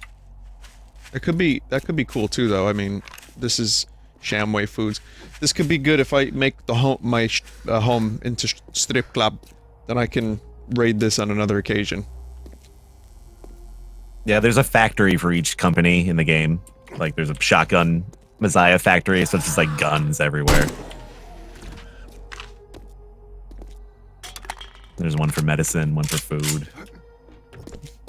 That could be cool too, though. I mean, this is Shamway Foods. This could be good if I make the home into strip club. Then I can raid this on another occasion.
Yeah, there's a factory for each company in the game. Like there's a shotgun Messiah factory, so it's just like guns everywhere. There's one for medicine, one for food.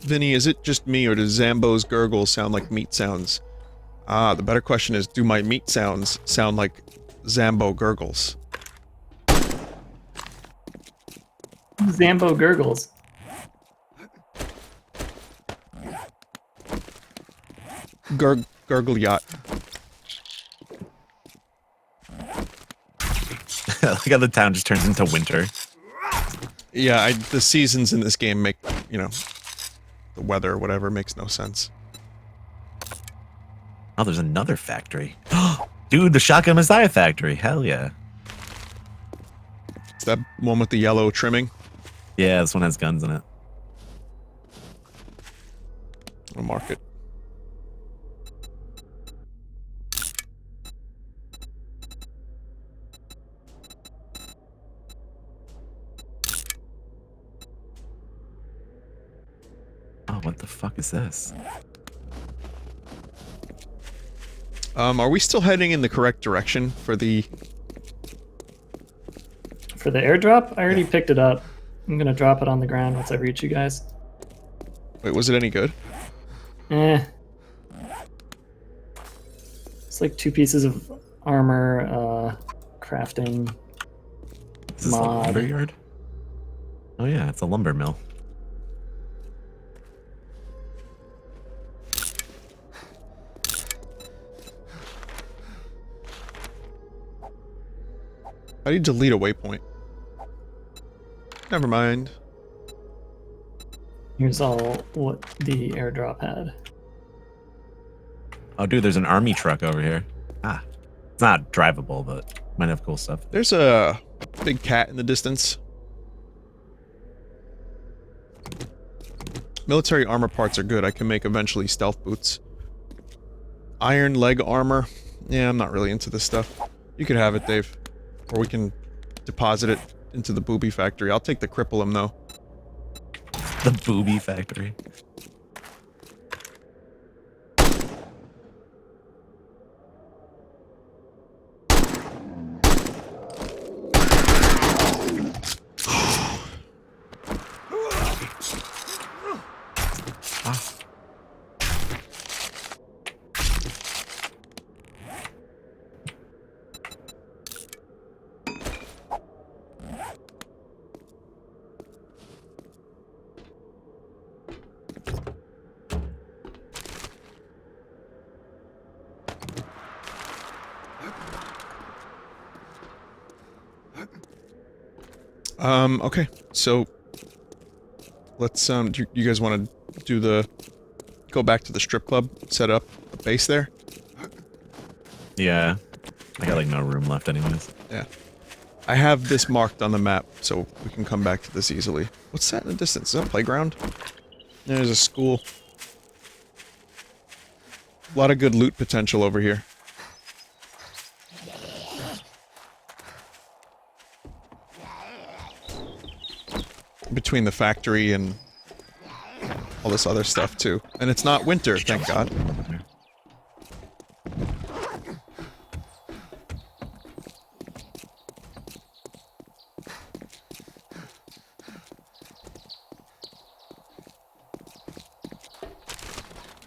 Vinny, is it just me or does Zambo's gurgles sound like meat sounds? Ah, the better question is, do my meat sounds sound like Zambo gurgles?
Zambo gurgles.
Gurgle yacht.
Look how the town just turns into winter.
Yeah, the seasons in this game make, you know, the weather or whatever makes no sense.
Oh, there's another factory. Dude, the Shotgun Messiah factory. Hell yeah.
Is that one with the yellow trimming?
Yeah, this one has guns in it.
I'll mark it.
Oh, what the fuck is this?
Are we still heading in the correct direction for the...
For the airdrop, I already picked it up. I'm gonna drop it on the ground once I reach you guys.
Wait, was it any good?
Eh. It's like 2 pieces of armor, crafting.
Is this a
Mod.
lumber yard? Oh yeah, it's a lumber mill.
How do you delete a waypoint? Never mind.
Here's all what the airdrop had.
Oh dude, there's an army truck over here. Ah. It's not drivable, but might have cool stuff.
There's a big cat in the distance. Military armor parts are good. I can make eventually stealth boots. Iron leg armor. Yeah, I'm not really into this stuff. You could have it, Dave. Or we can deposit it into the booby factory. I'll take the cripple him, though.
The booby factory.
Okay, so let's do you guys want to do the go back to the strip club, set up a base there?
Yeah. I got like no room left anyways.
Yeah. I have this marked on the map, so we can come back to this easily. What's that in the distance? Is that a playground? There's a school. A lot of good loot potential over here. Between the factory and all this other stuff too. And it's not winter, thank God.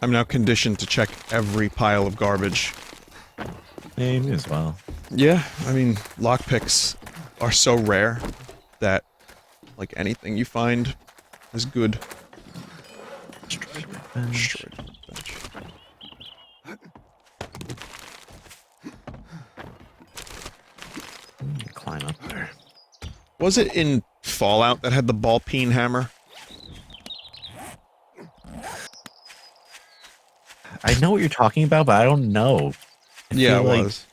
I'm now conditioned to check every pile of garbage.
Maybe as well.
Yeah, I mean, lockpicks are so rare that, like, anything you find is good. Destroyed bench.
Climb up there.
Was it in Fallout that had the ball peen hammer?
I know what you're talking about, but I don't know.
Yeah, it
feel like-
was.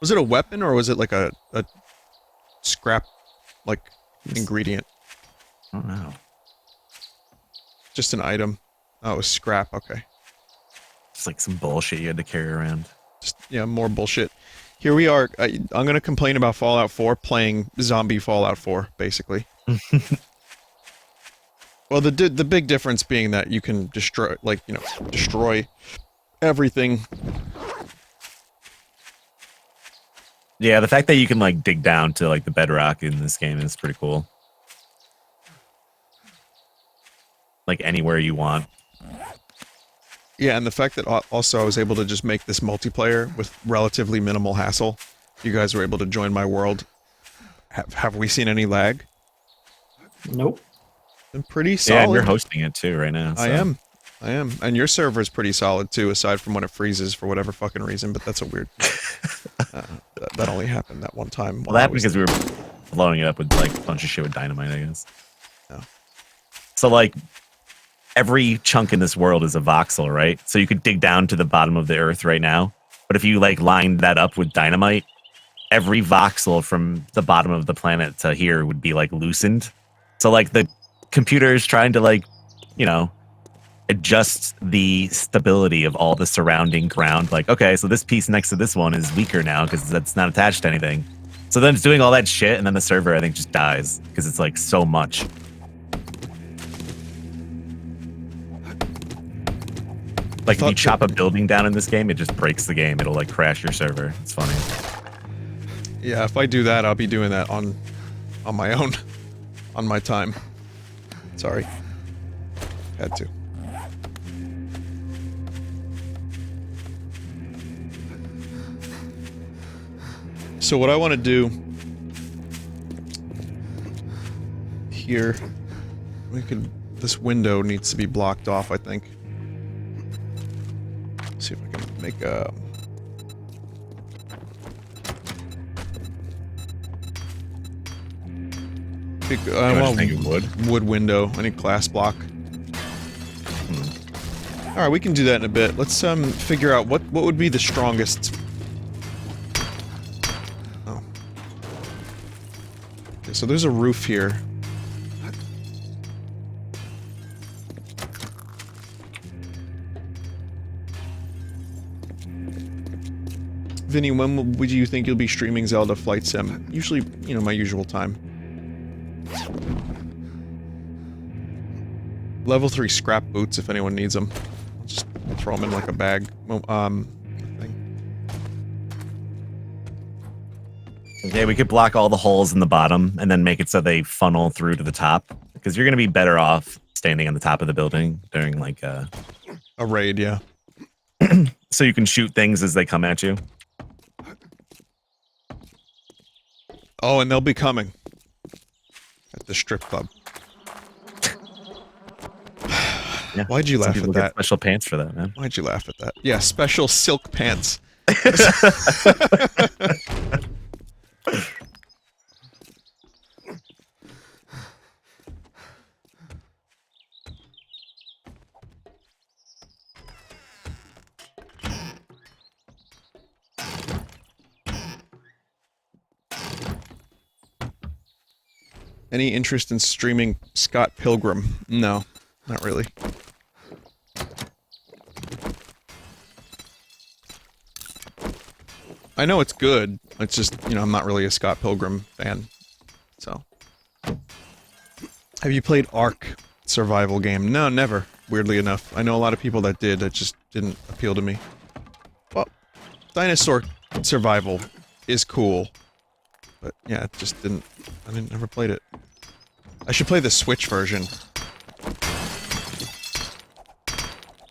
Was it a weapon or was it like a scrap, like, ingredient?
I don't know.
Just an item. Oh, it was scrap, okay.
It's like some bullshit you had to carry around.
Just, yeah, more bullshit. Here we are. I'm gonna complain about Fallout 4 playing zombie Fallout 4, basically. Well, the big difference being that you can destroy, like, you know, destroy everything.
Yeah, the fact that you can like dig down to like the bedrock in this game is pretty cool. Like anywhere you want.
Yeah, and the fact that also I was able to just make this multiplayer with relatively minimal hassle. You guys were able to join my world. Have we seen any lag?
Nope.
Been pretty solid.
Yeah, and you're hosting it too right now. So.
I am. And your server is pretty solid too, aside from when it freezes for whatever fucking reason, but that's a weird... that only happened that one time.
Well, that happened because we were blowing it up with like a bunch of shit with dynamite, I guess.
Oh.
So like, every chunk in this world is a voxel, right? So you could dig down to the bottom of the earth right now, but if you like lined that up with dynamite, every voxel from the bottom of the planet to here would be like loosened. So like the computer is trying to like, you know, adjust the stability of all the surrounding ground. Like, okay, so this piece next to this one is weaker now because that's not attached to anything. So then it's doing all that shit, and then the server, I think, just dies because it's like so much. Like, if you chop a building down in this game, it just breaks the game. It'll like crash your server. It's funny.
Yeah, if I do that, I'll be doing that on my own, on my time. Sorry. Had to. So what I want to do here, this window needs to be blocked off, I think. See if I can make a... wood window. I need glass block. Alright, we can do that in a bit. Let's figure out what would be the strongest... Oh. Okay, so there's a roof here. Vinny, when would you think you'll be streaming Zelda Flight Sim? Usually, you know, my usual time. Level 3 scrap boots if anyone needs them. I'll just throw them in like a bag. Thing.
Yeah, we could block all the holes in the bottom and then make it so they funnel through to the top. Because you're going to be better off standing on the top of the building during like a
raid, yeah.
So you can shoot things as they come at you.
Oh, and they'll be coming. At the strip club.
Yeah.
Why'd you laugh at that?
Special pants for that, man.
Why'd you laugh at that? Yeah, special silk pants. Any interest in streaming Scott Pilgrim? No, not really. I know it's good. It's just, you know, I'm not really a Scott Pilgrim fan. So. Have you played Ark survival game? No, never. Weirdly enough. I know a lot of people that did. It just didn't appeal to me. Well, dinosaur survival is cool. But yeah, it just didn't... I never played it. I should play the Switch version.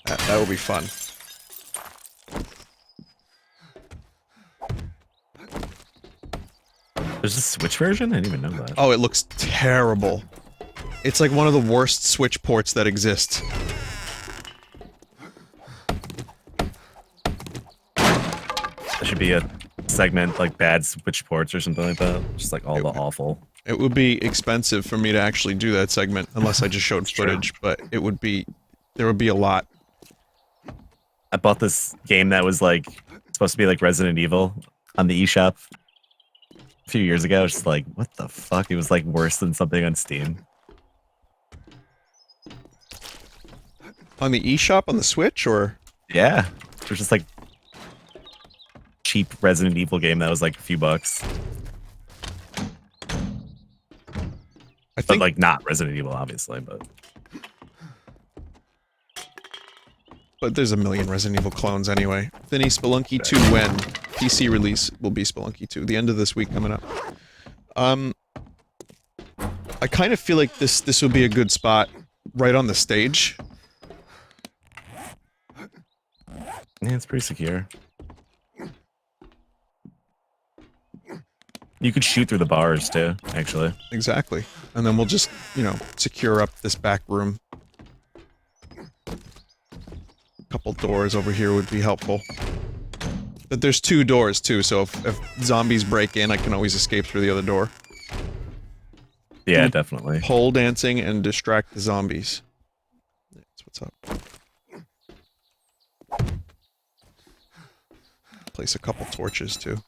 That would be fun.
There's a Switch version? I didn't even know that.
Oh, it looks terrible. It's like one of the worst Switch ports that exist.
There should be a segment like bad Switch ports or something like that. Just like all the awful.
It would be expensive for me to actually do that segment unless I just showed footage, but it would be... There would be a lot.
I bought this game that was like supposed to be like Resident Evil on the eShop a few years ago. Just like, what the fuck? It was like worse than something on Steam.
On the eShop on the Switch, or?
Yeah. It was just like cheap Resident Evil game that was like a few bucks. But like not Resident Evil, obviously, but
But there's a million Resident Evil clones anyway. Vinny, Spelunky 2 when? PC release will be Spelunky 2. The end of this week coming up. I kind of feel like this would be a good spot right on the stage.
Yeah, it's pretty secure. You could shoot through the bars too, actually.
Exactly. And then we'll just, you know, secure up this back room. A couple doors over here would be helpful. But there's 2 doors too, so if zombies break in, I can always escape through the other door.
Yeah, definitely.
Pole dancing and distract the zombies. That's what's up. Place a couple torches too.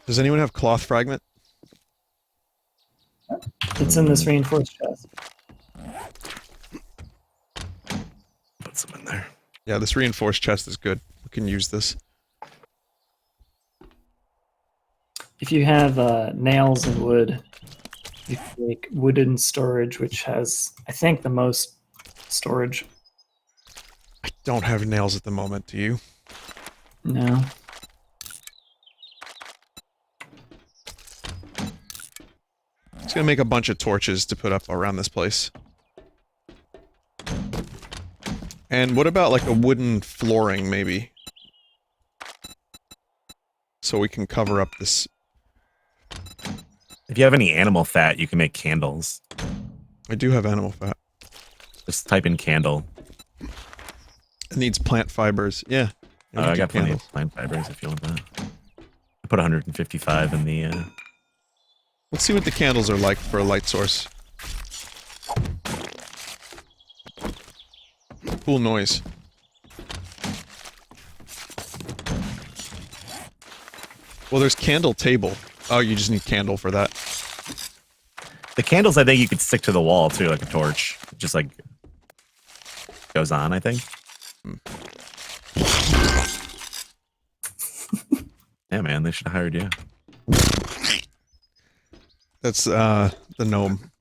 Does anyone have cloth fragment?
It's in this reinforced chest.
Put some in there.
Yeah, this reinforced chest is good. We can use this.
If you have nails and wood, you can make wooden storage, which has, I think, the most storage.
I don't have nails at the moment, do you?
No.
Just gonna make a bunch of torches to put up around this place. And what about like a wooden flooring, maybe? So we can cover up this.
If you have any animal fat, you can make candles.
I do have animal fat.
Just type in candle.
It needs plant fibers. Yeah.
I got plenty of plant fibers if you want that. I put 155 in the...
Let's see what the candles are like for a light source. Cool noise. Well, there's candle table. Oh, you just need candle for that.
The candles, I think you could stick to the wall, too, like a torch. It just, like, goes on, I think. Yeah, man, they should have hired you.
That's, the gnome.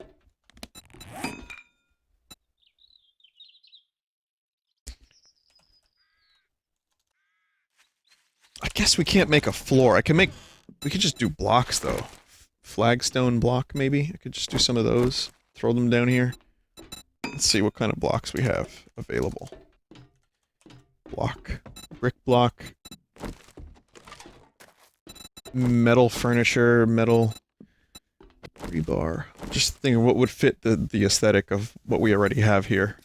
I guess we can't make a floor. We could just do blocks, though. Flagstone block, maybe? I could just do some of those. Throw them down here. Let's see what kind of blocks we have available. Block. Brick block. Metal furniture, metal rebar. Just thinking what would fit the aesthetic of what we already have here.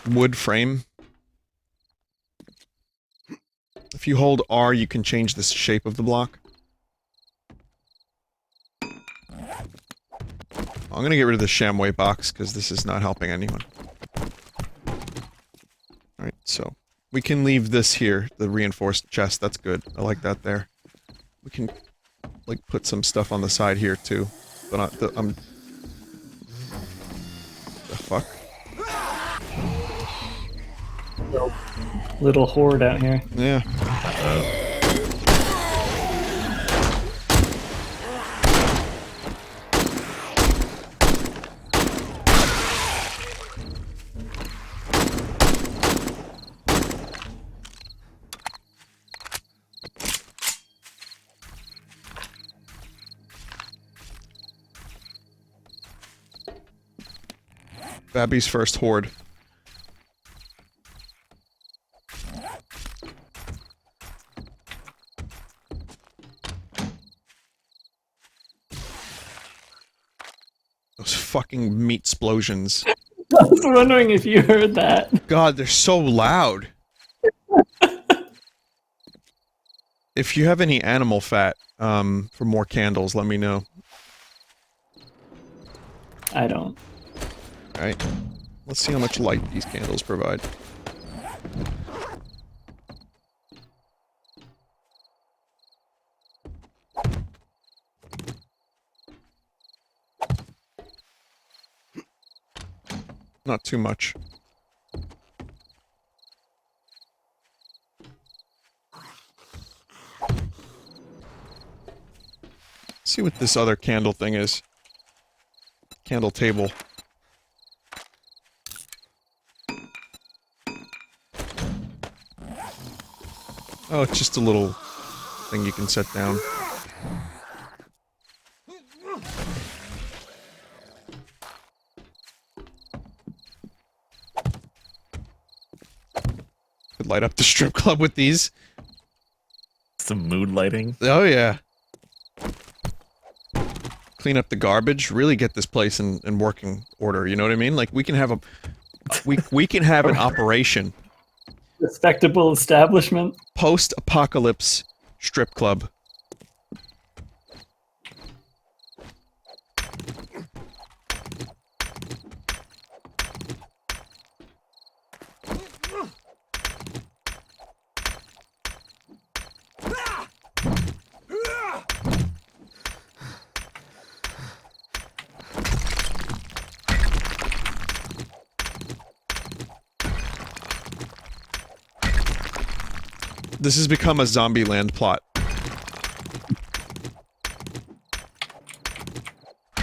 Wood frame. If you hold R, you can change the shape of the block. I'm gonna get rid of the Shamway box, because this is not helping anyone. Alright, so... we can leave this here, the reinforced chest, that's good. I like that there. We can, like, put some stuff on the side here, too. But not the, the fuck?
Little horde out here.
Yeah. Babby's first horde. Those fucking meat explosions.
I was wondering if you heard that.
God, they're so loud. If you have any animal fat, for more candles, let me know.
I don't.
Alright. Let's see how much light these candles provide. Not too much. See what this other candle thing is. Candle table. Oh, it's just a little thing you can set down. Could light up the strip club with these.
Some mood lighting.
Oh yeah. Clean up the garbage. Really get this place in working order. You know what I mean? Like we can have a, we can have an operation.
Respectable establishment.
Post-apocalypse strip club. This has become a Zombieland plot.
I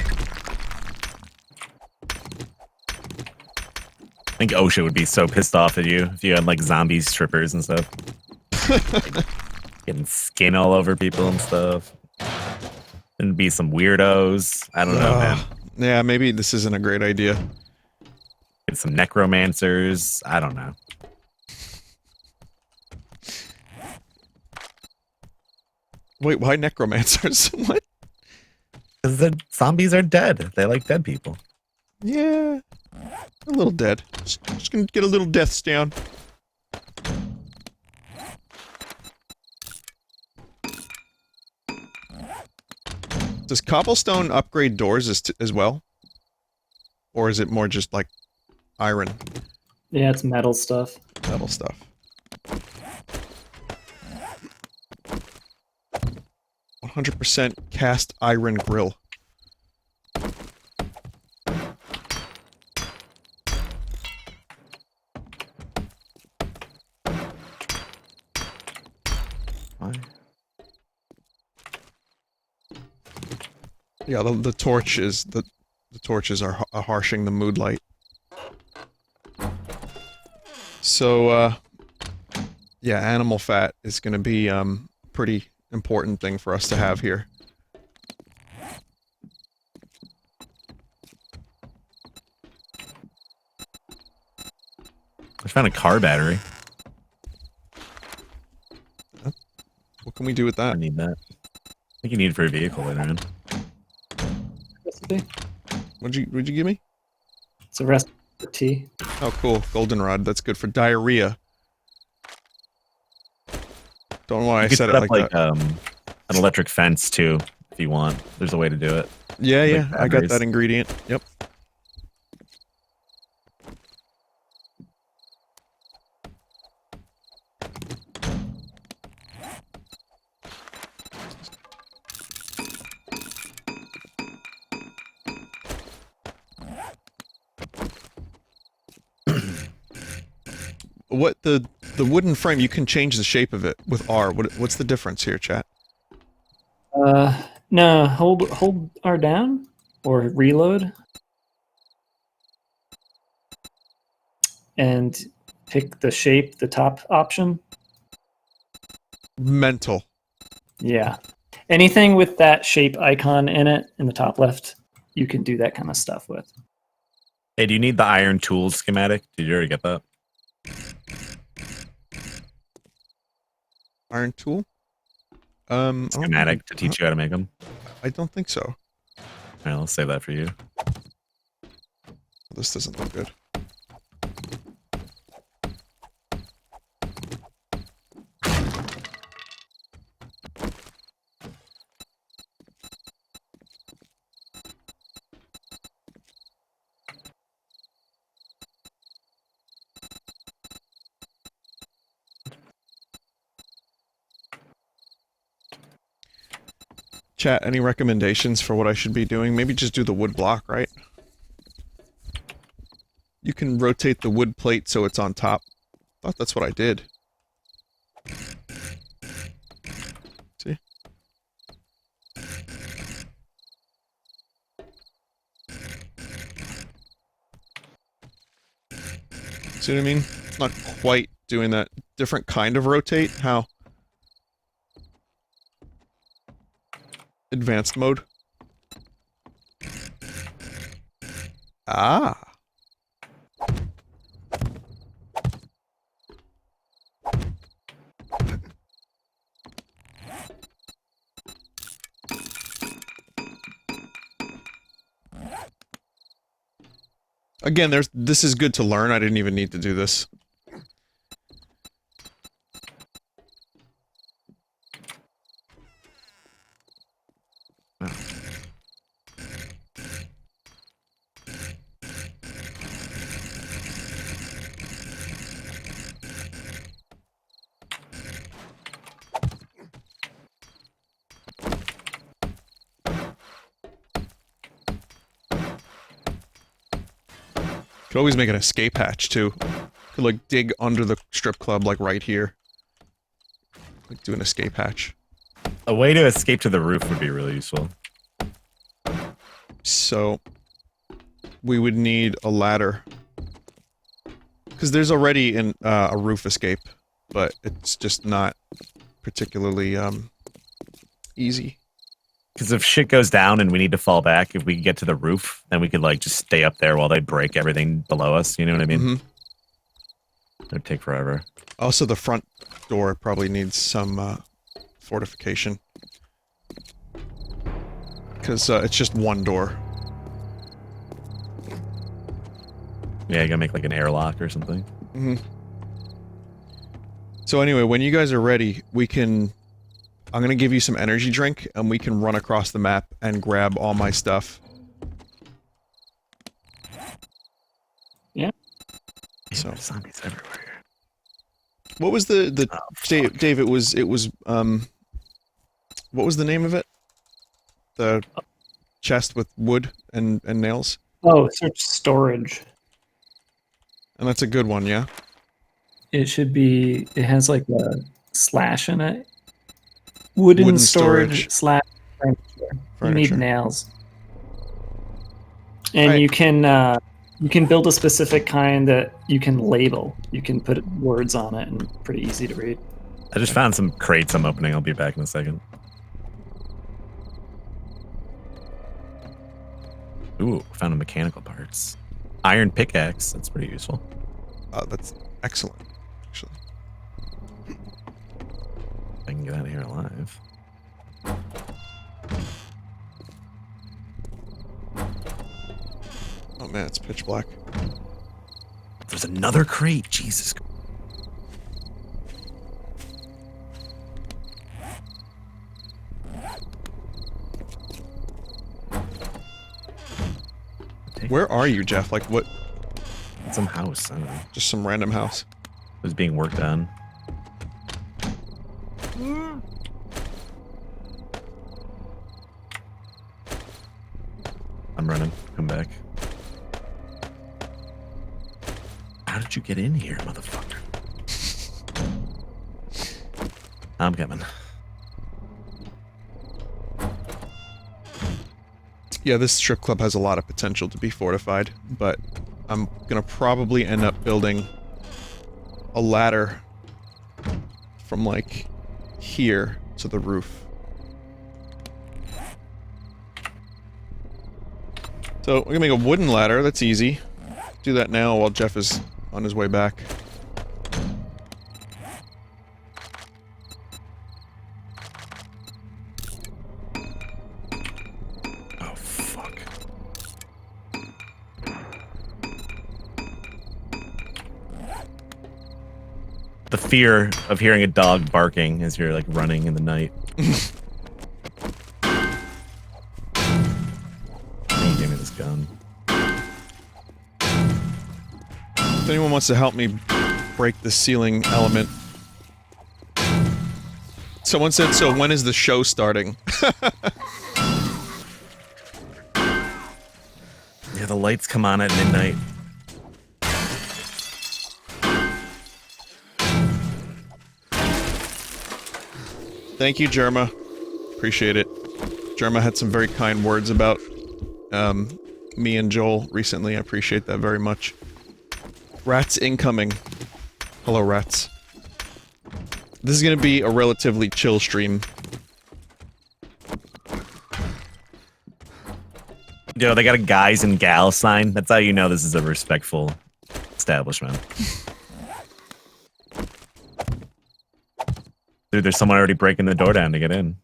think OSHA would be so pissed off at you if you had like zombie strippers and stuff. Getting skin all over people and stuff. And be some weirdos. I don't know, man.
Yeah, maybe this isn't a great idea.
Get some necromancers. I don't know.
Wait, why necromancers? What?
Because the zombies are dead. They like dead people.
Yeah, a little dead. Just gonna get a little deaths down. Does cobblestone upgrade doors as well? Or is it more just like iron?
Yeah, it's metal stuff.
Metal stuff. 100% cast iron grill.
Why?
Yeah, the torch is the torches are harshing the mood light. So yeah, animal fat is going to be pretty important thing for us to have here.
I found a car battery.
What can we do with
I
that?
need that. I think you need it for a vehicle later on.
Recipe.
What'd you give me?
It's a recipe for tea.
Oh, cool. Goldenrod. That's good for diarrhea. Don't know why I
You could
said it
set
like
up
that.
An electric fence too, if you want. There's a way to do it.
Yeah,
like
yeah. I got
batteries.
that ingredient. Yep. What the wooden frame, you can change the shape of it with R. What's the difference here, chat?
No, hold R down or reload, and pick the shape, the top option.
Mental.
Yeah, anything with that shape icon in it in the top left, you can do that kind of stuff with.
Hey, do you need the iron tools schematic? Did you already get that?
Iron tool? I don't
Schematic
think-
to teach you how to make them.
I don't think so.
All right, I'll save that for you.
This doesn't look good. Chat, any recommendations for what I should be doing? Maybe just do the wood block, right? You can rotate the wood plate so it's on top. Thought that's what I did. See? See what I mean? It's not quite doing that. Different kind of rotate? How? Advanced mode? Ah. Again, this is good to learn. I didn't even need to do this. Could always make an escape hatch, too. Could, like, dig under the strip club, like, right here. Like, do an escape hatch.
A way to escape to the roof would be really useful.
So, we would need a ladder. Because there's already a roof escape, but it's just not particularly, easy.
Because if shit goes down and we need to fall back, if we could get to the roof, then we could, like, just stay up there while they break everything below us, you know what I mean?
Mm-hmm.
It would take forever.
Also, the front door probably needs some, fortification. Because, it's just one door.
Yeah, you gotta make, like, an airlock or something.
Mm-hmm. So anyway, when you guys are ready, we can... I'm gonna give you some energy drink, and we can run across the map and grab all my stuff.
Yeah.
So
There's zombies everywhere.
what was the Dave? It was what was the name of it? The chest with wood and nails.
Oh, search storage.
And that's a good one, yeah.
It should be. It has like a slash in it. Wooden storage slash furniture. You need
Furniture.
nails. And
Right.
you can build a specific kind that you can label. You can put words on it and pretty easy to read.
I just found some crates I'm opening. I'll be back in a second. Ooh, found a mechanical parts. Iron pickaxe. That's pretty useful.
That's excellent, actually.
I can get out of here alive.
Oh man, it's pitch black.
There's another crate. Jesus.
Where are you, Jeff? Like, what?
Some house. I don't know.
Just some random house.
It was being worked on. I'm running. Come back. How did you get in here, motherfucker? I'm coming.
Yeah, this strip club has a lot of potential to be fortified, but I'm gonna probably end up building a ladder from, like, here to the roof. So, we're gonna make a wooden ladder, that's easy. Do that now while Jeff is on his way back.
Oh, fuck. The fear of hearing a dog barking as you're, like, running in the night. He gave me this gun.
If anyone wants to help me break the ceiling element. Someone said, so when is the show starting?
Yeah, the lights come on at midnight.
Thank you, Jerma. Appreciate it. Jerma had some very kind words about me and Joel recently. I appreciate that very much. Rats incoming. Hello, rats. This is gonna be a relatively chill stream.
Yo, they got a guys and gals sign. That's how you know this is a respectful establishment. Dude, there's someone already breaking the door down to get in.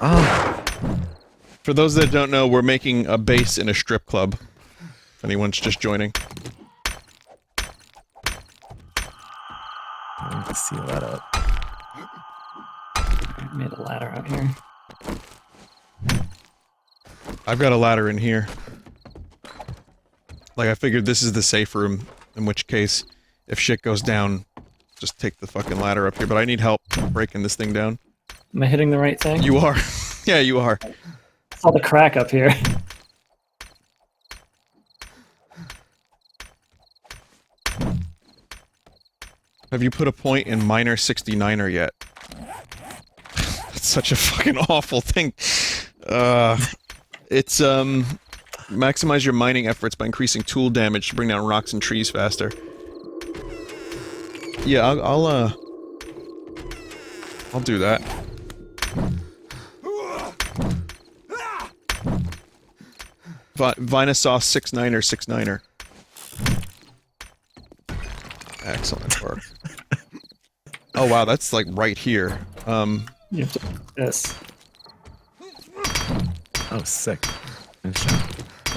Oh.
For those that don't know, we're making a base in a strip club. If anyone's just joining.
Let's seal that up.
I made a ladder out here.
I've got a ladder in here. Like, I figured this is the safe room, in which case, if shit goes down, just take the fucking ladder up here, but I need help breaking this thing down.
Am I hitting the right thing?
You are. Yeah, you are.
I saw the crack up here.
Have you put a point in Miner 69er yet? That's such a fucking awful thing. It's, maximize your mining efforts by increasing tool damage to bring down rocks and trees faster. Yeah, I'll do that. Vinesauce 69er 69er. Excellent work. Oh wow, that's like right here.
You have to do this.
Oh, sick.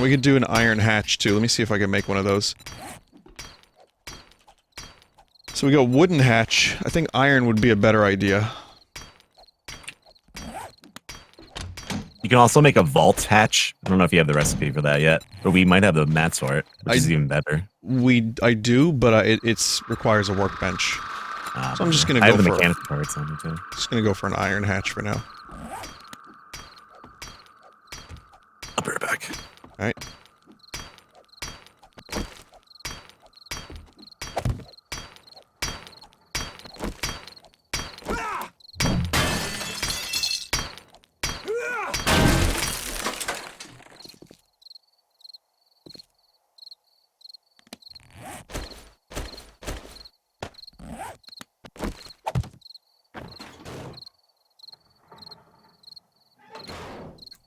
We could do an iron hatch too. Let me see if I can make one of those. So we go wooden hatch. I think iron would be a better idea.
You can also make a vault hatch. I don't know if you have the recipe for that yet, but we might have the mats for it, which is even better.
I do, but it's requires a workbench. So I'm just gonna go
I have the
for
mechanical parts on it too.
just gonna go for an iron hatch for now.
I'll be right back.
All right.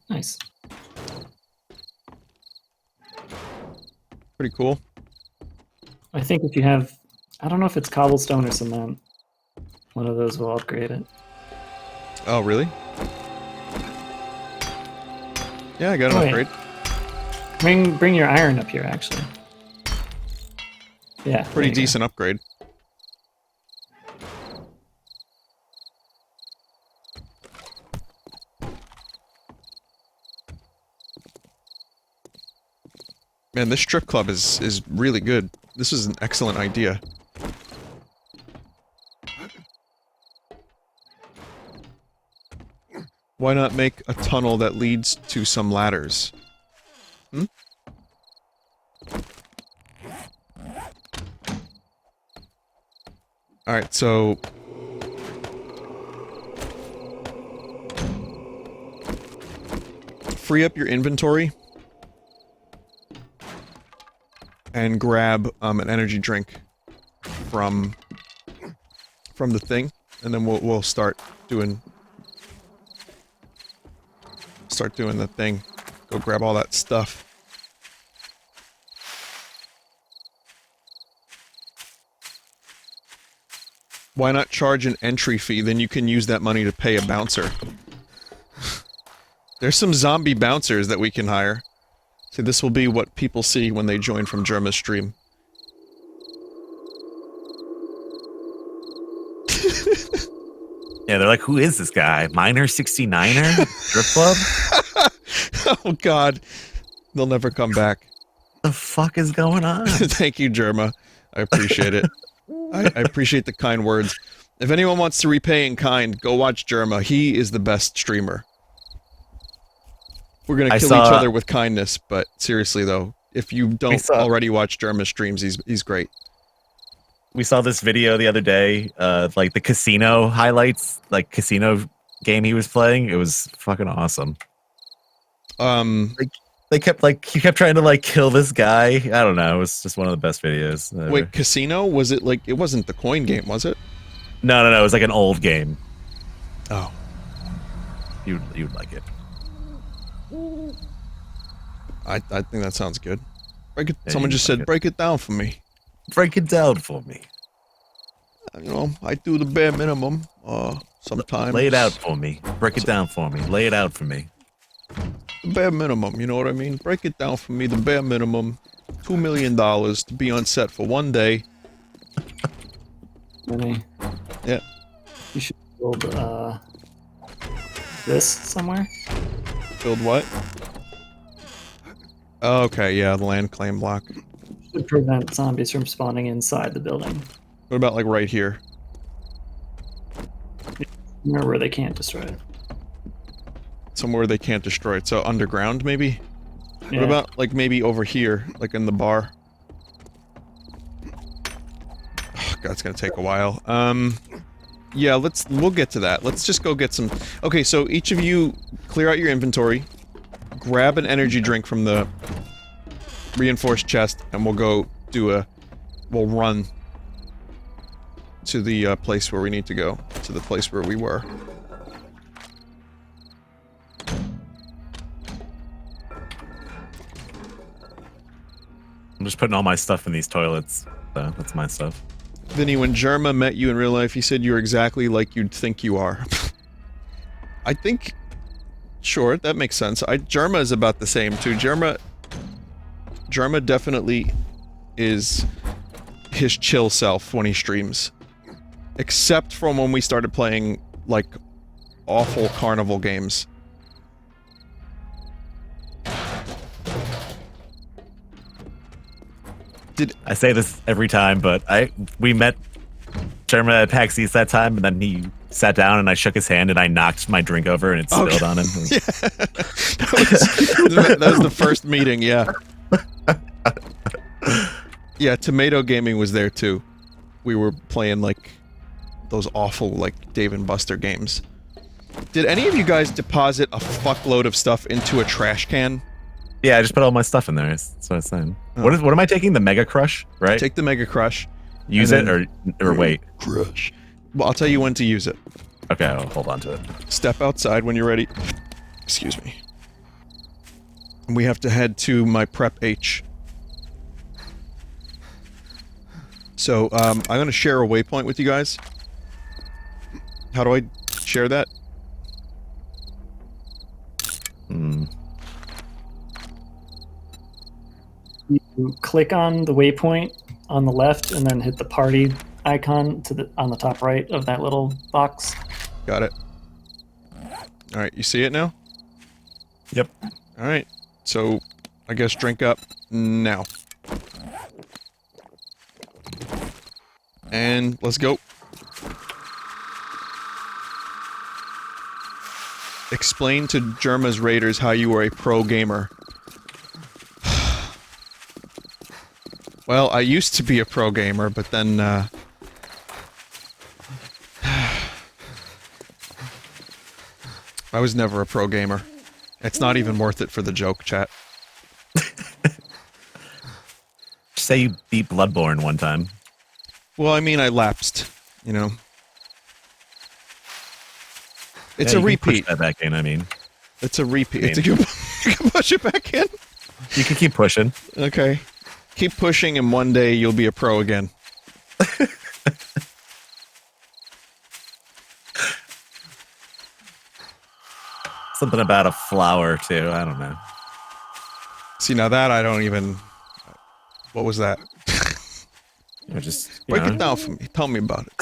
Nice.
Pretty cool.
I think if you have, I don't know if it's cobblestone or cement. One of those will upgrade it.
Oh really? Yeah, I got an
Oh,
upgrade.
Bring your iron up here, actually. Yeah. there
Pretty
you go.
decent upgrade. Man, this strip club is really good. This is an excellent idea. Why not make a tunnel that leads to some ladders? Hmm? Alright, so... free up your inventory. And grab an energy drink from the thing, and then we'll start doing the thing. Go grab all that stuff. Why not charge an entry fee? Then you can use that money to pay a bouncer. There's some zombie bouncers that we can hire. See, this will be what people see when they join from Germa's stream.
Yeah, they're like, who is this guy? Miner 69er? Strip club?
Oh god. They'll never come back.
What the fuck is going on?
Thank you, Germa. I appreciate it. I appreciate the kind words. If anyone wants to repay in kind, go watch Germa. He is the best streamer. We're gonna kill each other with kindness, but seriously though, if you don't already watch Germa's streams, he's great.
We saw this video the other day, like the casino highlights, like casino game he was playing. It was fucking awesome. They kept he kept trying to like kill this guy. I don't know. It was just one of the best videos ever.
Wait, Casino? Was it like, it wasn't the coin game, was it?
No. It was like an old game.
Oh.
You'd like it.
I think that sounds good. Break it.
Yeah,
Someone
you
just
like
said,
it.
break it down for me.
Break it down for me.
You know, I do the bare minimum. Sometimes.
Lay it out for me. Break it down for me. Lay it out for me.
The bare minimum, you know what I mean? Break it down for me, the bare minimum. $2 million to be on set for one day.
Vinny,
Yeah.
you should build this somewhere.
Build what? Oh, okay, yeah, the land claim block.
Should prevent zombies from spawning inside the building.
What about like right here?
Somewhere where they can't destroy it.
Somewhere they can't destroy it. So underground, maybe?
Yeah.
What about like maybe over here, like in the bar? Oh, God, it's gonna take a while. Yeah, we'll get to that. Let's just go get some. Okay, so each of you clear out your inventory, grab an energy drink from the reinforced chest, and we'll go do we'll run to the place where we need to go, to the place where we were.
I'm just putting all my stuff in these toilets. So that's my stuff.
Vinny, when Jerma met you in real life, he said you're exactly like you'd think you are. I think... Sure, that makes sense. Jerma is about the same, too. Jerma definitely is his chill self when he streams. Except from when we started playing, like, awful carnival games.
I say this every time, but we met Sherma at PAX East that time, and then he sat down and I shook his hand and I knocked my drink over and it spilled on him.
Yeah. that was the first meeting, yeah. Yeah, Tomato Gaming was there too. We were playing like those awful like Dave and Buster games. Did any of you guys deposit a fuckload of stuff into a trash can?
Yeah, I just put all my stuff in there. That's what I was saying.
Oh.
What am I taking? The Mega Crush, right?
Take the Mega Crush.
Use it or wait.
Crush. Well, I'll tell you when to use it.
Okay, I'll hold on to it.
Step outside when you're ready. Excuse me. We have to head to my Prep H. So, I'm gonna share a waypoint with you guys. How do I share that?
You click on the waypoint on the left and then hit the party icon on the top right of that little box.
Got it. Alright, you see it now?
Yep.
Alright, so I guess drink up now. And let's go. Explain to Jerma's Raiders how you are a pro gamer. Well, I used to be a pro gamer, but then, I was never a pro gamer. It's not even worth it for the joke, chat.
Say you beat Bloodborne one time.
Well, I mean, I lapsed, you know. It's
Yeah,
a
you can
repeat.
push that back in, I mean.
It's a repeat.
I mean-
You can push it back in?
You can keep pushing.
Okay. Keep pushing and one day you'll be a pro again.
Something about a flower, too. I don't know.
See, now that I don't even... What was that?
You're just...
Break it down for me. Tell me about
it.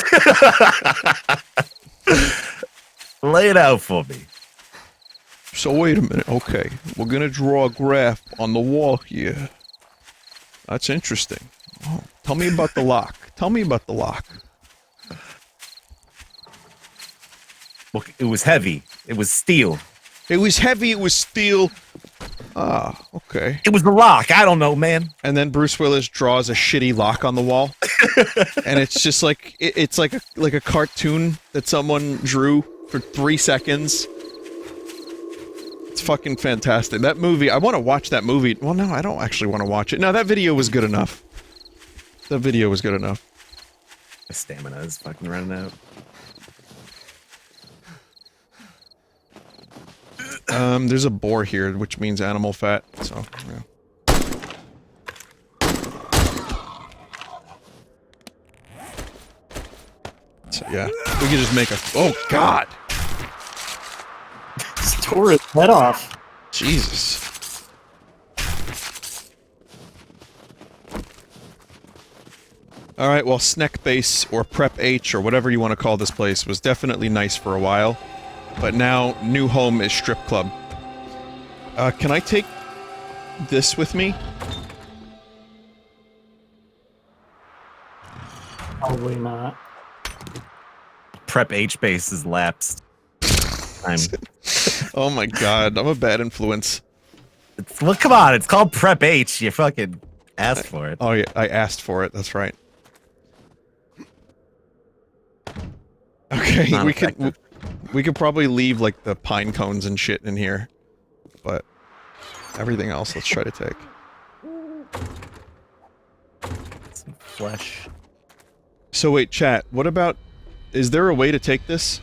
Lay it out for me.
So wait a minute. Okay. We're gonna draw a graph on the wall here. That's interesting. Oh, tell me about the lock. Tell me about the lock.
Well, it was heavy. It was steel.
It was heavy, it was steel. Ah, okay.
It was the lock. I don't know, man.
And then Bruce Willis draws a shitty lock on the wall. And it's just like, it's like a cartoon that someone drew for 3 seconds. It's fucking fantastic. That movie, I want to watch that movie. Well, no, I don't actually want to watch it. No, that video was good enough. The video was good enough.
My stamina is fucking running out.
There's a boar here, which means animal fat, so, yeah. So, yeah, we could just make a- oh, God!
Just tore his head off.
Jesus. Alright, well, Snack Base, or Prep H, or whatever you want to call this place, was definitely nice for a while. But now, new home is Strip Club. Can I take this with me?
Probably not.
Prep H base is lapsed.
Oh my god, I'm a bad influence.
Well, come on, it's called Prep H. You fucking asked for it.
Oh yeah, I asked for it, that's right. Okay,
Not
we could probably leave, like, the pine cones and shit in here. But everything else, let's try to take.
Some flesh.
So wait, chat, what about... Is there a way to take this?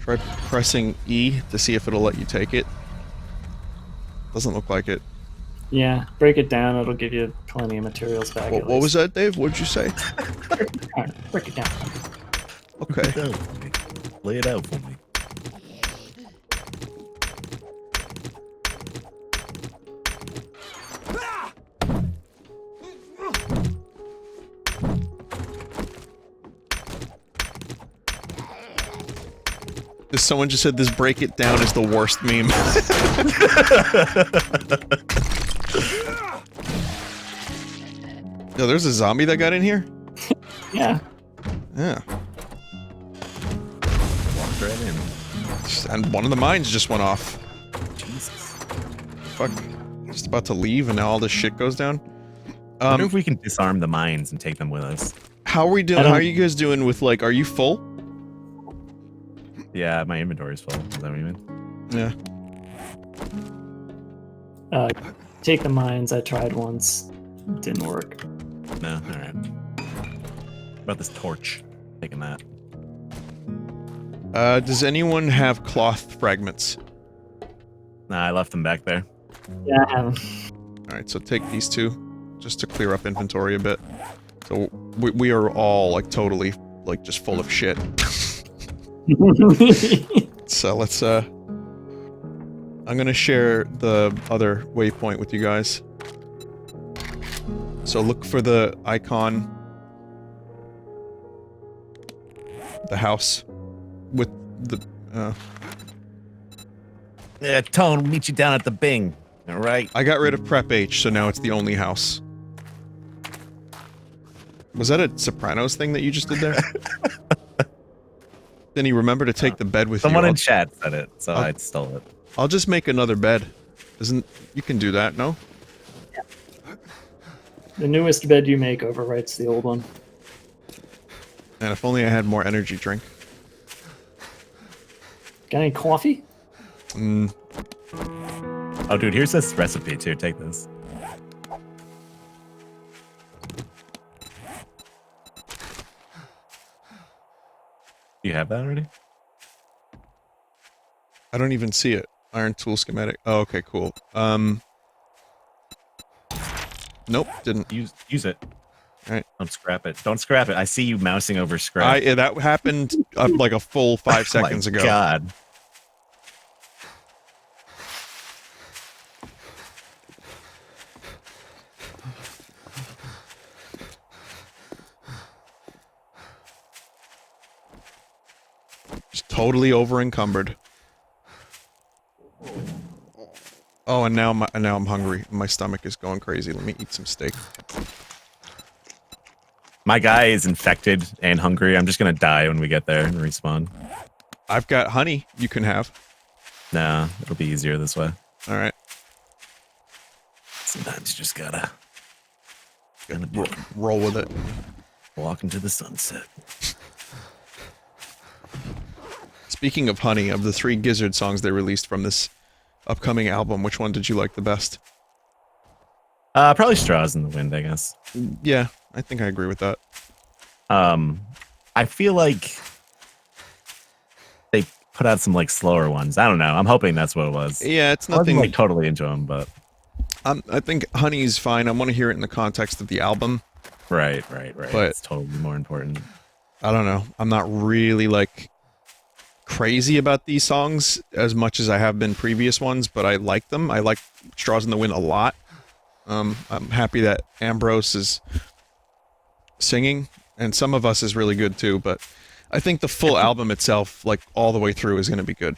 Try pressing E to see if it'll let you take it. Doesn't look like it.
Yeah, break it down. It'll give you plenty of materials back.
What was that, Dave? What'd you say?
Alright, break it down.
Okay.
Lay it out for me.
Someone just said this break it down is the worst meme. Yo, there's a zombie that got in here?
Yeah.
Yeah.
Walked right in.
And one of the mines just went off.
Jesus.
Fuck. Just about to leave and now all this shit goes down.
I wonder if we can disarm the mines and take them with us.
How are we doing? How are you guys doing with, like, are you full?
Yeah, my inventory is full. Is that what you mean?
Yeah.
Take the mines. I tried once. Didn't work.
No? Alright. What about this torch? Taking that.
Does anyone have cloth fragments?
Nah, I left them back there.
Yeah, I have.
Alright, so take these two, just to clear up inventory a bit. So, we are all, like, totally, like, just full of shit. So let's I'm gonna share the other waypoint with you guys. So look for the icon, the house with the
Yeah, Tone, meet you down at the Bing. Alright.
I got rid of Prep H, so now it's the only house. Was that a Sopranos thing that you just did there? Then you remember to take the bed with
Someone
you.
in chat said it, so I stole it.
I'll just make another bed. You can do that, no?
Yeah. The newest bed you make overwrites the old one.
And if only I had more energy drink.
Got any coffee?
Mm,
Oh, dude, here's this recipe, too. Take this. You have that already?
I don't even see it. Iron tool schematic. Oh, okay, cool. Nope, didn't.
Use it.
Alright.
Don't scrap it. Don't scrap it. I see you mousing over scrap.
Yeah, that happened like a full 5 seconds ago.
God.
Just totally over encumbered. Oh, and now I'm hungry. My stomach is going crazy. Let me eat some steak.
My guy is infected and hungry. I'm just gonna die when we get there and respawn.
I've got honey you can have.
Nah, it'll be easier this way.
Alright.
Sometimes you just gotta
Roll with it.
walk into the sunset.
Speaking of honey, of the 3 Gizzard songs they released from this upcoming album, which one did you like the best?
Probably Straws in the Wind, I guess.
Yeah, I think I agree with that.
I feel like they put out some like slower ones. I don't know. I'm hoping that's what it was.
Yeah, it's
I wasn't
nothing.
like totally into them, but
I think Honey's fine. I want to hear it in the context of the album.
right.
But-
It's totally more important.
I don't know. I'm not really like crazy about these songs as much as I have been previous ones, but I like them. I like Straws in the Wind a lot. I'm happy that Ambrose is singing, and Some of Us is really good too, but I think the full album itself, like all the way through, is going to be good.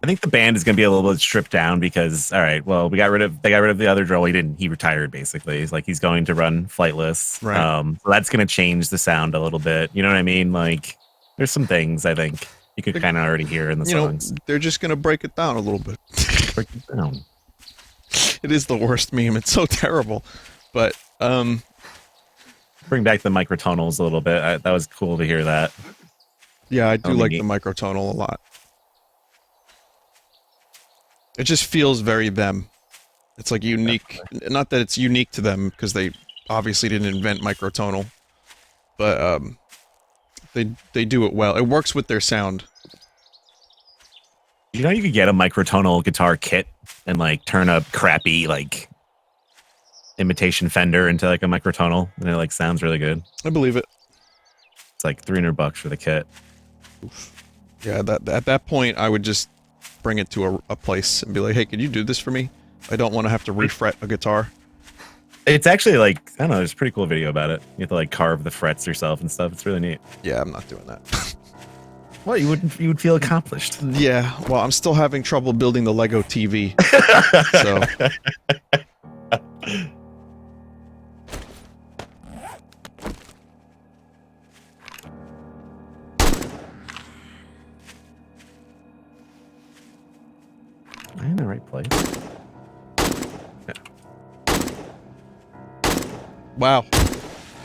I think the band is going to be a little bit stripped down because, all right, well, they got rid of the other drummer. He retired basically. He's going to run Flightless.
Right.
So that's going to change the sound a little bit. You know what I mean? Like, there's some things I think you could kind of already hear in the songs.
They're just going to break it down a little bit.
Break it down.
It is the worst meme. It's so terrible. But,
Bring back the microtonals a little bit. That was cool to hear that.
yeah, I do like
neat.
the microtonal a lot. It just feels very them. It's like unique. Not that it's unique to them, because they obviously didn't invent microtonal. But, they do it well. It works with their sound.
You know, you could get a microtonal guitar kit and like turn a crappy like imitation Fender into like a microtonal, and it like sounds really good.
I believe it.
It's like $300 for the kit.
Yeah, at that point, I would just bring it to a place and be like, hey, could you do this for me? I don't want to have to refret a guitar.
It's actually like, I don't know, there's a pretty cool video about it. You have to like carve the frets yourself and stuff. It's really neat.
Yeah, I'm not doing that.
Well, you would feel accomplished.
Yeah, well, I'm still having trouble building the Lego TV. So,
Am I in the right place?
wow.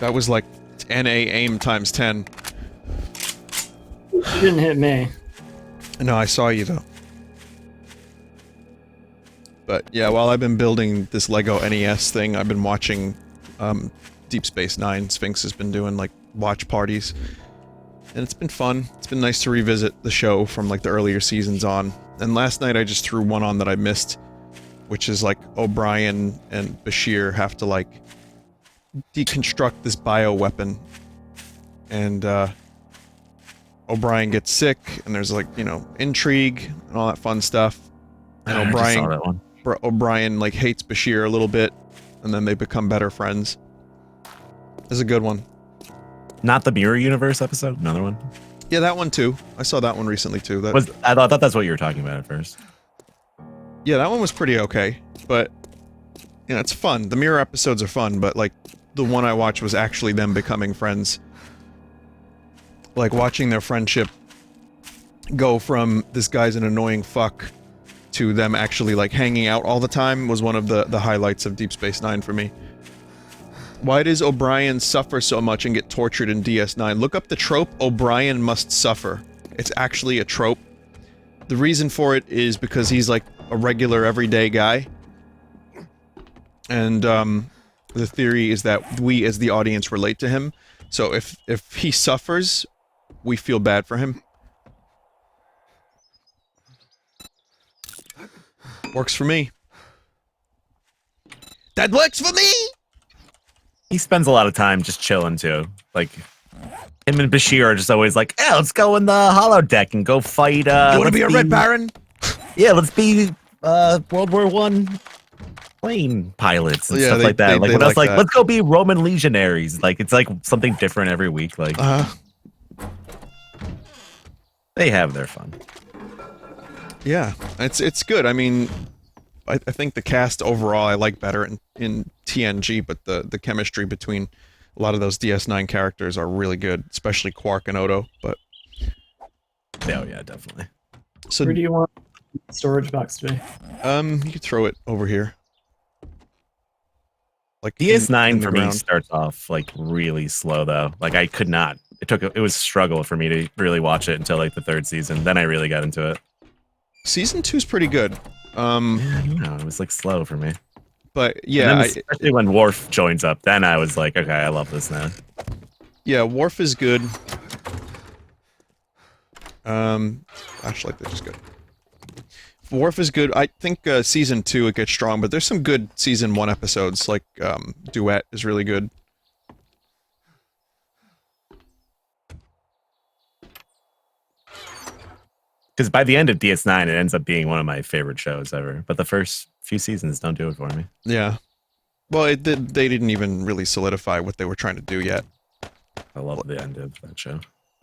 That was like NA aim times 10.
You didn't hit me.
No, I saw you though. But yeah, while I've been building this Lego NES thing, I've been watching Deep Space Nine. Sphinx has been doing like watch parties. And it's been fun. It's been nice to revisit the show from like the earlier seasons on. And last night I just threw one on that I missed, which is like O'Brien and Bashir have to like deconstruct this bioweapon. And O'Brien gets sick, and there's like, you know, intrigue and all that fun stuff. And
I just saw that one.
O'Brien like hates Bashir a little bit, and then they become better friends. It's a good one.
Not the Mirror Universe episode? Another one?
Yeah, that one too. I saw that one recently too.
I thought that's what you were talking about at first.
Yeah, that one was pretty okay, but you know, it's fun. The Mirror episodes are fun, but like the one I watched was actually them becoming friends. Like watching their friendship go from this guy's an annoying fuck to them actually like hanging out all the time was one of the highlights of Deep Space Nine for me. Why does O'Brien suffer so much and get tortured in DS9? Look up the trope, O'Brien must suffer. It's actually a trope. The reason for it is because he's like a regular everyday guy. And the theory is that we as the audience relate to him. So if he suffers, we feel bad for him. Works for me. That works for me!
He spends a lot of time just chilling too. Like him and Bashir are just always like, "Yeah, let's go in the holodeck and go fight."
You want to be a Red Baron?
Yeah, let's be World War I plane pilots and stuff like that. Like what else? Like let's go be Roman legionaries. Like it's like something different every week. Like they have their fun.
Yeah, it's good. I mean, I think the cast overall I like better in TNG, but the chemistry between a lot of those DS9 characters are really good, especially Quark and Odo. But
oh yeah, definitely.
So
where do you want the storage box to be?
You could throw it over here. Like
DS9
in the
for me
ground.
starts off like really slow though. Like I could not. It was a struggle for me to really watch it until like the third season. Then I really got into it.
Season 2's pretty good.
Yeah, I don't know. It was like slow for me.
But
And
yeah,
then especially when Worf joins up, then I was like, okay, I love this now.
yeah, Worf is good. Actually, they're just good. Worf is good. I think season 2 it gets strong, but there's some good season 1 episodes. Like Duet is really good.
Because by the end of DS9, it ends up being one of my favorite shows ever. But the first few seasons don't do it for me.
Yeah. Well, they didn't even really solidify what they were trying to do yet.
I love the end of that show.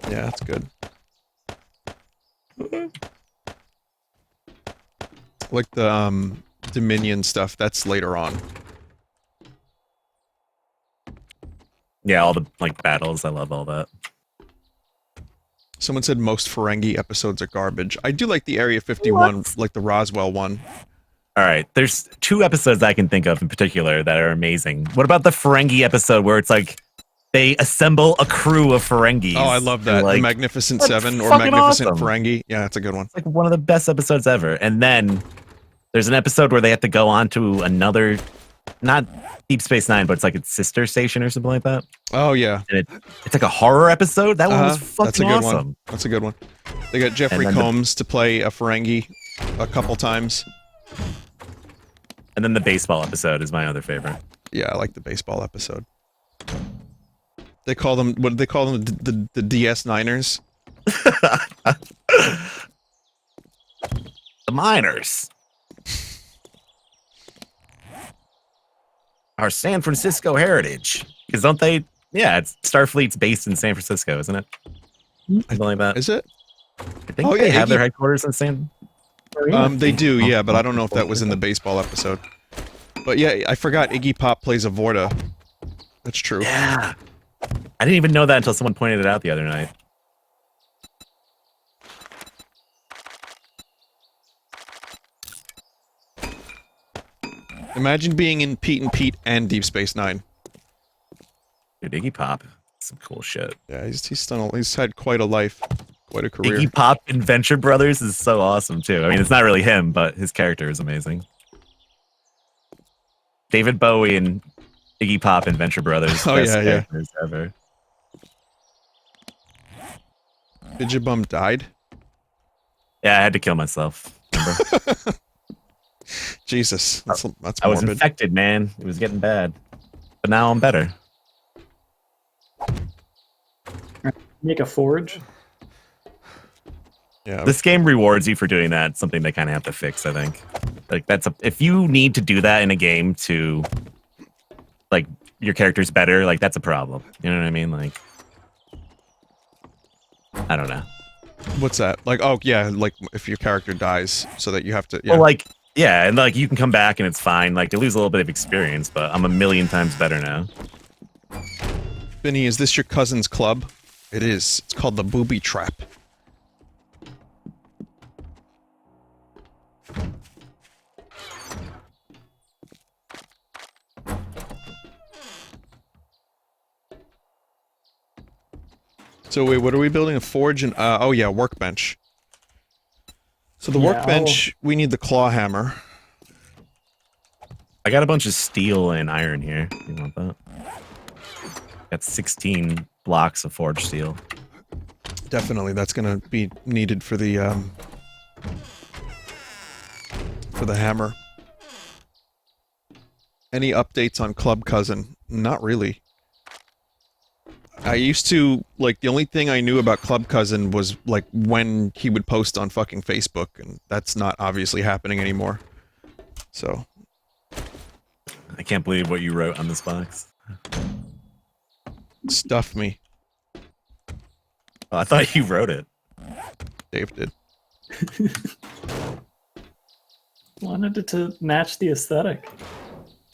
Yeah, that's good. Like the Dominion stuff, that's later on.
Yeah, all the like battles, I love all that.
Someone said most Ferengi episodes are garbage. I do like the Area 51, like the Roswell one.
All right, there's 2 episodes I can think of in particular that are amazing. What about the Ferengi episode where it's like they assemble a crew of Ferengis?
Oh, I love that.
Like,
the Magnificent
that's
Seven or
fucking
Magnificent
awesome.
Ferengi. Yeah, that's a good one.
It's like one of the best episodes ever. And then there's an episode where they have to go on to another, not Deep Space Nine, but it's like its sister station or something like that.
Oh, yeah.
And it's like a horror episode. That one was fucking
that's a good
awesome.
one. That's a good one. They got Jeffrey Combs to play a Ferengi a couple times.
And then the baseball episode is my other favorite.
Yeah, I like the baseball episode. They call them, what do they call them? The DS9ers?
The miners. Our San Francisco heritage. Because don't they? Yeah, it's Starfleet's based in San Francisco, isn't it? Something like that.
Is it?
I think they have their headquarters in San.
They do, yeah, but I don't know if that was in the baseball episode. But yeah, I forgot Iggy Pop plays a Vorta. That's true.
Yeah. I didn't even know that until someone pointed it out the other night.
Imagine being in Pete and Pete and Deep Space Nine.
Dude, Iggy Pop. Some cool shit.
Yeah, he's had quite a life. Quite a career.
Iggy Pop in Venture Brothers is so awesome too. I mean, it's not really him, but his character is amazing. David Bowie and Iggy Pop in Venture Brothers.
Oh,
best
yeah,
characters ever.
Bidjabum died?
Yeah, I had to kill myself. Remember?
Jesus, that's
I was
morbid.
infected, man. It was getting bad. But now I'm better.
Make a forge.
Yeah.
This game rewards you for doing that. It's something they kind of have to fix, I think. Like if you need to do that in a game to like your character's better, like that's a problem. You know what I mean? Like I don't know.
What's that? Like, oh yeah, like if your character dies, so that you have to. Yeah.
Well, like yeah, and like you can come back and it's fine. Like you lose a little bit of experience, but I'm a million times better now.
Vinny, is this your cousin's club? It is. It's called the Booby Trap. So wait, what are we building? A forge and oh yeah, workbench. So the workbench, we need the claw hammer.
I got a bunch of steel and iron here. You want that? Got 16 blocks of forged steel.
Definitely, that's gonna be needed for the hammer. Any updates on Club Cousin? Not really. I used to, like, the only thing I knew about Club Cousin was, like, when he would post on fucking Facebook, and that's not obviously happening anymore. So.
I can't believe what you wrote on this box.
Stuff me.
Oh, I thought you wrote it.
Dave did.
Wanted it to match the aesthetic.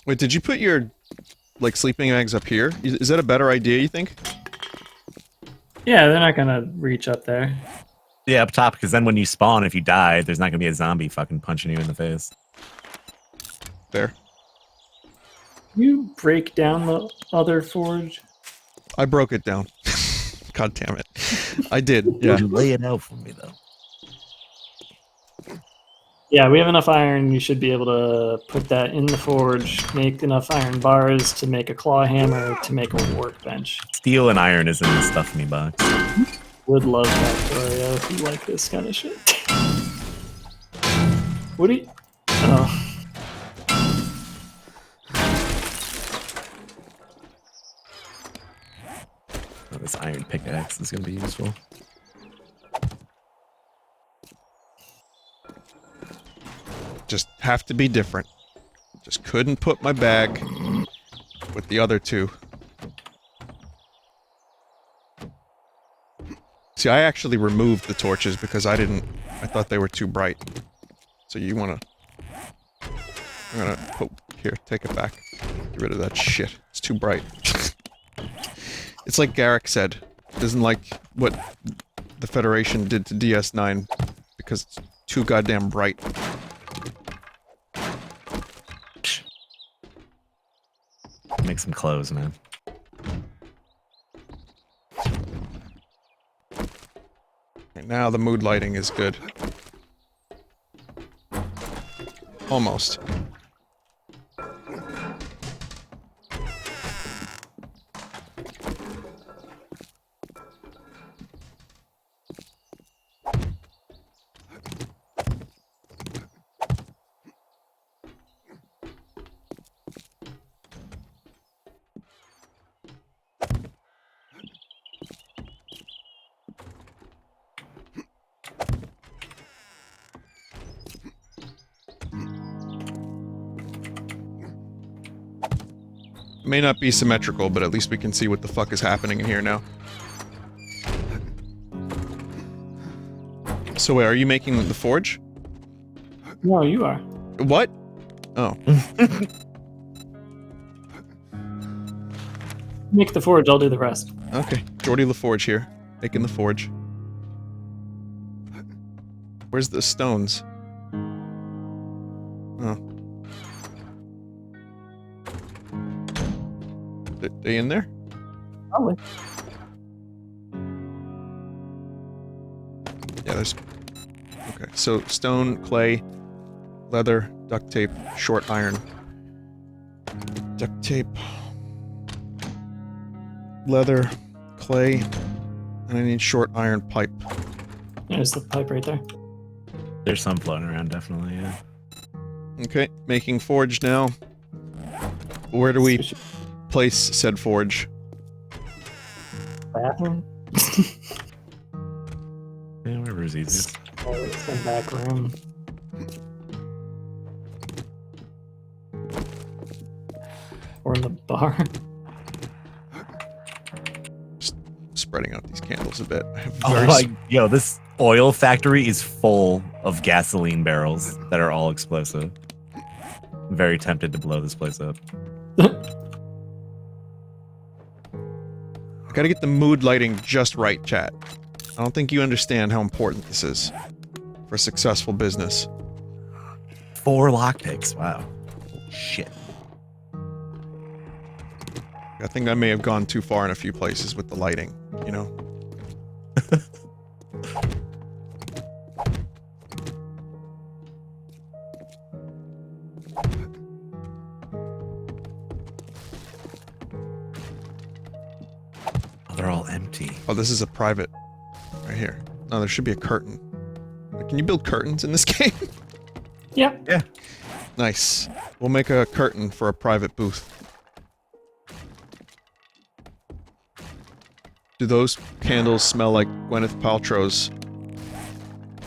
Wait, did you put your, like, sleeping bags up here? Is that a better idea, you think?
Yeah, they're not gonna reach up there.
Yeah, up top, because then when you spawn, if you die, there's not gonna be a zombie fucking punching you in the face.
There.
You break down the other forge.
I broke it down. God damn it. I did, yeah.
You lay it out for me, though.
Yeah, we have enough iron. You should be able to put that in the forge, make enough iron bars to make a claw hammer, to make a workbench.
Steel and iron is in the stuff me box.
Would love Factorio if you like this kind of shit. Woody? Oh.
Oh, this iron pickaxe is going to be useful.
Just have to be different. Just couldn't put my bag with the other two. See, I actually removed the torches because I thought they were too bright. So you wanna... I'm gonna... Oh, here, take it back. Get rid of that shit. It's too bright. It's like Garrick said. Doesn't like what the Federation did to DS9 because it's too goddamn bright.
Make some clothes, man.
Okay, now the mood lighting is good. Almost. May not be symmetrical, but at least we can see what the fuck is happening in here now. So wait, are you making the forge?
No, you are.
What? Oh.
Make the forge, I'll do the rest.
Okay. Jordy LaForge here. Making the forge. Where's the stones? Oh. They in there?
Probably.
Yeah, there's... Okay, so stone, clay, leather, duct tape, short iron. Duct tape. Leather, clay, and I need short iron pipe.
There's the pipe right there.
There's some floating around, definitely, yeah.
Okay, making forge now. Where do we place said forge?
Bathroom?
Yeah, wherever's easiest.
Oh, it's the back room. Or in the bar.
Just spreading out these candles a bit. I have
Oh
very
my, yo, this oil factory is full of gasoline barrels that are all explosive. I'm very tempted to blow this place up.
I gotta get the mood lighting just right, chat. I don't think you understand how important this is for a successful business.
4 lockpicks, wow. Shit.
I think I may have gone too far in a few places with the lighting, you know?
Oh, they're all empty.
Oh, this is a private. Right here. No, there should be a curtain. Can you build curtains in this game?
Yeah.
Yeah.
Nice. We'll make a curtain for a private booth. Do those candles smell like Gwyneth Paltrow's...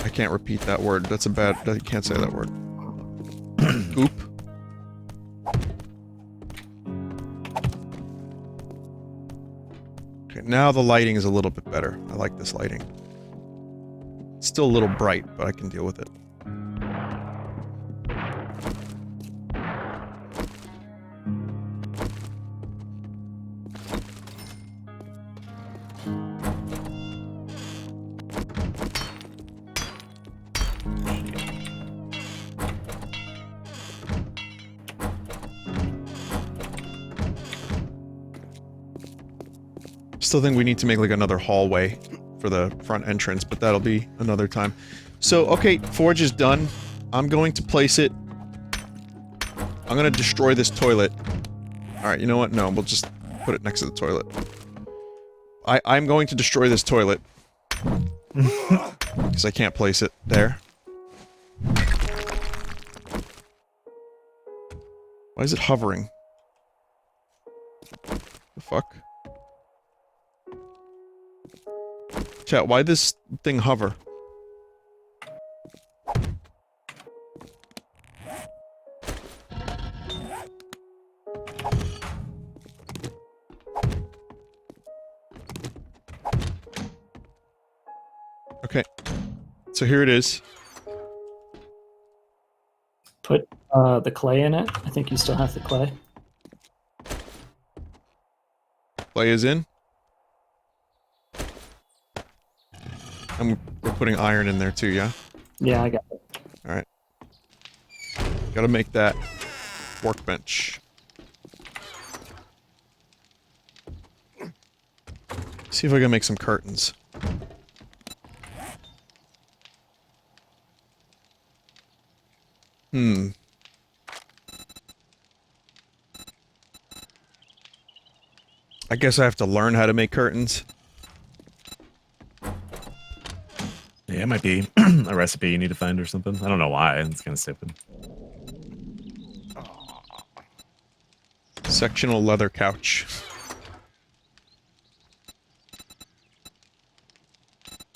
I can't repeat that word. That's a bad... You can't say that word. Goop? Okay, now the lighting is a little bit better. I like this lighting. It's still a little bright, but I can deal with it. Still think we need to make like another hallway for the front entrance, but that'll be another time. So, okay, forge is done. I'm going to place it... I'm gonna destroy this toilet. Alright, you know what? No, we'll just put it next to the toilet. I'm going to destroy this toilet. Because I can't place it there. Why is it hovering? The fuck? Chat, why this thing hover? Okay. So here it is.
Put the clay in it. I think you still have the clay.
Clay is in. And we're putting iron in there too, yeah?
Yeah, I got it.
Alright. Gotta make that workbench. See if I can make some curtains. I guess I have to learn how to make curtains.
Yeah, it might be a recipe you need to find or something. I don't know why. It's kind of stupid.
Sectional leather couch.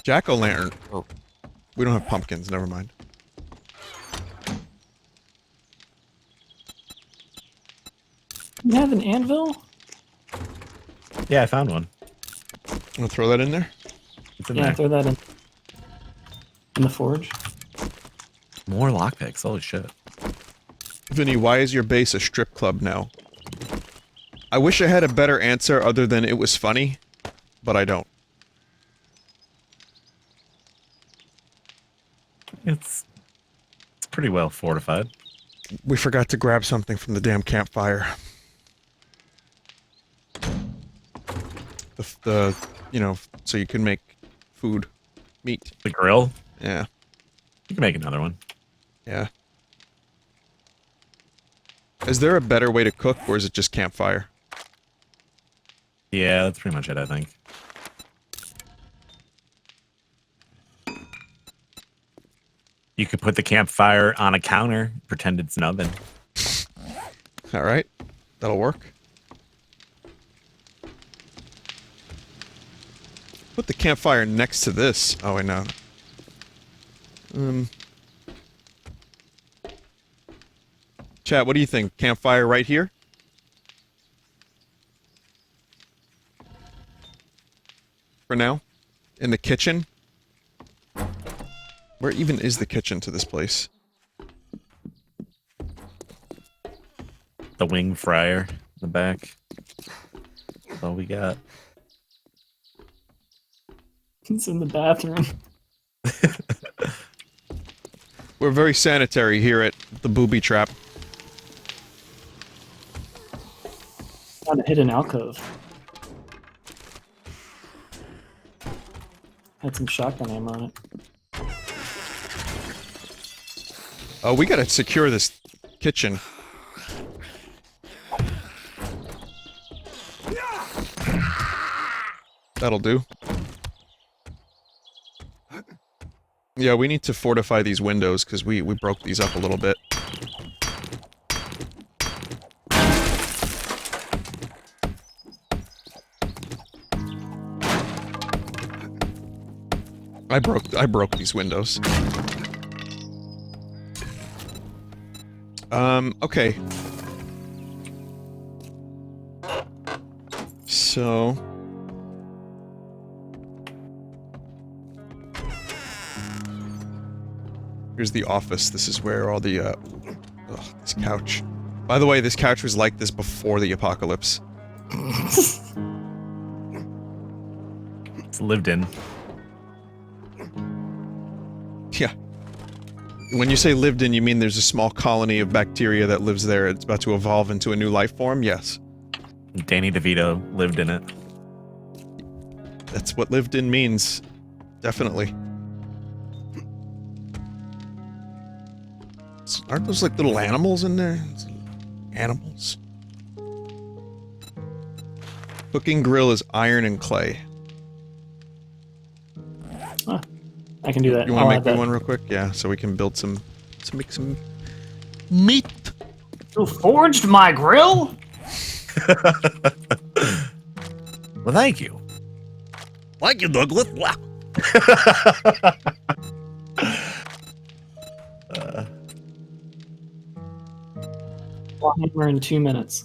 Jack-o'-lantern. Oh, we don't have pumpkins, never mind.
You have an anvil?
Yeah, I found one.
I'm gonna throw that in there.
It's in
Yeah,
there.
throw that in the forge.
More lockpicks. Holy shit.
Vinny, why is your base a strip club now? I wish I had a better answer other than it was funny, but I don't.
It's pretty well fortified.
We forgot to grab something from the damn campfire. The you know, so you can make food. Meat.
The grill?
Yeah.
You can make another one.
Yeah. Is there a better way to cook, or is it just campfire?
Yeah, that's pretty much it, I think. You could put the campfire on a counter, pretend it's an oven.
Alright. That'll work. Put the campfire next to this. Oh, wait, no. Chat, what do you think? Campfire right here? For now? In the kitchen? Where even is the kitchen to this place?
The wing fryer in the back. That's all we got.
It's in the bathroom.
We're very sanitary here at the Booby Trap.
Found a hidden alcove. Had some shotgun ammo on it.
Oh, we gotta secure this kitchen. That'll do. Yeah, we need to fortify these windows, because we broke these up a little bit. I broke these windows. Okay. So... here's the office. This is where all the, this couch. By the way, this couch was like this before the apocalypse.
It's lived in.
Yeah. When you say lived in, you mean there's a small colony of bacteria that lives there. It's about to evolve into a new life form? Yes.
Danny DeVito lived in it.
That's what lived in means. Definitely. Aren't those like little animals in there? Animals. Cooking grill is iron and clay.
Huh. I can do that.
You want
I'll
to
add
make me
that.
one real quick? Yeah, so we can build some, to make some meat.
You forged my grill?
Well, thank you.
Thank you, Douglas. Wow.
We're in 2 minutes.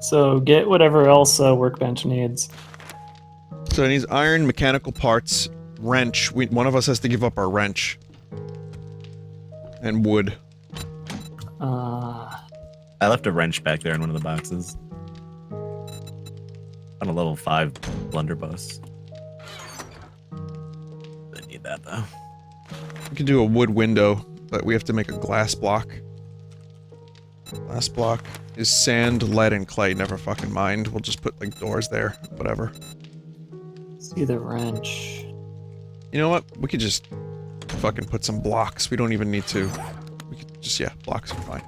So get whatever else Workbench needs.
So it needs iron, mechanical parts, wrench. One of us has to give up our wrench. And wood.
I left a wrench back there in one of the boxes. On a level 5 blunderbuss. I need that though.
We can do a wood window, but we have to make a glass block. Glass block is sand, lead, and clay. Never fucking mind. We'll just put like doors there. Whatever.
See the wrench.
You know what? We could just fucking put some blocks. We don't even need to. We could just, yeah, blocks are fine.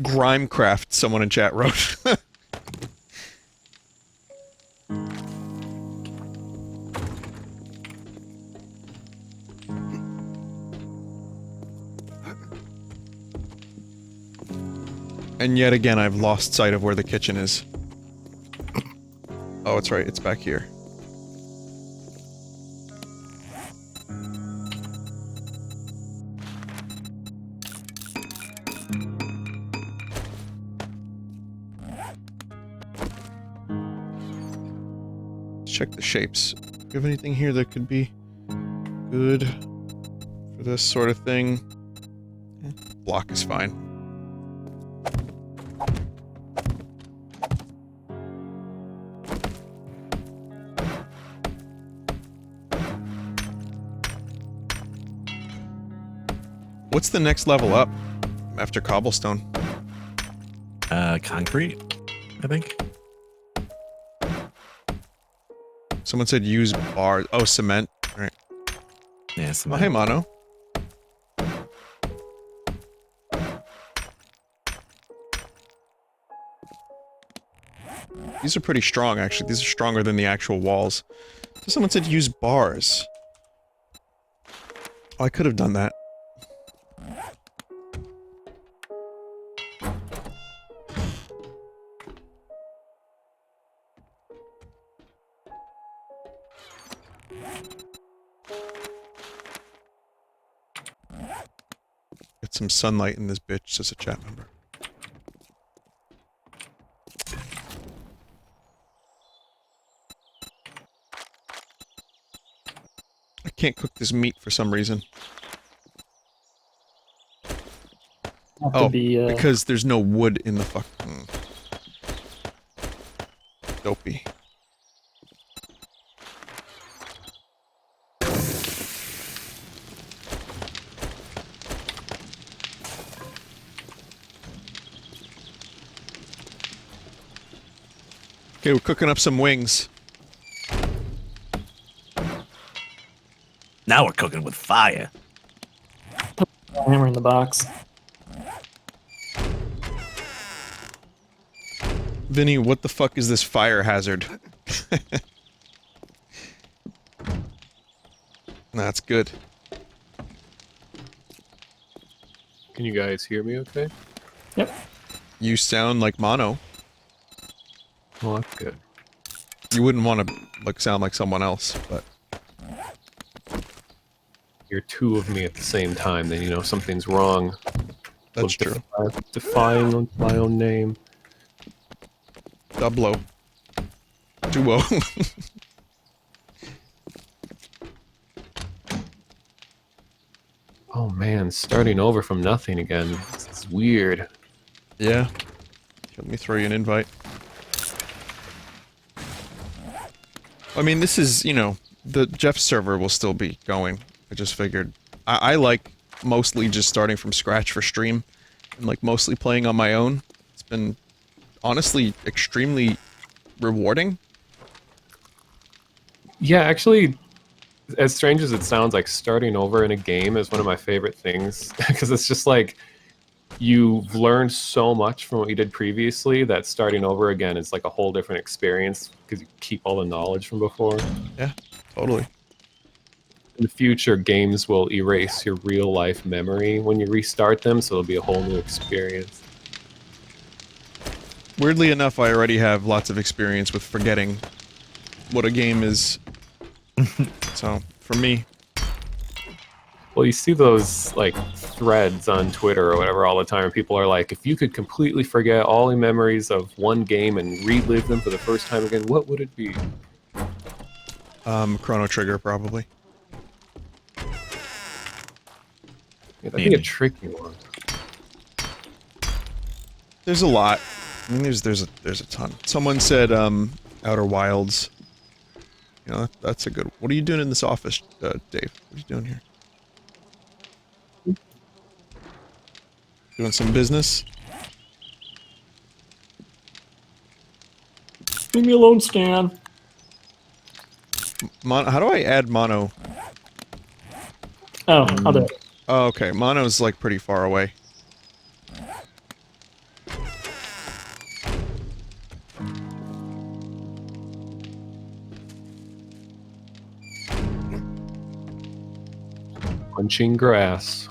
Grimecraft, someone in chat wrote. And yet again, I've lost sight of where the kitchen is. Oh, it's right. It's back here. Let's check the shapes. Do you have anything here that could be good for this sort of thing? Block is fine. What's the next level up after cobblestone?
Concrete, I think.
Someone said use bars. Oh, cement. All right.
Yeah,
Oh,
cement.
hey, Mono. These are pretty strong, actually. These are stronger than the actual walls. So someone said use bars. Oh, I could have done that. Get some sunlight in this bitch, says a chat member. I can't cook this meat for some reason.
Have
Oh,
to be,
because there's no wood in the fucking... Dopey. Okay, we're cooking up some wings.
Now we're cooking with fire.
hammer in the box.
Vinny, what the fuck is this fire hazard? That's good.
Can you guys hear me okay?
Yep.
You sound like Mono.
Well, that's good.
You wouldn't want to like sound like someone else, but
You're two of me at the same time, then you know something's wrong.
that's true.
Defying my own name.
Double-O. Duo.
Oh man, starting over from nothing again. This is weird.
Yeah. Let me throw you an invite. I mean, this is, you know, the Jeff server will still be going. I just figured. I like mostly just starting from scratch for stream. And like mostly playing on my own. It's been honestly extremely rewarding?
Yeah, actually, as strange as it sounds, like starting over in a game is one of my favorite things because it's just like you've learned so much from what you did previously that starting over again is like a whole different experience because you keep all the knowledge from before.
Yeah, totally.
In the future, games will erase your real life memory when you restart them, so it'll be a whole new experience.
Weirdly enough, I already have lots of experience with forgetting what a game is. So, for me,
Well, you see those like threads on Twitter or whatever all the time, and people are like, if you could completely forget all the memories of one game and relive them for the first time again, what would it be?
Chrono Trigger, probably.
Yeah, that'd be a tricky one.
There's a lot. I mean, there's a ton. Someone said, Outer Wilds. You know, that's a good... What are you doing in this office, Dave? What are you doing here? Doing some business?
Leave me alone, Stan.
How do I add mono?
Oh, I'll do it.
Oh, okay. Mono's, like, pretty far away.
Punching grass.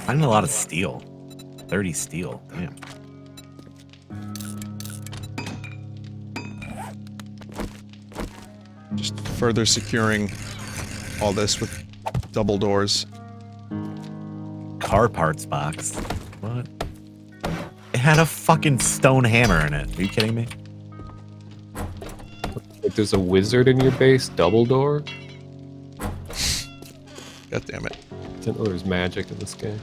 Finding a lot of steel. 30 steel. Damn.
Just further securing all this with double doors.
Car parts box. What? It had a fucking stone hammer in it. Are you kidding me?
Like there's a wizard in your base, double door.
God damn it.
I didn't know there's magic in this game.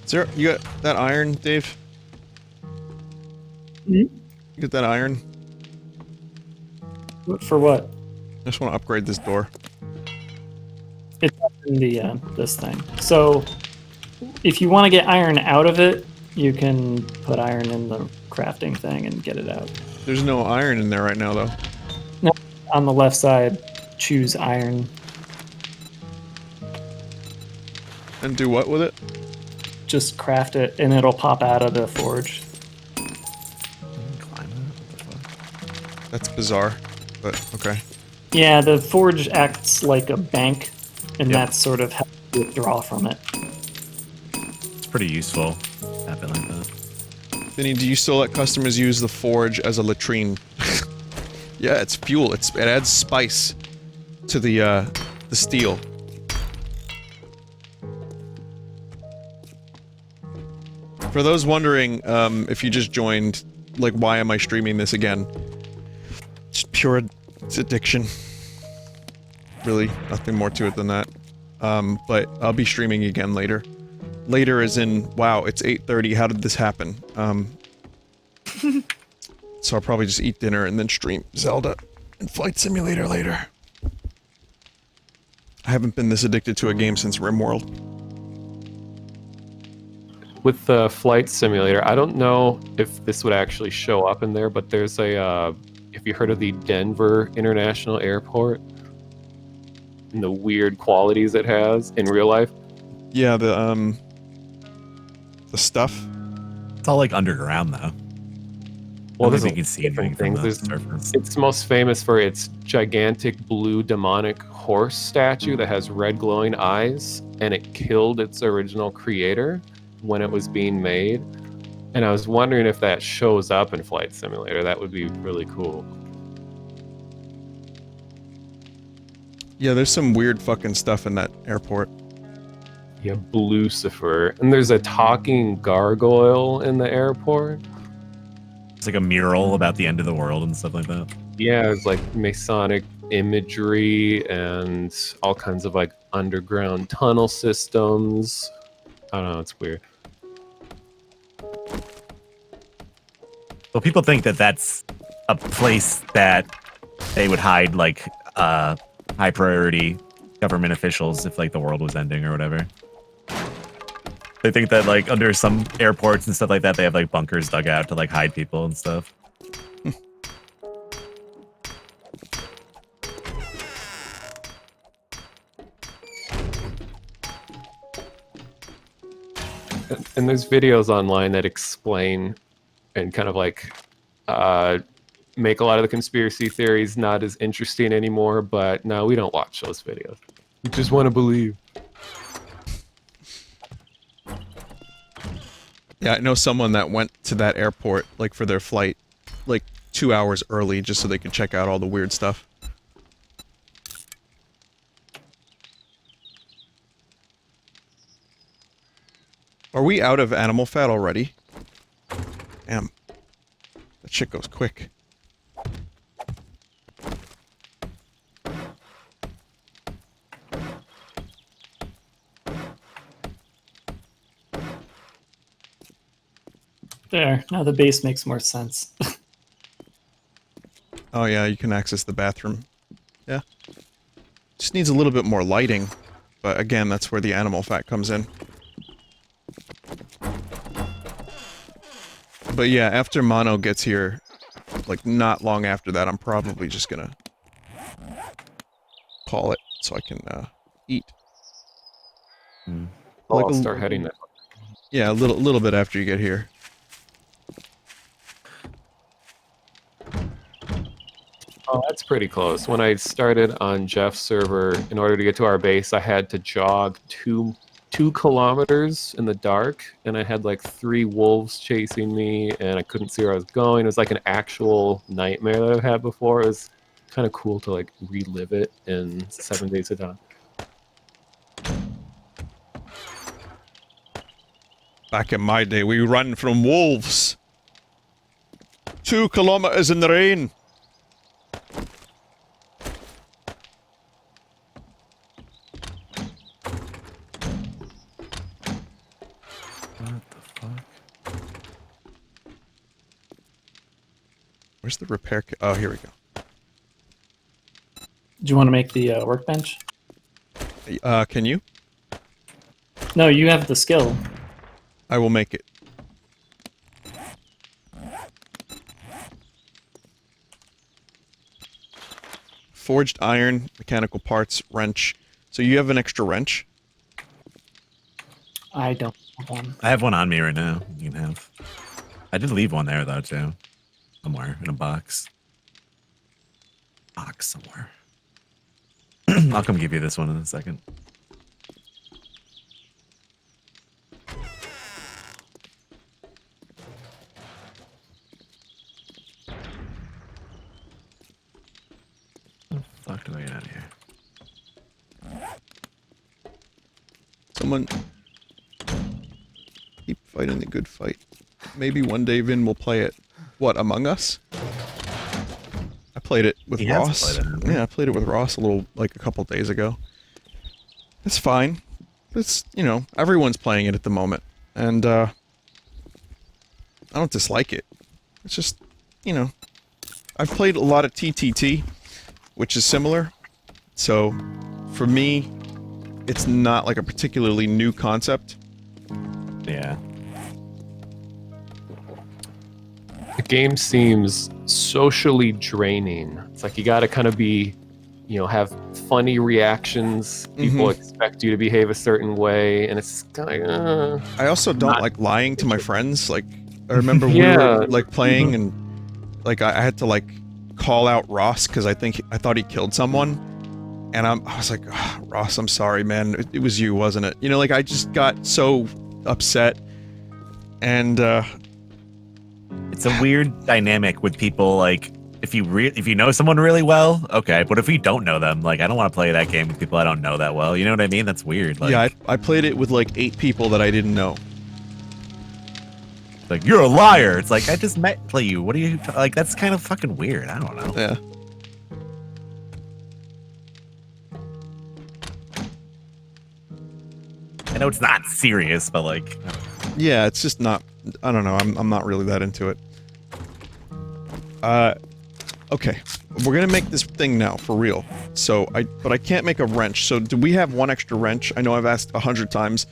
Is there... You got that iron, Dave? You get that iron?
For what?
I just want to upgrade this door.
It's up in the this thing. So, if you want to get iron out of it, you can put iron in the crafting thing and get it out.
There's no iron in there right now, though.
No, on the left side, choose iron.
And do what with it?
Just craft it, and it'll pop out of the forge.
Climb it? What the fuck?
That's bizarre, but okay.
Yeah, the forge acts like a bank, and
Yep.
that's sort of how you withdraw from it.
It's pretty useful. Have it like that.
Vinny, do you still let customers use the forge as a latrine? Yeah, it's fuel. It adds spice to the steel. For those wondering, if you just joined, like, why am I streaming this again? Just pure addiction. Really, nothing more to it than that. But I'll be streaming again later. Later as in, wow, it's 8:30, how did this happen? So I'll probably just eat dinner and then stream Zelda and Flight Simulator later. I haven't been this addicted to a game since RimWorld.
With the Flight Simulator, I don't know if this would actually show up in there, but there's a, if you heard of the Denver International Airport and the weird qualities it has in real life.
Yeah, the stuff.
It's all like underground though.
Well,
There's
there's
you can see
different
anything from
things.
the surface.
It's most famous for its gigantic blue demonic horse statue that has red glowing eyes, and it killed its original creator when it was being made. And I was wondering if that shows up in Flight Simulator. That would be really cool.
Yeah, there's some weird fucking stuff in that airport.
Yeah, Lucifer. And there's a talking gargoyle in the airport.
It's like a mural about the end of the world and stuff like that.
Yeah, it's like Masonic imagery and all kinds of like underground tunnel systems. I don't know, it's weird.
Well, people think that that's a place that they would hide like high priority government officials if like the world was ending or whatever. They think that like under some airports and stuff like that, they have like bunkers dug out to like hide people and stuff.
And there's videos online that explain and kind of like make a lot of the conspiracy theories not as interesting anymore, but no, we don't watch those videos. We just want to believe.
Yeah, I know someone that went to that airport, like, for their flight, like, 2 hours early just so they could check out all the weird stuff. Are we out of animal fat already? Damn. That shit goes quick.
There. Now the base makes more sense.
Oh yeah, you can access the bathroom. Yeah. Just needs a little bit more lighting. But again, that's where the animal fat comes in. But yeah, after Mono gets here, like not long after that, I'm probably just gonna call it so I can eat. Like
I'll start heading that.
Yeah, a little bit after you get here.
Oh, that's pretty close. When I started on Jeff's server, in order to get to our base, I had to jog two kilometers in the dark, and I had like 3 wolves chasing me, and I couldn't see where I was going. It was like an actual nightmare that I've had before. It was kind of cool to like relive it in 7 Days to Die.
Back in my day, we ran from wolves. 2 kilometers in the rain. Where's the repair kit? Oh, here we go.
Do you want to make the workbench?
Can you?
No, you have the skill.
I will make it. Forged iron, mechanical parts, wrench. So you have an extra wrench?
I don't have one.
I have one on me right now. You can have. I did leave one there though too, somewhere in a box. Box somewhere. I'll come give you this one in a second. How the fuck do I get out of here?
Someone... keep fighting the good fight. Maybe one day Vin will play it. What, Among Us? I played it with
He has
Ross.
played it, hasn't he?
Yeah, I played it with Ross a couple days ago. It's fine. It's, you know, everyone's playing it at the moment. And, I don't dislike it. It's just, you know, I've played a lot of TTT, which is similar. So, for me, it's not like a particularly new concept.
Yeah.
The game seems socially draining. It's like you got to kind of be, you know, have funny reactions. People expect you to behave a certain way, and it's kind of.
I also don't like lying to my friends. Like, I remember we
Yeah.
were like playing, and like I had to like call out Ross because I thought he killed someone, and I was like, "Ah, Ross, I'm sorry, man. It was you, wasn't it? You know, like I just got so upset, and
It's a weird dynamic with people. Like, if you know someone really well, okay. But if you don't know them, like, I don't want to play that game with people I don't know that well. You know what I mean? That's weird. Like,
yeah, I played it with like 8 people that I didn't know.
like you're a liar. It's like I just play you. What are you like? That's kind of fucking weird. I don't know.
Yeah.
I know it's not serious, but like,
Yeah, it's just not. I don't know. I'm not really that into it. Okay. We're gonna make this thing now, for real. So, but I can't make a wrench. So, do we have one extra wrench? I know I've asked 100 times.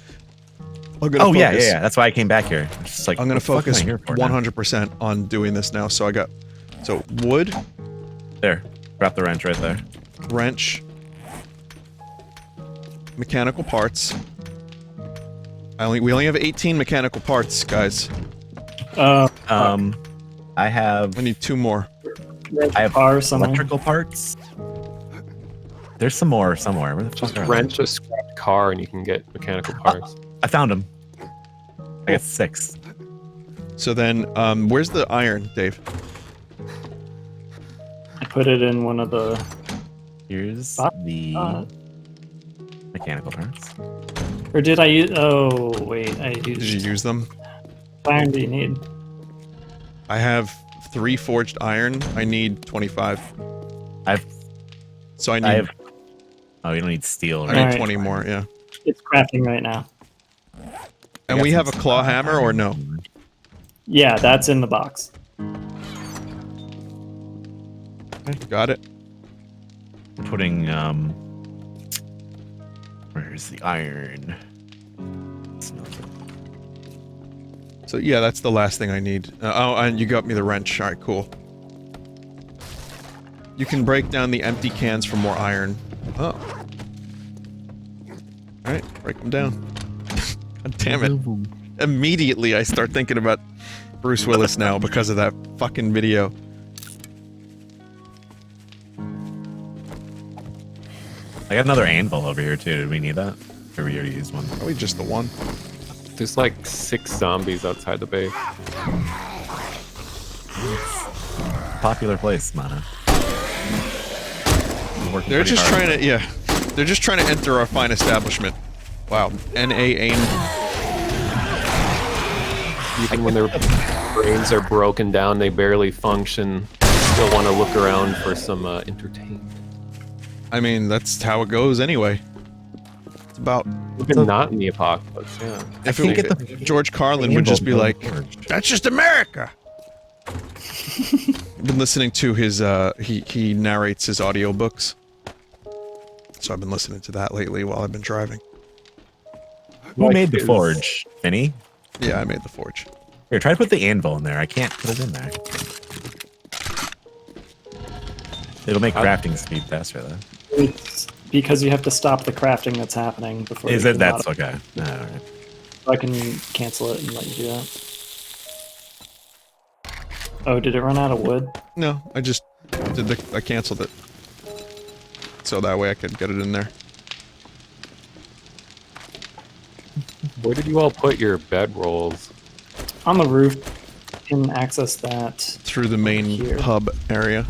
Oh, yeah. That's why I came back here. It's just like,
I'm gonna focus
here for now?
100% on doing this now. So so wood.
There. Drop the wrench right there.
Wrench. Mechanical parts. We only have 18 mechanical parts, guys.
I have...
I need 2 more.
I have
car somewhere.
electrical parts. There's some more somewhere. Where the fuck
Just
are
rent a scrapped car and you can get mechanical parts.
they? I found them. I got 6.
So then, where's the iron, Dave?
I put it in one of the.
Here's the mechanical parts.
Or did I use? Oh wait, I used.
Did you use them?
What iron do you need?
I have 3 forged iron. I need 25. So I need.
Oh, you don't need steel,
I
right?
need
Alright.
20 more. Yeah.
It's crafting right now.
And we have a claw hammer or no?
Yeah, that's in the box.
Got it.
Putting where's the iron?
So yeah, that's the last thing I need. Oh, and you got me the wrench. All right, cool. You can break down the empty cans for more iron. Oh. All right, break them down. God damn it! Immediately, I start thinking about Bruce Willis now because of that fucking video.
I got another anvil over here too. Did we need that? Or we already used one?
Probably just the one.
There's like 6 zombies outside the base.
Popular place, Mana.
They're just trying to, yeah. They're just trying to enter our fine establishment. Wow. N.A. aim.
Even when their brains are broken down, they barely function. Still want to look around for some entertainment.
I mean, that's how it goes anyway. It's about...
Even not in the apocalypse, yeah.
If George Carlin would just be like, "That's just America." I've been listening to his, he narrates his audiobooks. So I've been listening to that lately while I've been driving.
Who made the forge? Vinny?
Yeah, I made the forge.
Here, try to put the anvil in there. I can't put it in there. It'll make crafting speed faster, though.
It's because you have to stop the crafting that's happening before.
Is
you
it?
can
That's
modify.
okay. Alright.
I can cancel it and let you do that. Oh, did it run out of wood?
No, I just I canceled it. So that way I could get it in there.
Where did you all put your bedrolls?
On the roof. You can access that.
Through the main
Here.
pub area.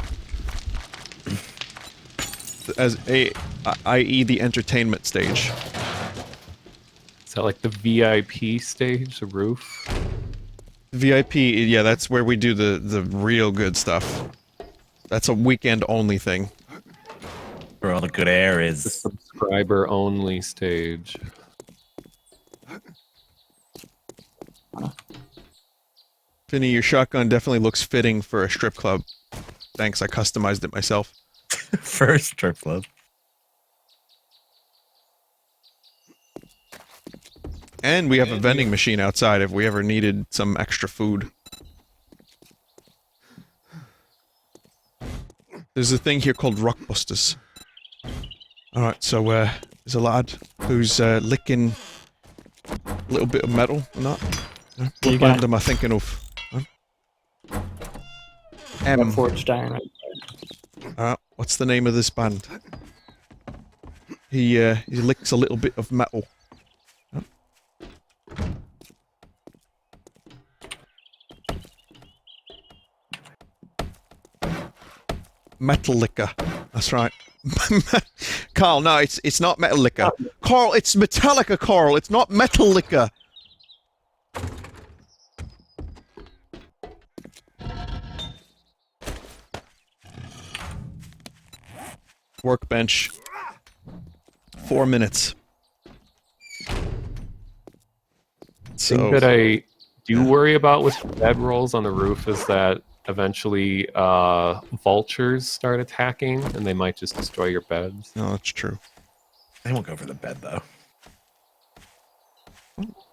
I.e. the entertainment stage.
Is that like the VIP stage, the roof?
VIP, yeah, that's where we do the real good stuff. That's a weekend only thing.
Where all the good air
The
is.
subscriber only stage.
Vinny, your shotgun definitely looks fitting for a strip club. Thanks, I customized it myself.
First strip club.
And we have a vending machine outside if we ever needed some extra food. There's a thing here called Rockbusters. Alright, so, there's a lad who's, licking a little bit of metal and that. What band am I thinking of?
Got forged iron right there.
What's the name of this band? He licks a little bit of metal. Metal liquor. That's right. Carl, no, it's not metal liquor. Carl, it's Metallica, Carl. It's not metal liquor. Workbench. 4 minutes.
The thing that I do worry about with bedrolls on the roof is that eventually vultures start attacking, and they might just destroy your beds.
No, that's true.
They won't go for the bed though.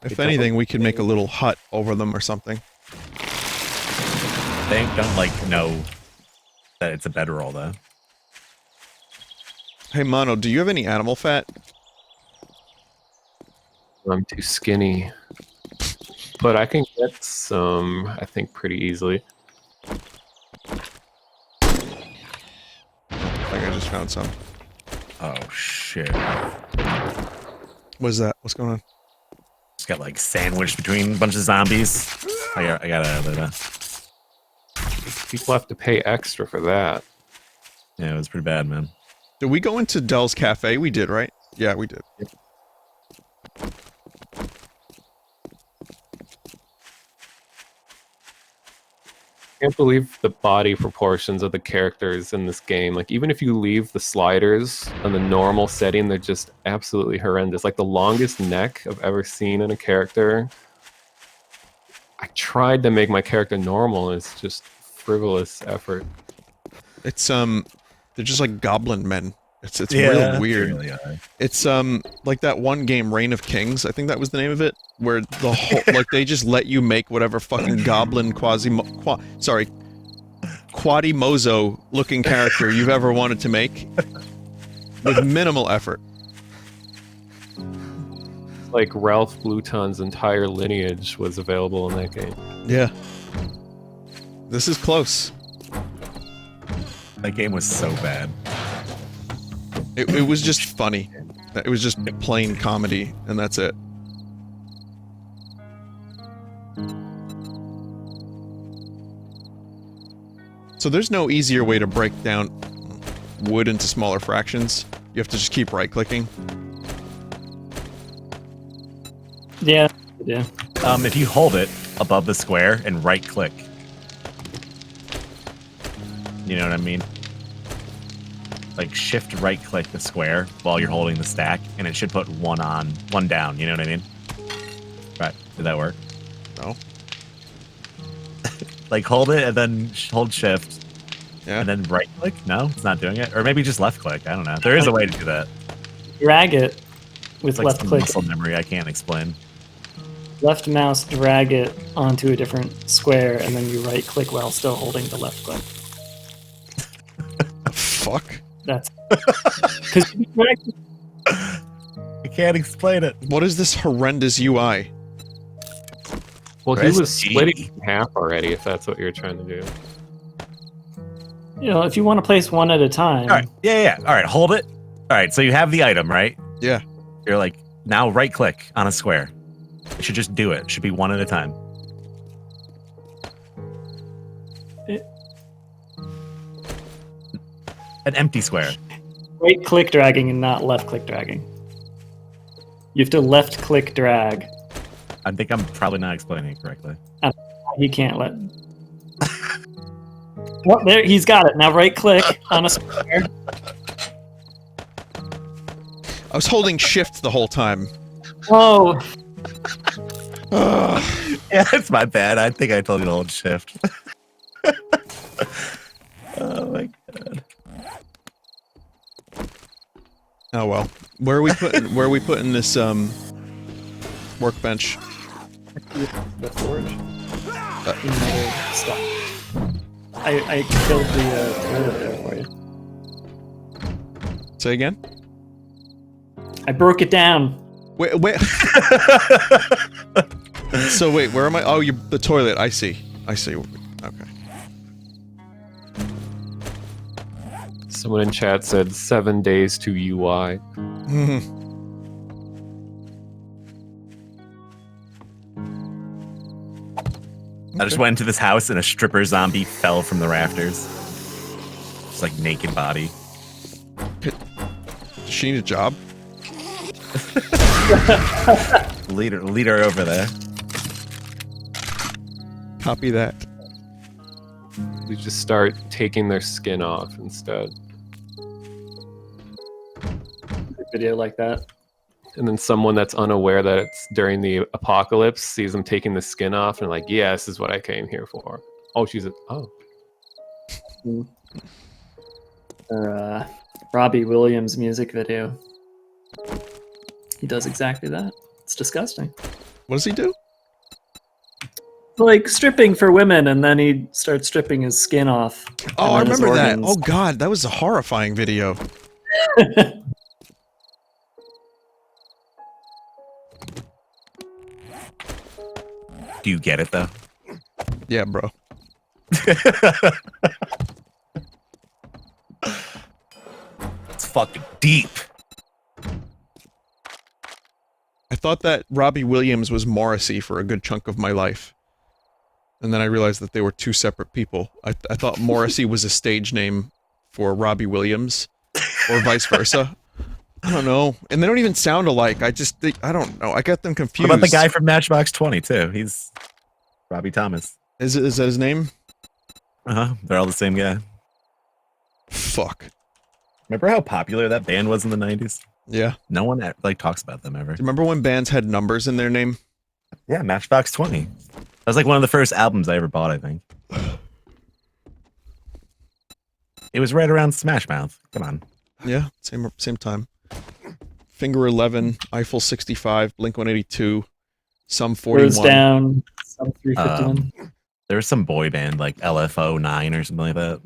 If anything, we could make a little hut over them or something.
They don't like know that it's a bedroll though.
Hey, Mono, do you have any animal fat?
I'm too skinny. But I can get some, I think, pretty easily.
I think I just found some.
Oh shit!
What's that? What's going on?
Just got like sandwiched between a bunch of zombies. I gotta.
People have to pay extra for that.
Yeah, it was pretty bad, man.
Did we go into Dell's Cafe? We did, right? Yeah, we did.
I can't believe the body proportions of the characters in this game. Like, even if you leave the sliders on the normal setting, they're just absolutely horrendous. Like, the longest neck I've ever seen in a character. I tried to make my character normal, and it's just frivolous effort.
It's, they're just like goblin men. It's real weird.
Really are.
It's, like that one game, Reign of Kings, I think that was the name of it, where the whole, like, they just let you make whatever fucking goblin Quadimozo looking character you've ever wanted to make, with minimal effort.
Like, Ralph Bluton's entire lineage was available in that game.
Yeah. This is close.
That game was so bad.
It was just funny. It was just plain comedy, and that's it. So there's no easier way to break down wood into smaller fractions. You have to just keep right-clicking.
Yeah. Yeah.
If you hold it above the square and right-click, you know what I mean? Like shift right-click the square while you're holding the stack, and it should put one on, one down. You know what I mean? Right? Did that work?
No.
Like hold it and then hold shift,
Yeah.
and then right-click. No, it's not doing it. Or maybe just left-click. I don't know. There is a way to do that.
Drag it with
It's like
left
some
click.
muscle memory I can't explain.
Left mouse, drag it onto a different square, and then you right click while still holding the left click.
Fuck.
That's because
I can't explain it.
What is this horrendous UI?
Well, he
Press
was
G.
splitting in half already, if that's what you're trying to do.
you know, if you want to place one at a time.
All right. Yeah. All right. Hold it. All right. So you have the item, right?
Yeah.
You're like, now right-click on a square. It should just do it. It should be one at a time. An empty square.
Right click dragging and not left click dragging. You have to left click drag.
I think I'm probably not explaining it correctly.
He can't let. Well, there, he's got it. Now right click on a square.
I was holding shift the whole time.
Oh,
Ugh.
Yeah, that's my bad. I think I told you to hold shift. Oh my god.
Oh well. Where are we putting this workbench?
the forge. Another stuff. I killed the toilet there for you.
Say again?
I broke it down.
Wait. So wait, where am I? Oh, the toilet. I see. Okay.
Someone in chat said 7 days to UI.
I just went into this house and a stripper zombie fell from the rafters. It's like naked body.
Does she need a job?
Lead her over there.
Copy that.
We just start taking their skin off instead.
Video like that.
And then someone that's unaware that it's during the apocalypse sees them taking the skin off and like, yeah, this is what I came here for. Oh, she's a. Oh.
Or Robbie Williams music video. He does exactly that. It's disgusting.
What does he do?
Like stripping for women, and then he starts stripping his skin off.
Oh, I
and then his
remember that.
organs.
Oh god, that was a horrifying video.
Do you get it though?
Yeah, bro.
It's fucking deep.
I thought that Robbie Williams was Morrissey for a good chunk of my life. And then I realized that they were two separate people. I thought Morrissey was a stage name for Robbie Williams, or vice versa. I don't know. And they don't even sound alike. I just think, I don't know. I got them confused.
What about the guy from Matchbox 20 too? He's Robbie Thomas.
Is that his name?
Uh-huh. They're all the same guy.
Fuck.
Remember how popular that band was in the 90s?
Yeah.
No one like talks about them ever.
Do you remember when bands had numbers in their name?
Yeah, Matchbox 20. That was like one of the first albums I ever bought, I think. It was right around Smash Mouth. Come on.
Yeah, same time. Finger 11, Eiffel 65, Blink 182, Sum 41.
Rose down. Some 351.
There was some boy band like LFO9 or something like that.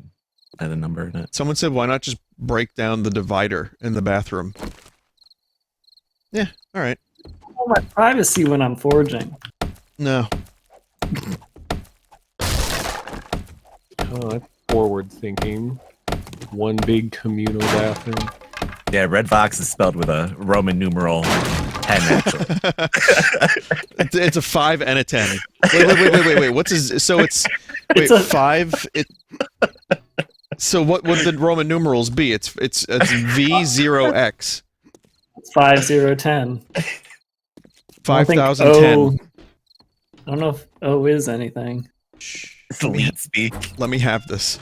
Had a number in it.
Someone said, why not just break down the divider in the bathroom? Yeah, alright.
Oh, my privacy when I'm forging.
No.
Oh, that's forward thinking. One big communal bathroom.
Yeah, Red Fox is spelled with a Roman numeral 10, actually.
It's a 5 and a 10. Wait. What's his... So it's... Wait,
It's a-
5... So what would the Roman numerals be? It's V0X.
It's 5010.
5010.
I don't know if O is anything.
It's elite speak.
Let me have this.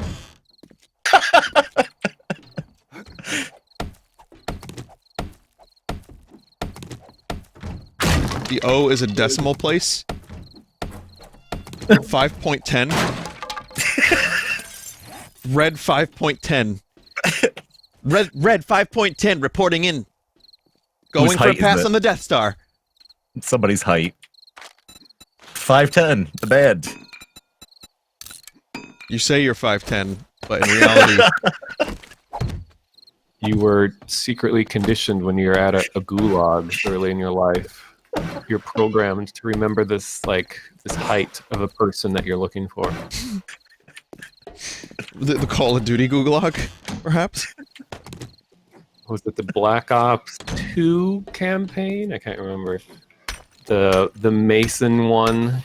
The O is a decimal place. 5.10. Red 5.10. Red 5.10 reporting in. Going
Whose
for a
height is
pass
it?
on the Death Star.
Somebody's height. 5'10", the band.
You say you're 5'10, but in reality,
You were secretly conditioned when you were at a gulag early in your life. You're programmed to remember this height of a person that you're looking for.
the Call of Duty Gulag, perhaps?
Was it the Black Ops 2 campaign? I can't remember. The Mason one.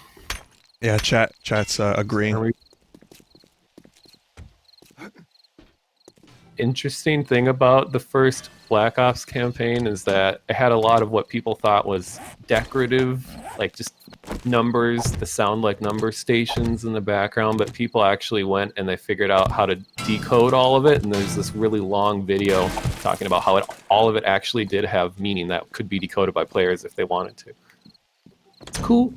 Yeah, chat's agreeing.
Interesting thing about the first Black Ops campaign is that it had a lot of what people thought was decorative, like just numbers, the sound like number stations in the background, but people actually went and they figured out how to decode all of it, and there's this really long video talking about how all of it actually did have meaning that could be decoded by players if they wanted to. It's cool.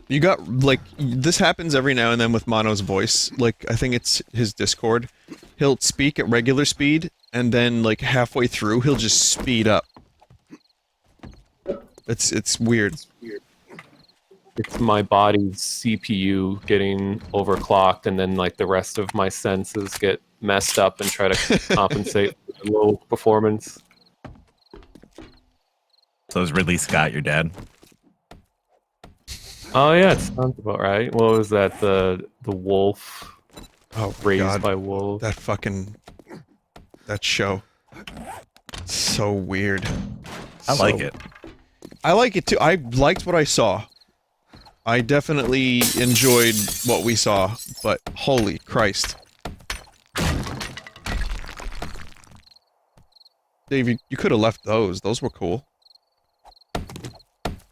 You got, like, this happens every now and then with Mono's voice. Like, I think it's his Discord. He'll speak at regular speed, and then, like, halfway through, he'll just speed up. It's weird.
It's my body's CPU getting overclocked, and then, like, the rest of my senses get messed up and try to compensate for the low performance.
So it was Ridley Scott, your dad.
Oh yeah, it sounds about right. What was that? The wolf
Oh,
raised
God.
by wolves.
That show. So weird.
I like it.
I like it too. I liked what I saw. I definitely enjoyed what we saw, but holy Christ. Dave, you could have left those. Those were cool.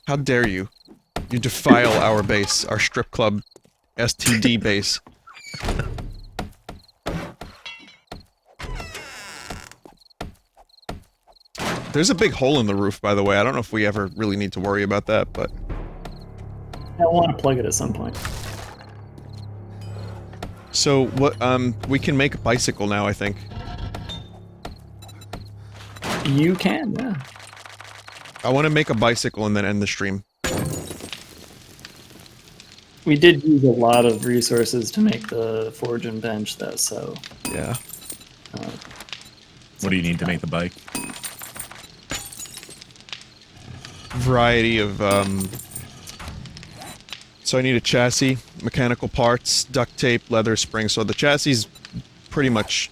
How dare you? You defile our base, our strip club STD base. There's a big hole in the roof, by the way. I don't know if we ever really need to worry about that, but...
I want to plug it at some point.
So what? We can make a bicycle now. I think.
You can, yeah.
I want to make a bicycle and then end the stream.
We did use a lot of resources to make the forge and bench, though, so...
Yeah.
What do you need to make the bike?
Variety of, So I need a chassis, mechanical parts, duct tape, leather, springs. So the chassis is pretty much...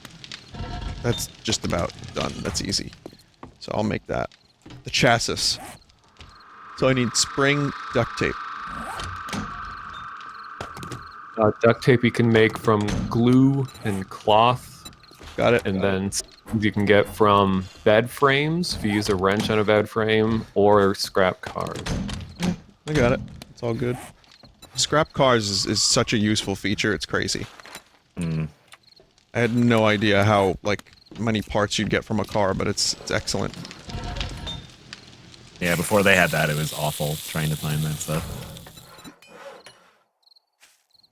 That's just about done. That's easy. So I'll make that. The chassis. So I need spring, duct tape.
Duct tape you can make from glue and cloth,
Got it.
and then you can get from bed frames if you use a wrench on a bed frame, or scrap cars.
I got it. It's all good. Scrap cars is such a useful feature, it's crazy.
Mm.
I had no idea how, like, many parts you'd get from a car, but it's excellent.
Yeah, before they had that, it was awful trying to find that stuff.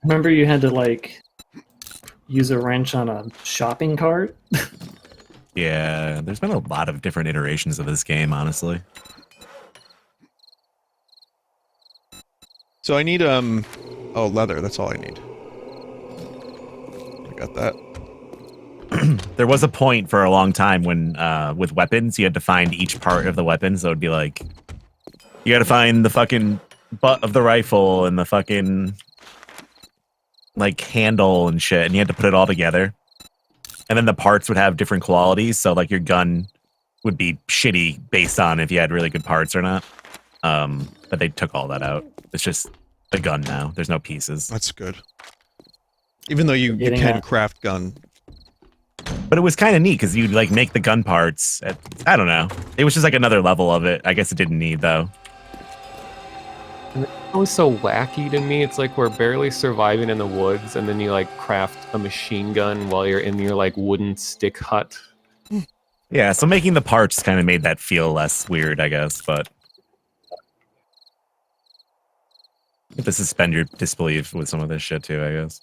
Remember you had to, like, use a wrench on a shopping cart?
Yeah, there's been a lot of different iterations of this game, honestly.
So I need, oh, leather, that's all I need. I got that.
There was a point for a long time when, with weapons, you had to find each part of the weapon, so it would be like, you gotta find the fucking butt of the rifle and the fucking, like, handle and shit, and you had to put it all together. And then the parts would have different qualities, so, like, your gun would be shitty based on if you had really good parts or not. But they took all that out. It's just a gun now. There's no pieces.
That's good. Even though you can craft gun.
But it was kind of neat, because you'd, like, make the gun parts. I don't know. It was just, like, another level of it. I guess it didn't need, though.
It was so wacky to me. It's like we're barely surviving in the woods, and then you like craft a machine gun while you're in your like wooden stick hut.
Yeah, so making the parts kind of made that feel less weird, I guess, but you have to suspend your disbelief with some of this shit too, I guess.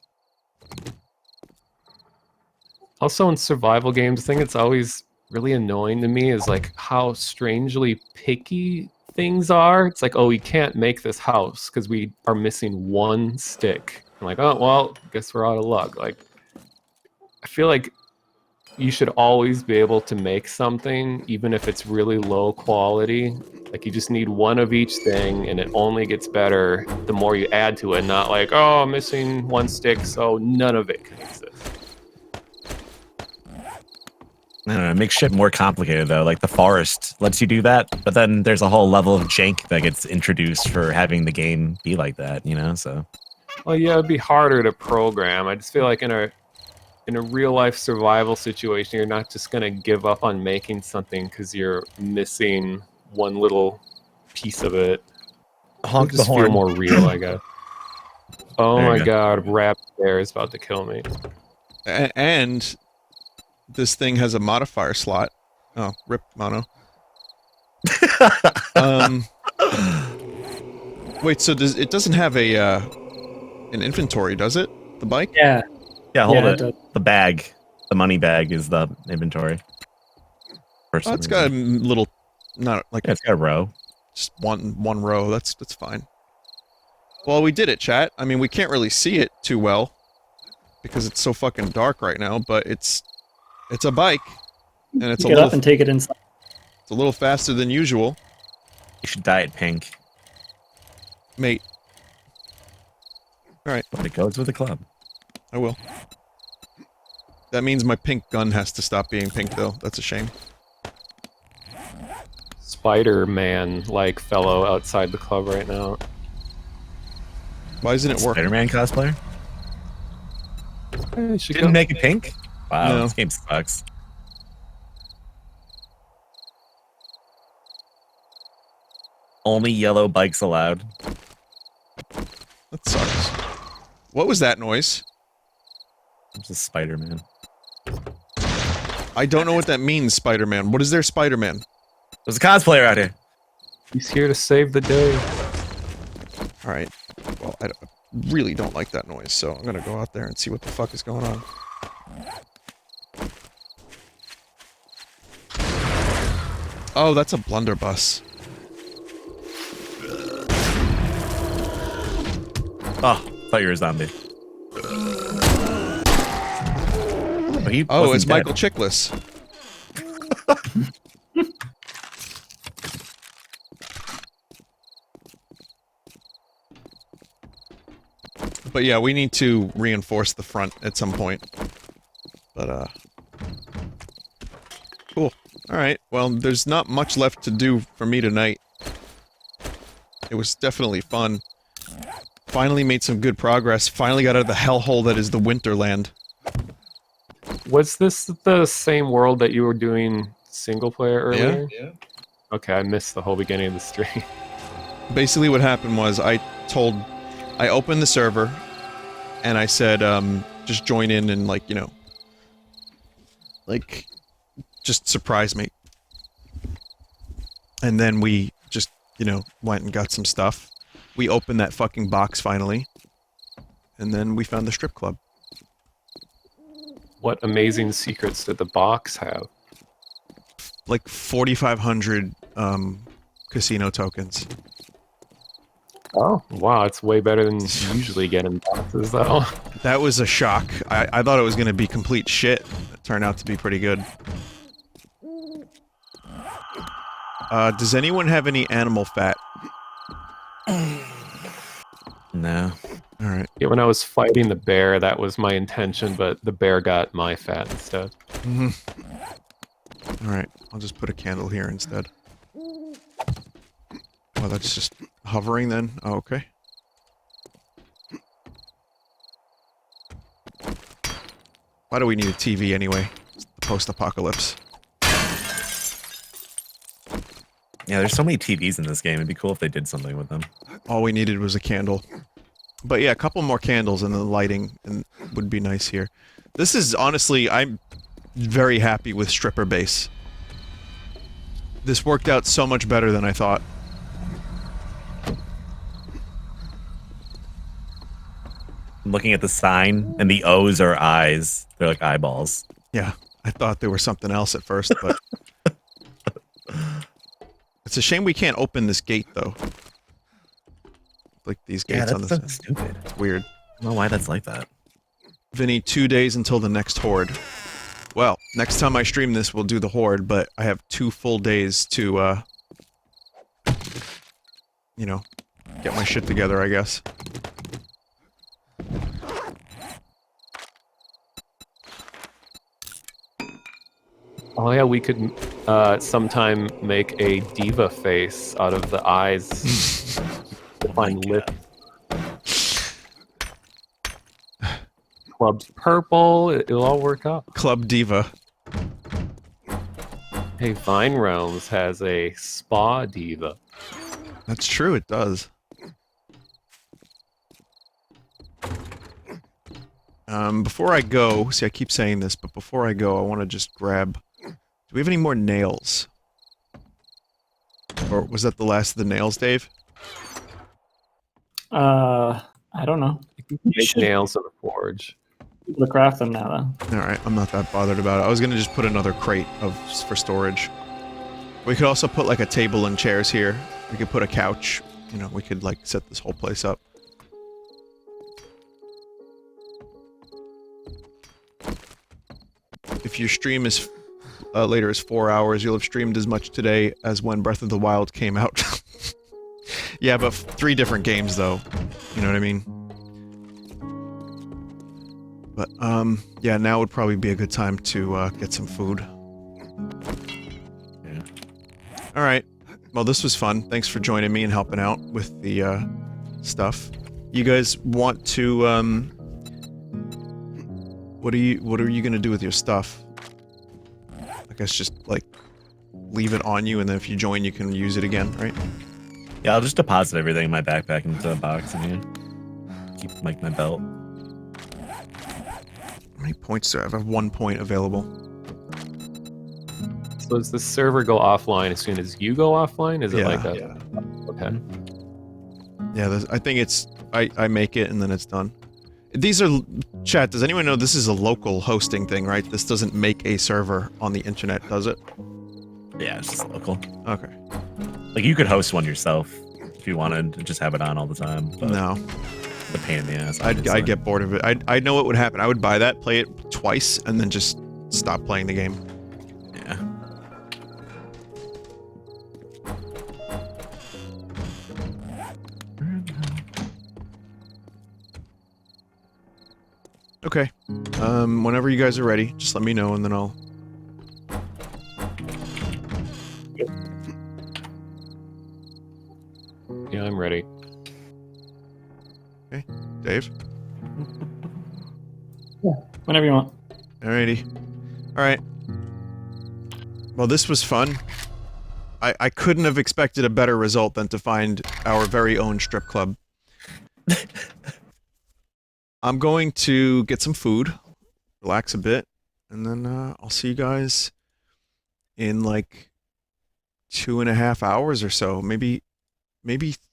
Also in survival games, I think it's always really annoying to me is like how strangely picky things are. It's like, oh, we can't make this house because we are missing one stick. I'm like, oh, well, guess we're out of luck. Like, I feel like you should always be able to make something, even if it's really low quality. Like, you just need one of each thing, and it only gets better the more you add to it, not like, oh, I'm missing one stick, so none of it can exist.
I don't know, it makes shit more complicated though. Like the forest lets you do that, but then there's a whole level of jank that gets introduced for having the game be like that, you know? So,
well, yeah, it'd be harder to program. I just feel like in a real life survival situation, you're not just gonna give up on making something because you're missing one little piece of it.
honk the
Just feel
horn.
more real, I guess. Oh
There you
my
go.
god, Rap Bear is about to kill me.
And this thing has a modifier slot. Oh, rip mono. Wait, so it doesn't have a an inventory, does it? The bike?
Yeah.
Yeah, hold
Yeah,
it. The bag, the money bag is the inventory. For
Oh,
some
it's got a
reason.
little, not like
Yeah, it's got a row.
just one row. That's fine. Well, we did it, chat. I mean, we can't really see it too well because it's so fucking dark right now. But it's a bike, and it's
Pick it up and take it inside.
it's a little faster than usual,
You should dye it pink,
mate. All right,
but it goes with the club.
I will. That means my pink gun has to stop being pink, though. That's a shame.
Spider-Man like fellow outside the club right now.
Why isn't it working?
Spider-Man cosplayer?
Hey, she
Didn't make it pink? Wow,
No.
this game sucks. Only yellow bikes allowed.
That sucks. What was that noise?
It's a Spider-Man.
I don't know what that means, Spider-Man. What is there, Spider-Man?
There's a cosplayer out here.
He's here to save the day.
All right. Well, really don't like that noise, so I'm gonna go out there and see what the fuck is going on. Oh, that's a blunderbuss.
Oh, thought you were a zombie.
Oh, it's Michael Chiklis. But yeah, we need to reinforce the front at some point. But, cool. Alright, well, there's not much left to do for me tonight. It was definitely fun. Finally made some good progress. Finally got out of the hellhole that is the Winterland.
Was this the same world that you were doing single player earlier?
Yeah.
Okay, I missed the whole beginning of the stream.
Basically what happened was I opened the server and I said, just join in and like, you know, like, just surprise me. And then we just, you know, went and got some stuff. We opened that fucking box finally. And then we found the strip club.
What amazing secrets did the box have?
Like 4,500 casino tokens.
Oh, wow, it's way better than you usually get in boxes, though.
That was a shock. I thought it was going to be complete shit. It turned out to be pretty good. Does anyone have any animal fat?
No.
Alright.
Yeah, when I was fighting the bear, that was my intention, but the bear got my fat instead.
Mm-hmm. Alright, I'll just put a candle here instead. Oh, that's just hovering then? Oh, okay. Why do we need a TV anyway? It's the post-apocalypse.
Yeah, there's so many TVs in this game. It'd be cool if they did something with them.
All we needed was a candle. But yeah, a couple more candles and the lighting would be nice here. This is, honestly, I'm very happy with Stripper Base. This worked out so much better than I thought.
I'm looking at the sign, and the O's are eyes. They're like eyeballs.
Yeah, I thought there was something else at first, but... It's a shame we can't open this gate, though. Like, these gates on the...
That's stupid.
It's weird.
I don't know why that's like that.
Vinny, 2 days until the next horde. Well, next time I stream this, we'll do the horde, but I have 2 full days to, you know, get my shit together, I guess.
Oh yeah, we could sometime make a diva face out of the eyes. Find lip. Club's purple. It'll all work out.
Club Diva.
Hey, Vine Realms has a spa diva.
That's true, it does. Before I go, see I keep saying this, but before I go, I want to just grab... Do we have any more nails? Or was that the last of the nails, Dave?
I don't know.
Make nails in the forge.
People to craft them now, though.
Alright, I'm not that bothered about it. I was gonna just put another crate for storage. We could also put like a table and chairs here. We could put a couch. You know, we could like set this whole place up. If your stream is later is 4 hours, you'll have streamed as much today as when Breath of the Wild came out. Yeah, but 3 different games though. You know what I mean? But, yeah, now would probably be a good time to, get some food.
Yeah.
Alright. Well, this was fun. Thanks for joining me and helping out with the, stuff. You guys want to, what are you gonna do with your stuff? I guess just, like, leave it on you, and then if you join, you can use it again, right?
Yeah, I'll just deposit everything in my backpack into a box in here. Keep, like, my belt.
How many points do I have? I have 1 point available.
So does the server go offline as soon as you go offline? Is it
Yeah.
like a...
Yeah.
Okay.
Yeah, I think it's I make it and then it's done. These are chat. Does anyone know this is a local hosting thing, right? This doesn't make a server on the internet, does it?
Yeah, it's just local.
Okay.
Like you could host one yourself if you wanted to just have it on all the time. But
No.
the pain in the ass.
I'd get bored of it. I know what would happen. I would buy that, play it twice, and then just stop playing the game.
Yeah.
Okay. Whenever you guys are ready, just let me know and then I'll...
Yeah, I'm ready.
Okay. Dave?
Whenever you want.
Alrighty. Alright. Well, this was fun. I couldn't have expected a better result than to find our very own strip club. I'm going to get some food, relax a bit, and then I'll see you guys in like 2.5 hours or so. Maybe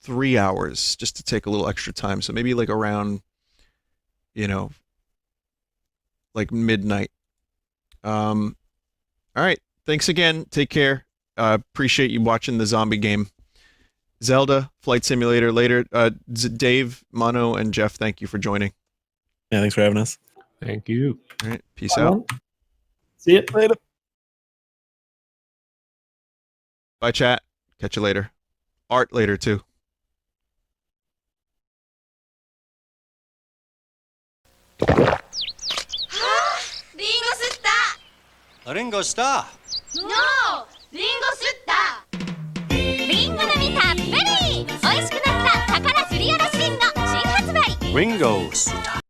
3 hours, just to take a little extra time. So maybe like around, you know, like midnight. Alright, thanks again, take care. Appreciate you watching the zombie game. Zelda, Flight Simulator later. Dave, Mono, and Jeff, thank you for joining.
Yeah, thanks for having us.
Thank you.
Alright, peace out.
See you
Later.
Bye, chat. Catch you later. Art later, too.
Ringo Star.
No! リンゴ吸ったリンゴの実たっぷり美味しくなった宝すりおろしリンゴ新発売
Ringo Star.